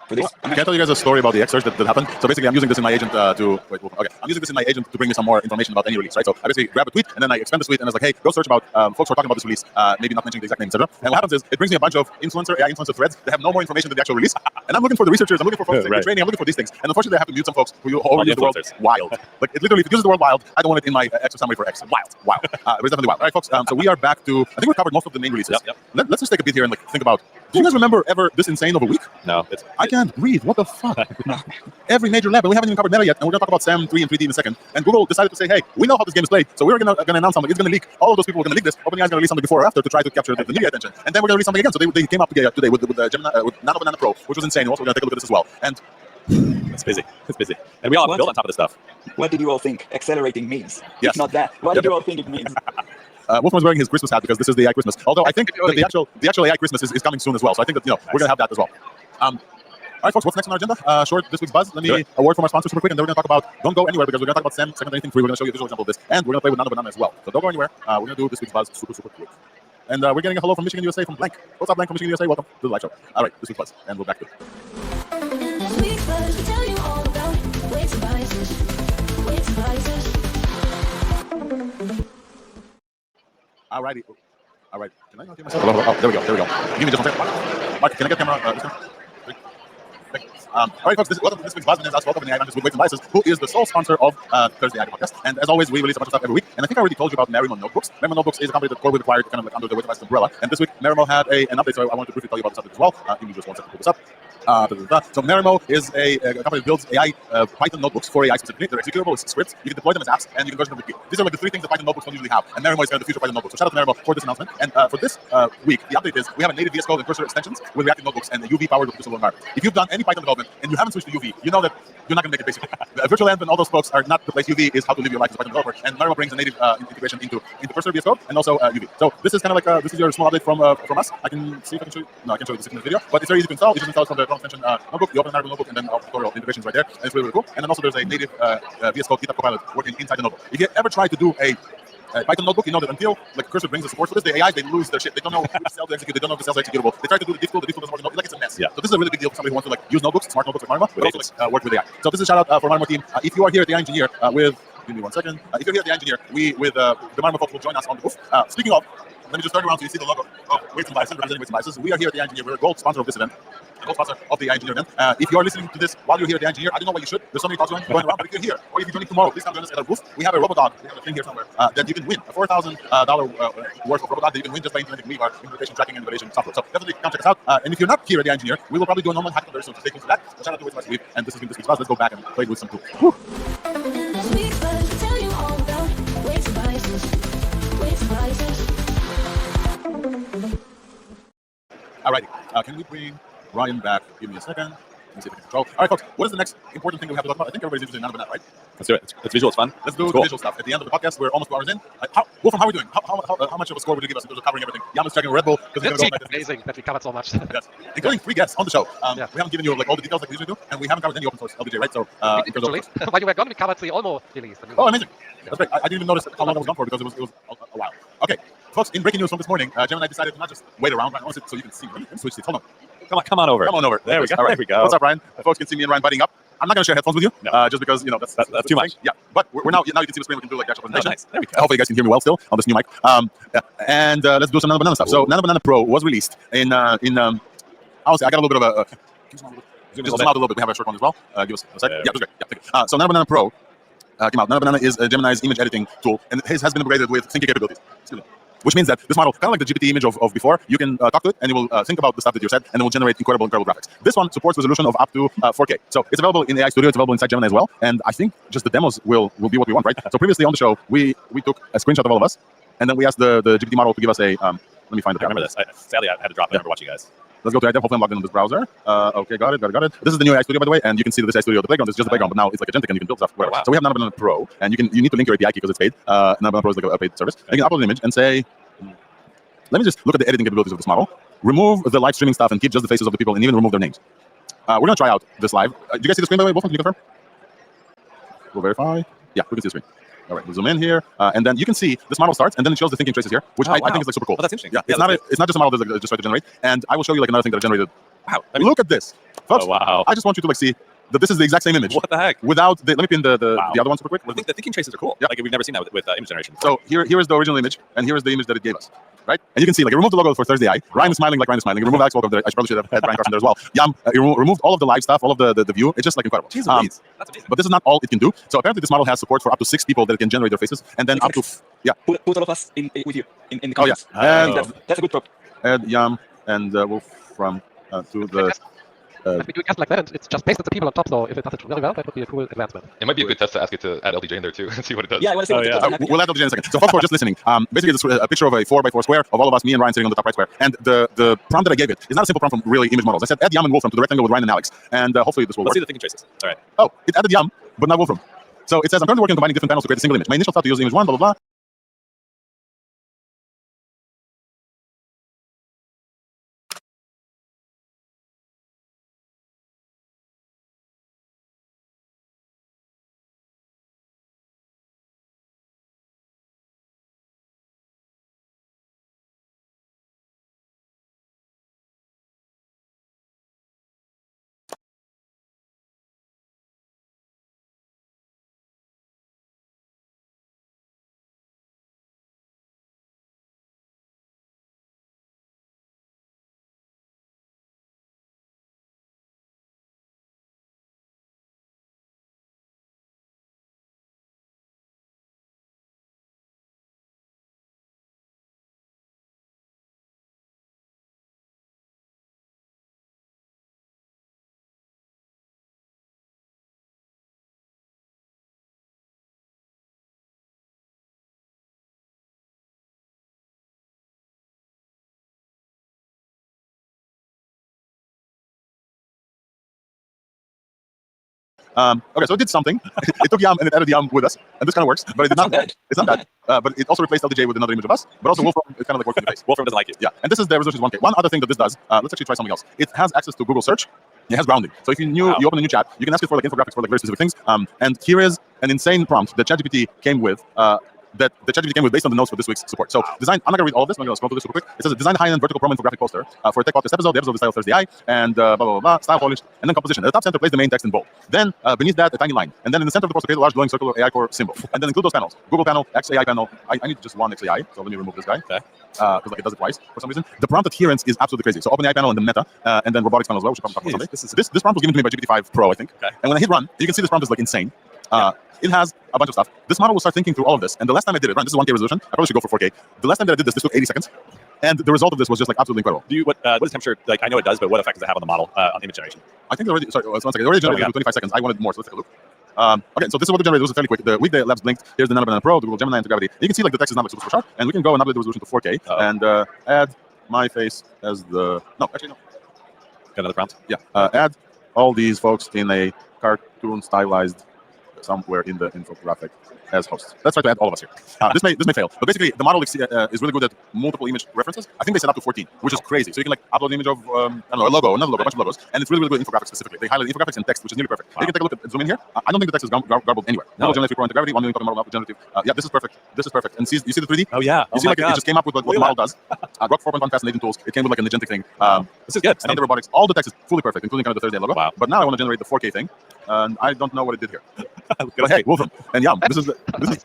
Can I tell you guys a story about the X search that happened? So basically, I'm using this in my agent I'm using this in my agent to bring me some more information about any release, right? So I basically grab a tweet and then I expand the tweet and it's like, hey, go search about folks who are talking about this release, maybe not mentioning the exact name, etc. And what happens is it brings me a bunch of AI influencer threads that have no more information than the actual release. And I'm looking for the researchers, I'm looking for folks in training, I'm looking for these things. And unfortunately, I have to mute some folks who already use the word wild. Like it literally, if it uses the word wild, I don't want it in my X summary for X. Wild. It's definitely wild. All right, folks. So we are back to. I think we covered most of the main releases. Let's just take a beat here and like think about Do you guys remember ever this insane of a week? No. I can't breathe. What the fuck? Every major lab, and we haven't even covered meta yet, and we're going to talk about SAM 3 and 3D in a second. And Google decided to say, hey, we know how this game is played, so we're going to announce something. It's going to leak. All of those people were going to leak this. OpenAI is going to release something before or after to try to capture the media attention. And then we're going to release something again. So they came up today with Gemini, with Nano Pro, which was insane. Also, we're going to take a look at this as well. And it's busy. It's busy. And we all have to build on top of this stuff. What did you all think accelerating means? Yes. If not that, what did you all think it means? Wolfman's wearing his Christmas hat because this is the AI Christmas. Although I think that the actual AI Christmas is coming soon as well. So I think that we're going to have that as well. All right, folks, what's next on our agenda? Short this week's buzz. Let me a word from our sponsor super quick, and then we're going to talk about, don't go anywhere because we're going to talk about SAM, second anything free. We're going to show you a visual example of this, and we're going to play with Nano as well. So don't go anywhere. We're going to do this week's buzz super quick. And we're getting a hello from Michigan, USA from Blank. What's up, Blank from Michigan, USA? Welcome to the live show. All right, this week's buzz, and we're back to it. This week's buzz, we tell you all about weights and biases. Weights and biases. All righty. All right. Can I get myself? Oh, there we go. Give me just one second. Mark, can I get camera? All right, folks, welcome to this week's buzz. My name is Welcome to the with Weights and Biases, who is the sole sponsor of Thursday AI podcast. And as always, we release a bunch of stuff every week. And I think I already told you about Merimo Notebooks. Merimo Notebooks is a company that CoreWeave acquired kind of like under the Weights and Biases umbrella. And this week, Merimo had an update, so I wanted to briefly tell you about this update as well. Give me just one second to pull this up. So Merimo is a company that builds AI Python notebooks for AI specifically. They're executable as scripts. You can deploy them as apps, and you can version them with Git. These are like the three things that Python notebooks don't usually have. And Merimo is kind of the future Python notebook. So shout out to Merimo for this announcement. And for this week, the update is we have a native VS Code and cursor extensions with reactive notebooks and a UV-powered reproducible environment. If you've done any Python development and you haven't switched to UV, you know that you're not going to make it basically. Virtual Env and all those folks are not the place. UV is how to live your life as a Python developer. And Merimo brings a native integration into cursor VS Code and also UV. So this is kind of like this is your small update from us. I can see if I can show you. No, I can show you this in this video, but it's very easy to install. You just install it from the Chrome extension notebook. You open a notebook and then all tutorial integrations right there, and it's really cool. And then also there's a native VS Code GitHub Copilot working inside the notebook. If you ever try to do a Python notebook, you know that until like cursor brings the support for this, the AIs they lose their shit. They don't know which cell to execute. They don't know if the cell's executable. They try to do the diff tool doesn't work. Like it's a mess. Yeah. So this is a really big deal for somebody who wants to like use notebooks, smart notebooks like Marimo, but also like, work with AI. So this is a shout out for Marimo team. If you are here at the AI Engineer give me one second. If you're here at the Engineer, we with the Marimo folks will join us on the booth. Speaking of, let me just turn around so you see the logo of Weights and Biases, representing Weights and Biases. We are here at the Engineer. We're a gold sponsor of this event. Gold sponsor of the Engineer event. If you are listening to this while you're here at the Engineer, I don't know why you should. There's so many talks going around, but if you're here or if you're joining tomorrow, please come join us at our booth. We have a RoboDog. We have a thing here somewhere that you can win. A $4,000 worth of RoboDog that you can win just by implementing our implementation tracking and validation software. So definitely come check us out. And if you're not here at the Engineer, we will probably do an online hackathon very soon. So stay tuned for that. So shout out to Weights and Biases. And this has been this week's buzz. Let's go back and play with some tools. This week's buzz, we tell you all about weights and biases. Weights and biases. Alrighty, can we bring Ryan back? Give me a second. Let me see if I can control. All right, folks, what is the next important thing that we have to talk about? I think everybody's interested in Nano, right? Let's do it. It's visual. It's fun. Let's do the visual stuff. At the end of the podcast, we're almost 2 hours in. Wolfram, how are we doing? How much of a score would you give us in terms of covering everything? Yam is checking Red Bull. It's amazing that we covered so much. Yes, including 3 guests on the show. We haven't given you like all the details like we usually do, and we haven't covered any open source LBJ, right? So, while you were gone, we covered the Olmo release. Oh, amazing. That's great. I didn't even notice how long I was gone for because it was a while. Okay, folks, in breaking news from this morning, Gemini decided to not just wait around, right? So you can see. Let me switch seats. Hold on. Come on over. Come on over. There we go. All right. There we go. What's up, Ryan? Folks can see me and Ryan biting up. I'm not going to share headphones with you, just because that's too much. Yeah, but we're now you can see the screen. We can do like the actual presentation. Nice. There we go. Hopefully, you guys can hear me well still on this new mic. And let's do some Nano Banana stuff. So Nano Banana Pro was released in I'll say I got a little bit of a. Just zoom out a little bit. We have a short one as well. Give us a sec. Yeah, that's great. Yeah, thank you. So Nano Banana Pro came out. Nano Banana is Gemini's image editing tool, and it has been upgraded with thinking capabilities. Which means that this model, kind of like the GPT image of before, you can talk to it and it will think about the stuff that you said and it will generate incredible graphics. This one supports resolution of up to 4K. So it's available in AI Studio, it's available inside Gemini as well. And I think just the demos will be what we want, right? So previously on the show, we took a screenshot of all of us and then we asked the GPT model to give us a, let me find the I remember this. Sadly, I had to drop it. I remember watching you guys. Let's go to item. Hopefully I'm logged in on this browser. Okay, got it. This is the new AI Studio, by the way, and you can see that this AI Studio, the playground is just the playground, but now it's like agentic and you can build stuff. Oh, wow. So we have Nano Banana Pro, and you need to link your API key because it's paid. Nano Banana Pro is like a paid service. And you can upload an image and say, let me just look at the editing capabilities of this model. Remove the live streaming stuff and keep just the faces of the people and even remove their names. We're going to try out this live. Do you guys see the screen, by the way? Wolfram, can you confirm? We'll verify. Yeah, we can see the screen. All right, we'll zoom in here, and then you can see this model starts, and then it shows the thinking traces here, which I think is like super cool. Oh, that's interesting. Yeah, it's not just a model that's like, just try to generate. And I will show you like another thing that I generated. Wow! Look at this, folks. Oh, wow! I just want you to like see that this is the exact same image. What the heck? Without the, let me pin the other one super quick. I think the thinking traces are cool. Yeah. Like we've never seen that with image generation. So here is the original image, and here is the image that it gave us. Right? And you can see, like, it removed the logo for Thursday AI. Ryan is smiling like Ryan is smiling. It removed Alex Walker there. I probably should have had Ryan Carson there as well. Yam, it removed all of the live stuff, all of the view. It's just, like, incredible. Jeez, that's amazing. But this is not all it can do. So apparently this model has support for up to 6 people that it can generate their faces. And then up to, Put all of us with you in the comments. Oh, yeah. That's a good prop. And Yam, and we'll from to the. If we do guess like that, and it's just pasted the people on top. So if it does it very well, that would be a cool advancement. It might be a good test to ask it to add LDJ in there too and see what it does. Yeah, I want to see We'll add LDJ in a second. So folks who are just listening, basically it's a picture of a 4x4 square of all of us, me and Ryan sitting on the top right square. And the prompt that I gave it is not a simple prompt from really image models. I said add Yum and Wolfram to the rectangle with Ryan and Alex, and hopefully this will work. Let's see the thinking traces. All right. Oh, it added Yum, but not Wolfram. So it says I'm currently working on combining different panels to create a single image. My initial thought to use image 1, blah blah blah. Okay, so it did something. It took Yum and it added Yum with us, and this kind of works, but it did not. It's not bad. But it also replaced LDJ with another image of us, but also Wolfram is kind of like working in the face. Wolfram doesn't like you. Yeah, and this is the resolution is 1K. One other thing that this does, let's actually try something else. It has access to Google search. It has grounding. So if you open a new chat, you can ask it for like infographics for like very specific things. And here is an insane prompt that ChatGPT came with. That the ChatGPT came with based on the notes for this week's support. So design, I'm not gonna read all of this, I'm gonna scroll through this super quick. It says design a high-end vertical promo infographic poster for a tech podcast episode. The episode is titled Thursday AI, and blah, blah, blah, blah, style polished, and then composition. At the top center, place the main text in bold. Then beneath that, a tiny line. And then in the center of the poster, create a large glowing circular AI core symbol. And then include those panels. Google panel, XAI panel. I need just one XAI, so let me remove this guy. Okay. Because like it does it twice for some reason. The prompt adherence is absolutely crazy. So OpenAI panel and the Meta, and then robotics panel as well, which we'll talk about someday. This prompt was given to me by GPT-5 Pro, I think. Okay. And when I hit run, you can see this prompt is like insane. It has a bunch of stuff. This model will start thinking through all of this. And the last time I did it, right, this is 1K resolution. I probably should go for 4K. The last time that I did this took 80 seconds. And the result of this was just like absolutely incredible. What is temperature? Like I know it does, but what effect does it have on the model on image generation? I think it already. Sorry, 1 second. It already generated in 25 seconds. I wanted more, so let's take a look. Okay, so this is what we generated. This was fairly quick. The weekday labs blinked. Here's the Nano Pro, the Google Gemini, and the Gravity. You can see like the text is not like super sharp, and we can go and update the resolution to 4K and add my face as the. No, actually no. Got another prompt? Yeah. Add all these folks in a cartoon stylized somewhere in the infographic as hosts. Let's try to add all of us here. This may fail, but basically the model is really good at multiple image references. I think they set up to 14, which is crazy. So you can like upload an image of I don't know, a logo, another logo, a bunch of logos, and it's really good infographics specifically. They highlight infographics and text, which is nearly perfect. You can take a look at zoom in here. I don't think the text is garbled anywhere. No. Generative Pro Gravity, 1 million token model generative. Yeah, this is perfect. This is perfect. And you see the 3D? Oh yeah. You see like it just came up with what the model does. Grok 4.1 fascinating tools. It came with like an agentic thing. This is good. And the robotics, all the text is fully perfect, including kind of the Thursday logo. Wow. But now I want to generate the 4K thing, and I don't know what it did here. But hey, Wolfram and Yum. This is okay.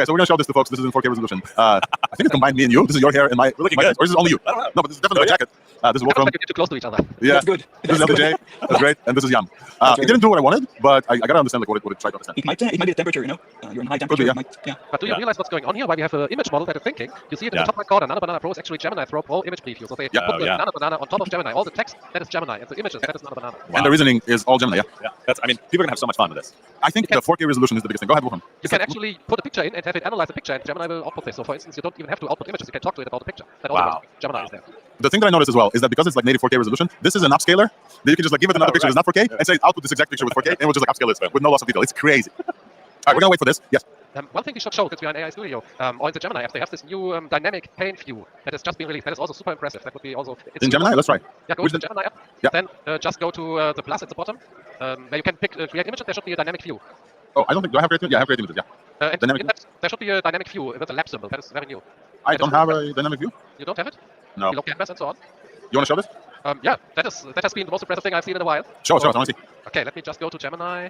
So we're gonna show this to folks. This is in 4K resolution. I think it's combined me and you. This is your hair and my. We're looking good. Or is this only you? I don't know. No, but this is definitely my jacket. This is Wolfram. Like you're too close to each other. Yeah, that's good. This is LJ. That's great. And this is Yum. It didn't do what I wanted, but I gotta understand like what it tried to understand. It might be the temperature, you know. You're in high temperature. Be, yeah. It might, yeah. But do you realize what's going on here? Why we have an image model that is thinking? You see it in the top right corner. Nano Banana Pro is actually Gemini Throw Pro image preview. So they put the Nano Banana on top of Gemini. All the text that is Gemini, and the images that is Nano Banana. And the reasoning is all Gemini. Yeah. That's. I mean, people are gonna have so much fun with this. I think the 4K resolution is the biggest thing. Go ahead, Wolfram. You can actually put a picture in and have it analyze the picture, and Gemini will output this. So, for instance, you don't even have to output images. You can talk to it about the picture. That also Gemini is there. The thing that I noticed as well is that because it's like native 4K resolution, this is an upscaler that you can just like give it another picture that's not 4K and say output this exact picture with 4K, and we'll just like upscale it with no loss of detail. It's crazy. All right, we're gonna wait for this. Yes. One thing we should show, since we are in AI Studio, or in the Gemini app, they have this new dynamic pane view that has just been released. That is also super impressive. That would be also... In Gemini? Let's try. Yeah, go to the Gemini app. Yeah. Then just go to the plus at the bottom, where you can pick create images. There should be a dynamic view. Oh, I don't think... Do I have creative? Yeah, I have creative images, yeah. There should be a dynamic view with a lab symbol. That is very new. I don't have a dynamic view. You don't have it? No. Below canvas and so on. You want to show this? Yeah, that has been the most impressive thing I've seen in a while. Show us, I want to see. Okay, let me just go to Gemini.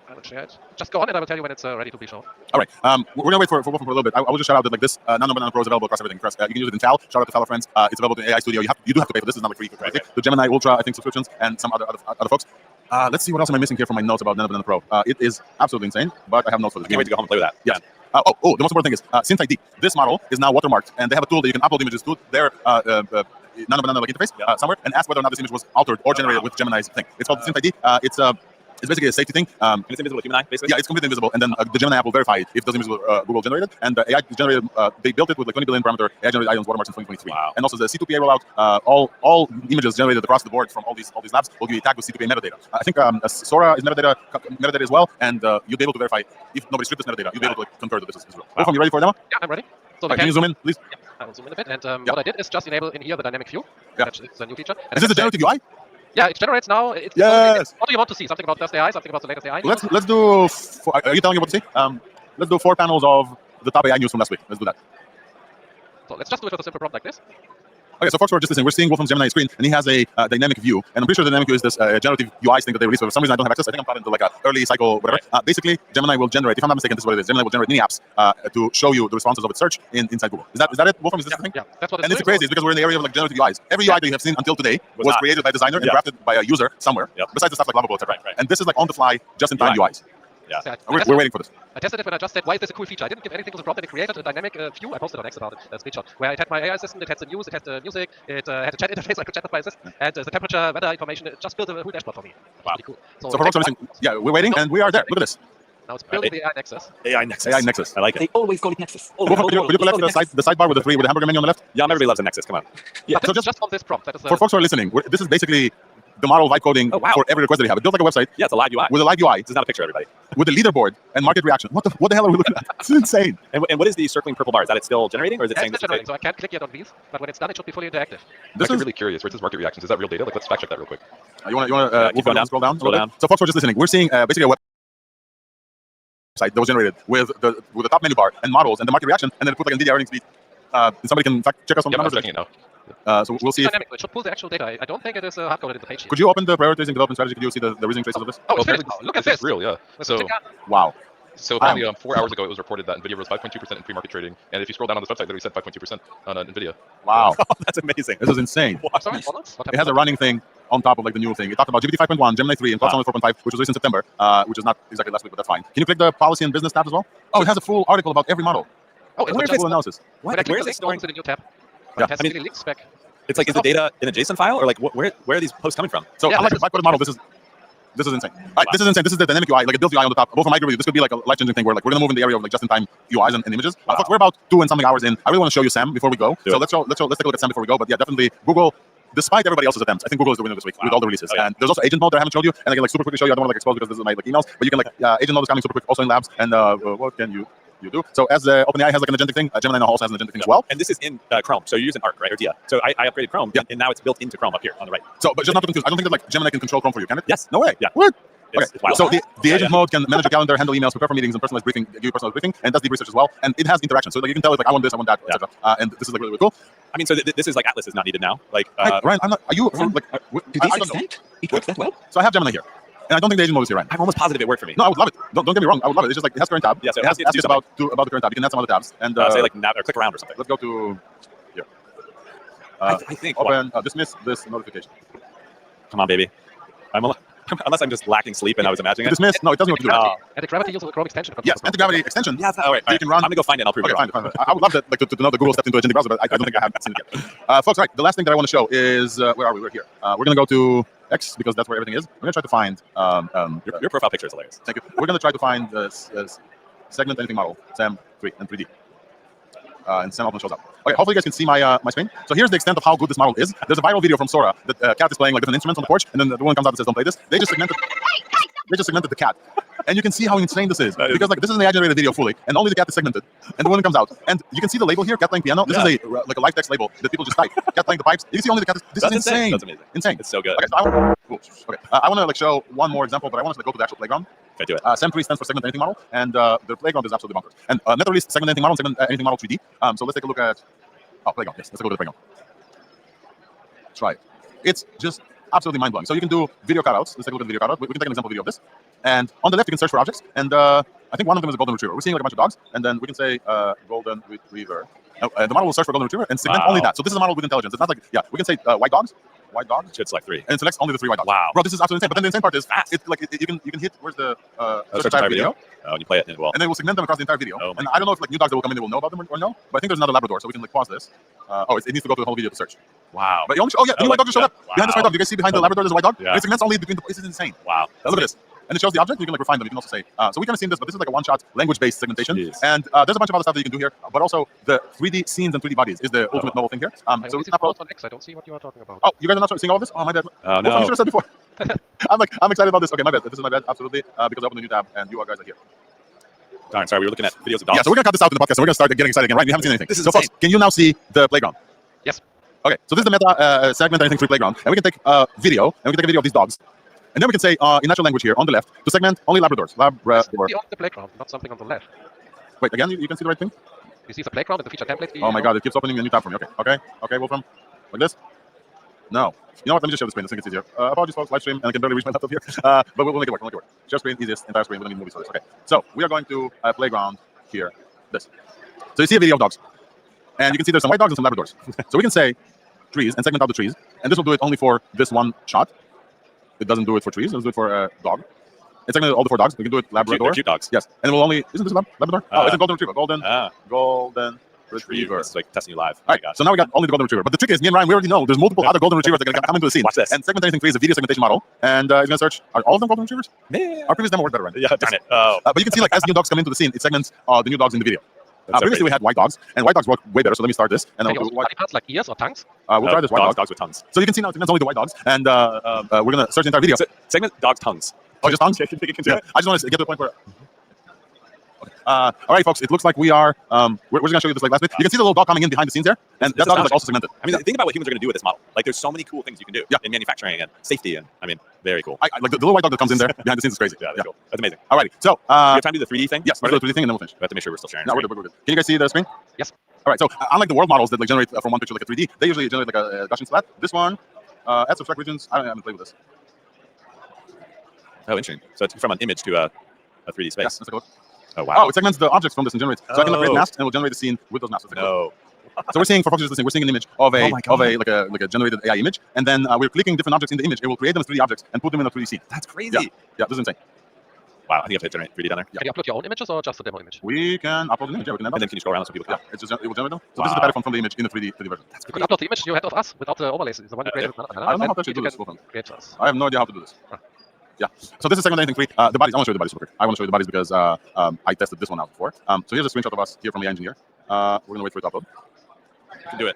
I will share it. Just go on and I will tell you when it's ready to be shown. All right. We're going to wait for Wolfram for a little bit. I will just shout out that like this Nano Banana Pro is available across everything. You can use it in Tal. Shout out to fellow friends. It's available in AI Studio. You do have to pay for this. It's not like free. Right? The Gemini Ultra, I think, subscriptions and some other folks. Let's see what else am I missing here from my notes about Nano Banana Pro. It is absolutely insane, but I have notes for this. I can't wait to go home and play with that. Yeah. The most important thing is Synth ID. This model is now watermarked, and they have a tool that you can upload images to their Nano banana like interface somewhere and ask whether or not this image was altered or generated with Gemini's thing. It's called Synth ID. It's basically a safety thing. And it's invisible to Gemini, basically? Yeah, it's completely invisible. And then the Gemini app will verify if those images were Google generated. And the AI generated, they built it with like 20 billion parameter AI generated items watermarks in 2023. Wow. And also the C2PA rollout, all images generated across the board from all these labs will be tagged with C2PA metadata. I think Sora is metadata as well. And you'll be able to verify if nobody stripped this metadata. You'll be able to concur that this is real. Wolfram, you ready for a demo? Yeah, I'm ready. So Can you zoom in, please? Yeah, I will zoom in a bit. And what I did is just enable in here the dynamic view. Yeah. It's a new feature. Is this a generative UI? Yeah, it generates now. Yes. What do you want to see? Something about first AI? Something about the latest AI? Let's do. Are you telling me what to see? Let's do 4 panels of the top AI news from last week. Let's do that. So let's just do it with a simple prompt like this. Okay, so folks who are just listening, we're seeing Wolfram's Gemini screen, and he has a dynamic view. And I'm pretty sure the dynamic view is this generative UI thing that they released. But for some reason, I don't have access. I think I'm caught into like an early cycle, whatever. Basically, Gemini will generate, if I'm not mistaken, this is what it is. Gemini will generate mini apps to show you the responses of its search inside Google. Is that it, Wolfram? Is this the thing? Yeah, that's what it's And it's crazy. It's because we're in the area of like generative UIs. Every UI that you have seen until today was created by a designer and crafted by a user somewhere. Besides the stuff like Lovable, etc. And this is like on the fly, just in time UIs. Yeah. We're waiting for this. I tested it when I just said, why is this a cool feature? I didn't give anything to the prompt, and it created a dynamic view. I posted on X about it, a screenshot, where it had my AI assistant, it had the news, it had the music, it had a chat interface, I could chat with my assistant, and the temperature, weather information. It just built a whole dashboard for me. Wow. Pretty cool. So for folks listening, yeah, we're waiting, and we are there. Look at this. Now it's building the AI Nexus. AI Nexus. AI Nexus. I like it. They always call it Nexus. Wolfram, could you collect the sidebar with the hamburger menu on the left? Yeah, everybody loves a Nexus. Come on. Yeah, so just on this prompt. That is for folks who are listening, this is basically the model vibe coding for every request that you have. It built like a website. Yeah, it's a live UI. With a live UI. This is not a picture, everybody. With a leaderboard and market reaction. What the hell are we looking at? It's insane. And what is the circling purple bar? Is that it still generating, or is it saying it's generating? So I can't click yet on these, but when it's done, it should be fully interactive. I'm actually really curious. Where's this market reactions? Is that real data? Like, let's fact check that real quick. You want to keep going down. Scroll down. Scroll down. So folks who are just listening, we're seeing basically a website that was generated with the top menu bar and models and the market reaction, and then put like NVIDIA earnings beat. Somebody can fact check us on the I'm numbers. checking it now. So we'll see. Dynamic. It should pull the actual data. I don't think it is hard-coded in the page here. Could you open the priorities and development strategy? Could you see the reasoning traces of this? Oh, it's finished. Look at this. It's real, yeah. So, wow. So apparently 4 hours ago, it was reported that NVIDIA rose 5.2% in pre-market trading. And if you scroll down on this website, it literally said 5.2% on NVIDIA. Wow. That's amazing. This is insane. Sorry, it has a running thing on top of like the new thing. It talked about GPT 5.1, Gemini 3, and Cloud Summit 4.5, which was released in September, which is not exactly last week, but that's fine. Can you click the policy and business tab as well? Oh, it has a full article about every model. Oh, it's full analysis. What? Where is it storing? In a new tab. Yeah, I mean, links back. It's like, is the data in a JSON file, or like where are these posts coming from? So, unlike the vibe-coded model, this is insane. Right, this is insane. This is the dynamic UI, like a built UI on the top. Both from my review, this could be like a life-changing thing where like we're gonna move in the area of like just-in-time UIs and images. Folks, we're about 2 and something hours in. I really want to show you Sam before we go. Let's take a look at Sam before we go. But yeah, definitely Google. Despite everybody else's attempts, I think Google is the winner this week with all the releases. And there's also agent mode that I haven't showed you, and I can like super quickly show you. I don't want to like expose because this is my like emails, but you can like agent mode is coming super quick, also in labs. And what can you do? So as OpenAI has like an agentic thing, Gemini now also has an agentic thing as well. And this is in Chrome, so you're using Arc, right, or Dia. So I upgraded Chrome, and now it's built into Chrome up here on the right. So, but just not to confuse, I don't think that like Gemini can control Chrome for you, can it? Yes. No way. Yeah. What? Okay, wild. so the agent mode can manage your calendar, handle emails, prepare for meetings, and personalized briefing, give you personalized briefing, and does deep research as well. And it has interaction, so like you can tell it like I want this, I want that, etc. And this is like really, really cool. I mean, so this is like Atlas is not needed now. Like Ryan, I'm not. Are you Ryan, like? To this extent, it works that well. So I have Gemini here, and I don't think the agent mode is here, Ryan. I'm almost positive it worked for me. No, I would love it. Don't get me wrong, I would love it. It's just like it has current tab. Yeah, so it has asks about the current tab. You can add some other tabs and say like or click around or something. Let's go to here. I think open dismiss this notification. Come on, baby. Unless I'm just lacking sleep and I was imagining it. Dismiss? No, it doesn't know what to do. And the gravity uses a Chrome extension. Yes, anti-gravity extension. Yeah, all right. You can run. I'm gonna go find it. And I'll prove it. Okay, fine. I would love that, like, to know that Google stepped into agentic browser, but I don't think I have seen it yet. Folks, right. The last thing that I want to show is where are we? We're here. We're gonna go to X because that's where everything is. We're gonna try to find your profile picture is hilarious. Thank you. We're gonna try to find segment anything model SAM 3 and 3D. And Sam often shows up. Okay, hopefully you guys can see my screen. So here's the extent of how good this model is. There's a viral video from Sora that cat is playing like different instruments on the porch, and then the woman comes out and says, "Don't play this." They just segmented the cat, and you can see how insane this is because like this is an AI-generated video fully, and only the cat is segmented, and the woman comes out, and you can see the label here, cat playing piano. This is a live text label that people just type. Cat playing the pipes. You can see only the cat. This is insane. That's amazing. Insane. It's so good. Okay, so I want to like show one more example, but I want us to go to the actual playground. Okay, do it. SAM 3 stands for segment anything model, and the playground is absolutely bonkers. And Meta released segment anything model, segment anything model 3D. So let's take a look at playground. Yes, let's go to the playground. Try it. It's just absolutely mind blowing. So you can do video cutouts. Let's take a look at the video cutout. We can take an example video of this. And on the left, you can search for objects. And I I think one of them is a golden retriever. We're seeing like a bunch of dogs, and then we can say golden retriever. The model will search for golden retriever and segment only that. So this is a model with intelligence. It's not like, we can say white dogs. White dogs. Should select 3. And it selects only the 3 white dogs. Wow. Bro, this is absolutely insane. But then the insane part is it's like you can hit where's the search entire video. Oh, and you play it and then we'll segment them across the entire video. Oh and I don't know if like new dogs that will come in they will know about them or no. But I think there's another Labrador, so we can like pause this. It needs to go to the whole video to search. Wow. But the new white dog just showed up. Behind this white dog. You guys see behind the Labrador there's a white dog? Yeah. And it segments only between this is insane. Wow. Look at this. And it shows the object. You can like refine them. You can also say. So we kind of seen this, but this is like a one-shot language-based segmentation. Jeez. And there's a bunch of other stuff that you can do here. But also the 3D scenes and 3D bodies is the ultimate novel thing here. So it's not on X. I don't see what you are talking about. Oh, you guys are not seeing all of this? Oh, my bad. Oh, no. You should have said before. I'm excited about this. Okay, my bad. This is my bad. Absolutely. Because I opened a new tab and you guys are here. Darn, sorry, we were looking at videos of dogs. Yeah, so we're gonna cut this out in the podcast and we're gonna start getting excited again, right? We haven't seen anything. This is so, folks, can you now see the playground? Yes. Okay, so this is the meta segment anything free playground, and we can take video, and we can take a video of these dogs, and then we can say in natural language here on the left to segment only Labradors. Labrador. On the playground, not something on the left. Wait, again, you can see the right thing? You see the playground and the feature template. Oh my God, it keeps opening a new tab for me. Okay, Wolfram, like this. No. You know what? Let me just share the screen. I think it's easier. Apologies, folks. Live stream, and I can barely reach my laptop here. But we'll make it work. Share screen, easiest. Entire screen. We don't need movies for this. Okay. So we are going to playground here. This. So you see a video of dogs, and you can see there's some white dogs and some Labradors. So we can say trees and segment out the trees, and this will do it only for this one shot. It doesn't do it for trees. It'll do it for a dog. It's segmented all the 4 dogs. We can do it Labrador. Cute dogs. Yes. And it will only. Isn't this a Labrador? It's a golden retriever. Golden retriever. It's like testing you live. All right, so now we got only the golden retriever. But the trick is, me and Ryan, we already know there's multiple other golden retrievers that are going to come into the scene. Watch this. And segment anything free is a video segmentation model. And it's going to search, are all of them golden retrievers? Man. Our previous demo worked better, Ryan. Yeah, darn it. Oh. But you can see, like, as new dogs come into the scene, it segments the new dogs in the video. Previously, we had white dogs, and white dogs work way better. So let me start this. And then we'll do white parts like ears or tongues? We'll try this white dogs with tongues. So you can see now it segments only the white dogs. And we're going to search the entire video. Segment dogs' tongues. Oh, just tongues? Yeah. I just want to get to the point where... all right, folks. It looks like we are. We're just gonna show you this like last bit. You can see the little dog coming in behind the scenes there, and that dog is like also segmented. I mean, think about what humans are gonna do with this model. Like, there's so many cool things you can do in manufacturing and safety, and I mean, very cool. Like the little white dog that comes in there behind the scenes is crazy. Yeah, that's cool. That's amazing. All righty. So, you have time to do the 3D thing? Yes, we'll do the 3D thing, and then we'll finish. We have to make sure we're still sharing. No, we're good. Can you guys see the screen? Yes. All right. So, unlike the world models that like generate from one picture like a 3D, they usually generate like a Gaussian splat. This one, add subtract regions. I haven't played with this. Oh, interesting. So it's from an image to a 3D space. Yes, let's take a look. Oh, wow. Oh, it segments the objects from this and generates. So I can create masks and it will generate the scene with those masks. No. So we're seeing, for folks just listening, we're seeing an image of a generated AI image, and then we're clicking different objects in the image. It will create them as 3D objects and put them in a 3D scene. That's crazy. Yeah, this is insane. Wow, I think you have to hit generate 3D down there. Can you upload your own images or just the demo image? We can upload an image. Yeah, we can and then can you scroll around so people can? Yeah, it will generate them. So this is the pattern from the image in the 3D version. You could upload the image you had of us without the overlays. The one you created. I don't know how to actually do this. Create us. I have no idea how to do this. Yeah. So this is segment anything free. The bodies. I want to show you the bodies super quick. I want to show you the bodies because I tested this one out before. So here's a screenshot of us here from the engineer. We're gonna wait for it to upload. You can do it.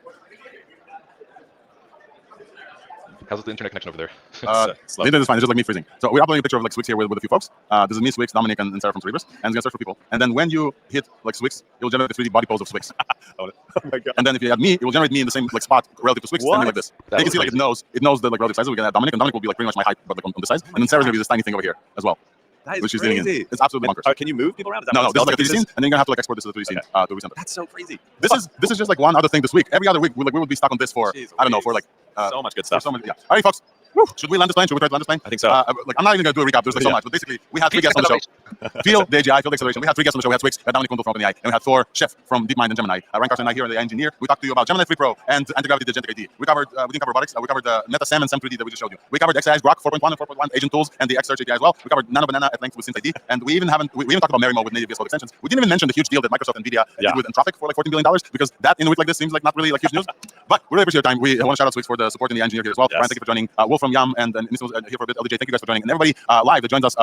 How's the internet connection over there? The internet is fine. It's just like me freezing. So we're uploading a picture of like Swix here with a few folks. This is me, Swix, Dominic, and Sarah from Cerebus. And it's gonna search for people. And then when you hit like Swix, it will generate the 3D body pose of Swix. Oh my God. And then if you add me, it will generate me in the same like spot relative to Swix, standing like this. And you can see like it knows the like relative sizes. We can add Dominic, and Dominic will be like pretty much my height, but like on the size. And then Sarah's gonna be this tiny thing over here as well. That which is she's crazy. It's absolutely bonkers. Can you move people around? No, this is like a 3D scene, and then you're gonna have to like export this to the 3D scene to recenter. That's so crazy. This is just like one other thing this week. Every other week, we would be stuck on this for I don't know, for like so much good stuff. So much, yeah. All right, folks. Woo. Should we land this plane? Should we try to land this plane? I think so. Like, I'm not even going to do a recap. There's like so much. But basically, we had 3 guests on the show. Field, the AGI, Field Acceleration. We had 3 guests on the show. We had Swix, Dominic Kuntel from OpenAI, and we had Thor, Chef from DeepMind and Gemini. Ryan Carson and I here, the engineer. We talked to you about Gemini 3 Pro and Anti-Gravity Agentic ID. We didn't cover robotics. We covered Meta SAM and SAM 3D that we just showed you. We covered XAI's Grok 4.1 and 4.1 agent tools and the X-Search API as well. We covered Nano Banana at length with SynthID. And we even talked about Marimo with native VS Code extensions. We didn't even mention the huge deal that Microsoft and NVIDIA did with Anthropic for like $14 billion, because that in a week like this seems like not really like huge news. But we really appreciate your time. We want to shout out Swix for the support and the engineer here as well. Yes. Ryan, thank you for joining. Wolf from Yam and here for a bit. LJ, thank you guys for joining. And everybody live that joins us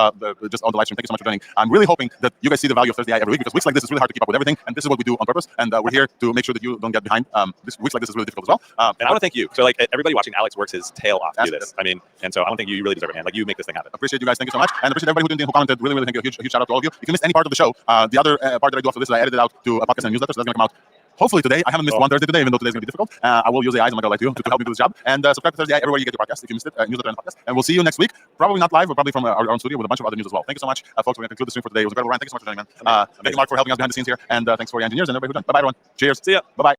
just on the live stream, thank you so much for joining. I'm really hoping that you guys see the value of Thursday AI every week, because weeks like this is really hard to keep up with everything, and this is what we do on purpose. And we're here to make sure that you don't get behind. Weeks like this is really difficult as well. And I want to thank you. So like everybody watching, Alex works his tail off to do this. I mean, and so I want to thank you. You really deserve it, man. Like you make this thing happen. Appreciate you guys. Thank you so much, and appreciate everybody who commented. Really thank you. A huge shout out to all of you. If you missed any part of the show, the other part that I do after this is I edit it out to a podcast and newsletter, so that's gonna come out hopefully today. I haven't missed one Thursday today, even though today's going to be difficult. I will use the eyes, I'm not going to lie to you, to help me do this job. And subscribe to Thursday everywhere you get your podcast if you missed it, newsletter and podcast. And we'll see you next week. Probably not live, but probably from our own studio with a bunch of other news as well. Thank you so much, folks. We're going to conclude the stream for today. It was incredible, Ryan. Thank you so much for joining, man. Thank you, Mark, for helping us behind the scenes here. And thanks for your engineers and everybody who joined. Bye-bye, everyone. Cheers. See ya. Bye-bye.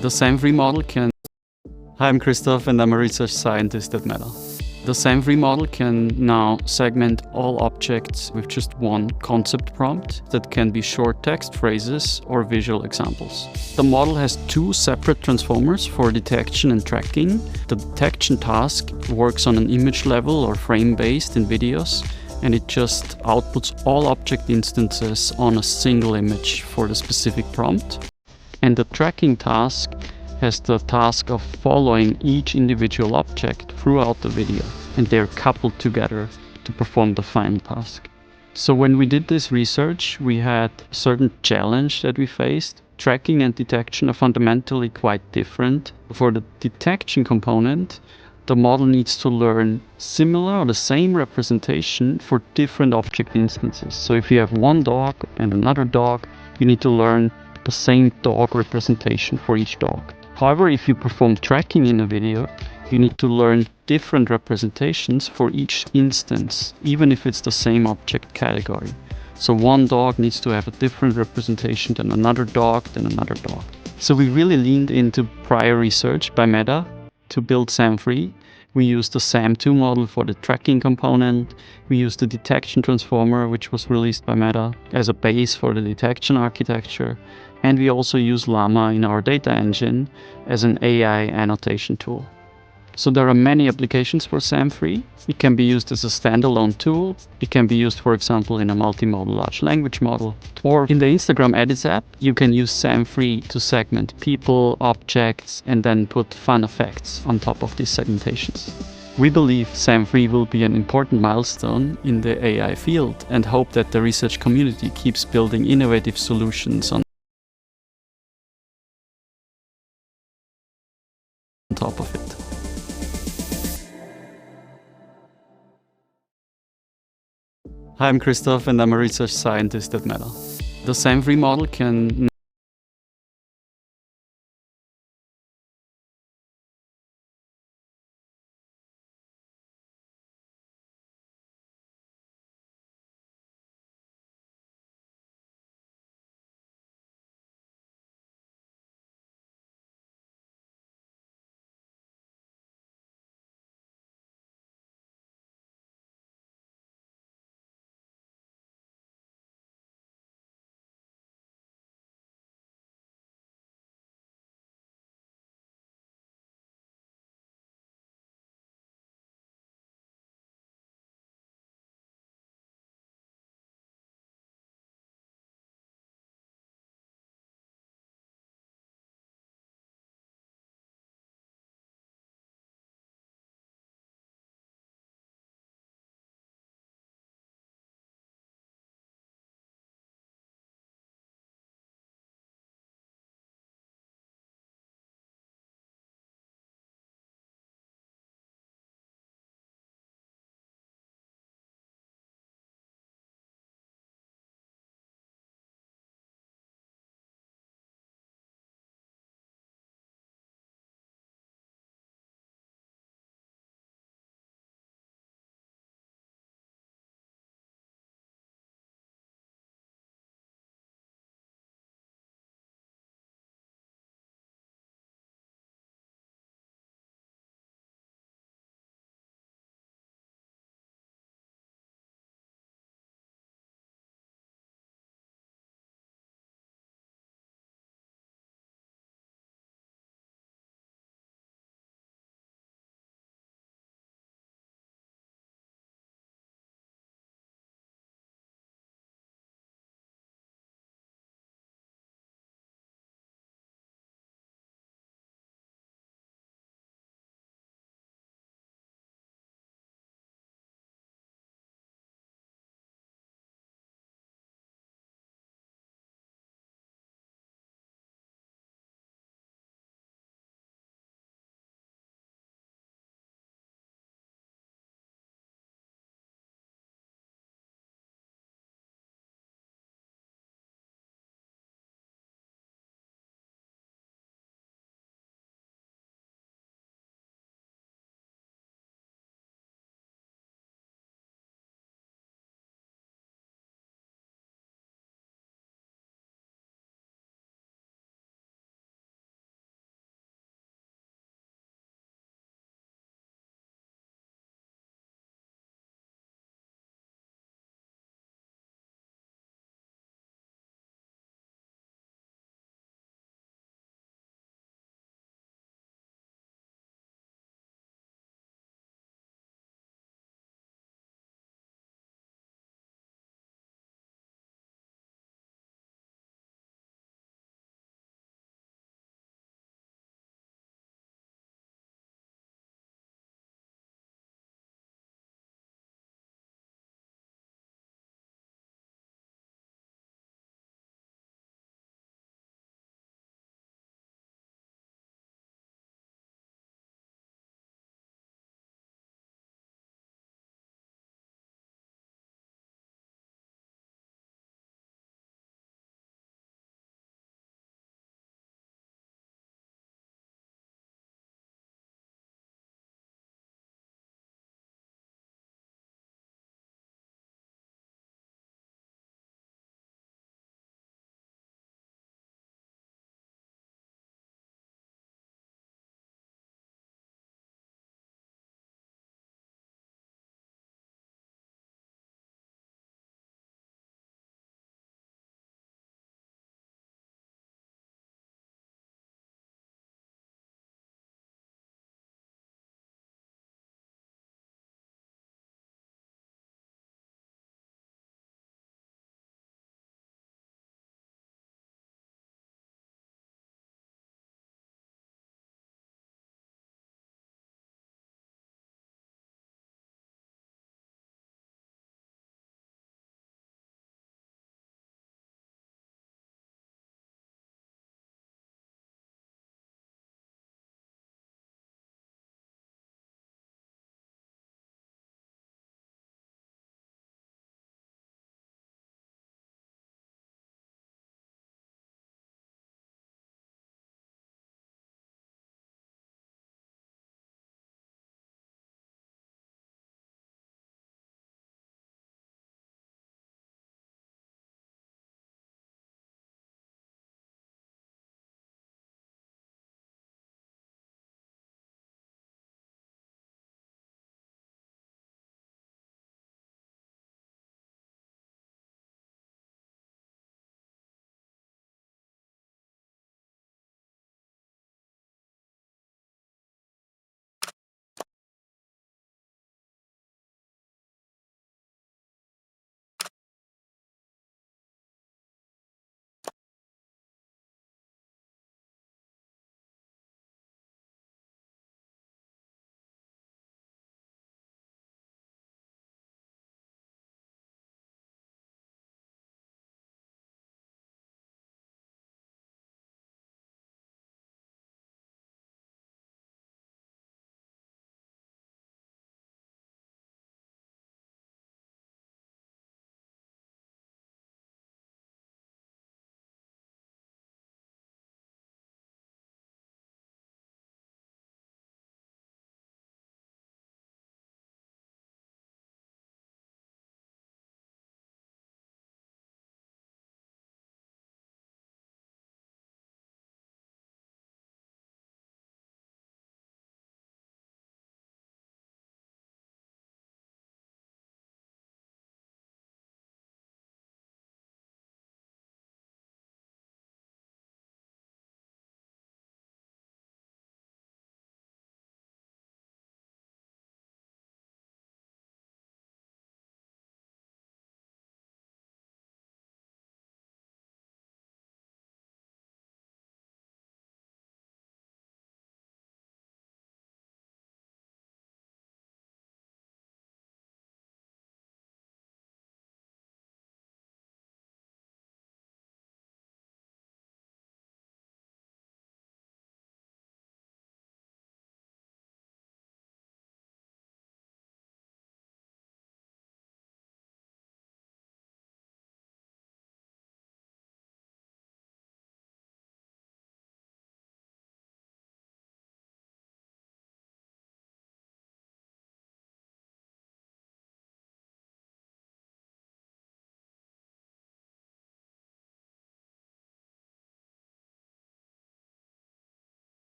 The SAM-free model can... Hi, I'm Christoph and I'm a research scientist at Meta. The SAM-free model can now segment all objects with just one concept prompt that can be short text phrases or visual examples. The model has two separate transformers for detection and tracking. The detection task works on an image level or frame based in videos, and it just outputs all object instances on a single image for the specific prompt. And the tracking task has the task of following each individual object throughout the video, and they're coupled together to perform the final task. So when we did this research, we had a certain challenge that we faced. Tracking and detection are fundamentally quite different. For the detection component, the model needs to learn similar or the same representation for different object instances. So if you have one dog and another dog, you need to learn the same dog representation for each dog. However, if you perform tracking in a video, you need to learn different representations for each instance, even if it's the same object category. So one dog needs to have a different representation than another dog, than another dog. So we really leaned into prior research by Meta to build SAM-free. We used the SAM2 model for the tracking component. We used the detection transformer, which was released by Meta, as a base for the detection architecture. And we also use Llama in our data engine as an AI annotation tool. So there are many applications for SAM-free. It can be used as a standalone tool. It can be used, for example, in a multi-modal large language model. Or in the Instagram Edits app, you can use SAM-free to segment people, objects, and then put fun effects on top of these segmentations. We believe SAM-free will be an important milestone in the AI field and hope that the research community keeps building innovative solutions on top of it. Hi, I'm Christoph and I'm a research scientist at Meta. The SAM-free model can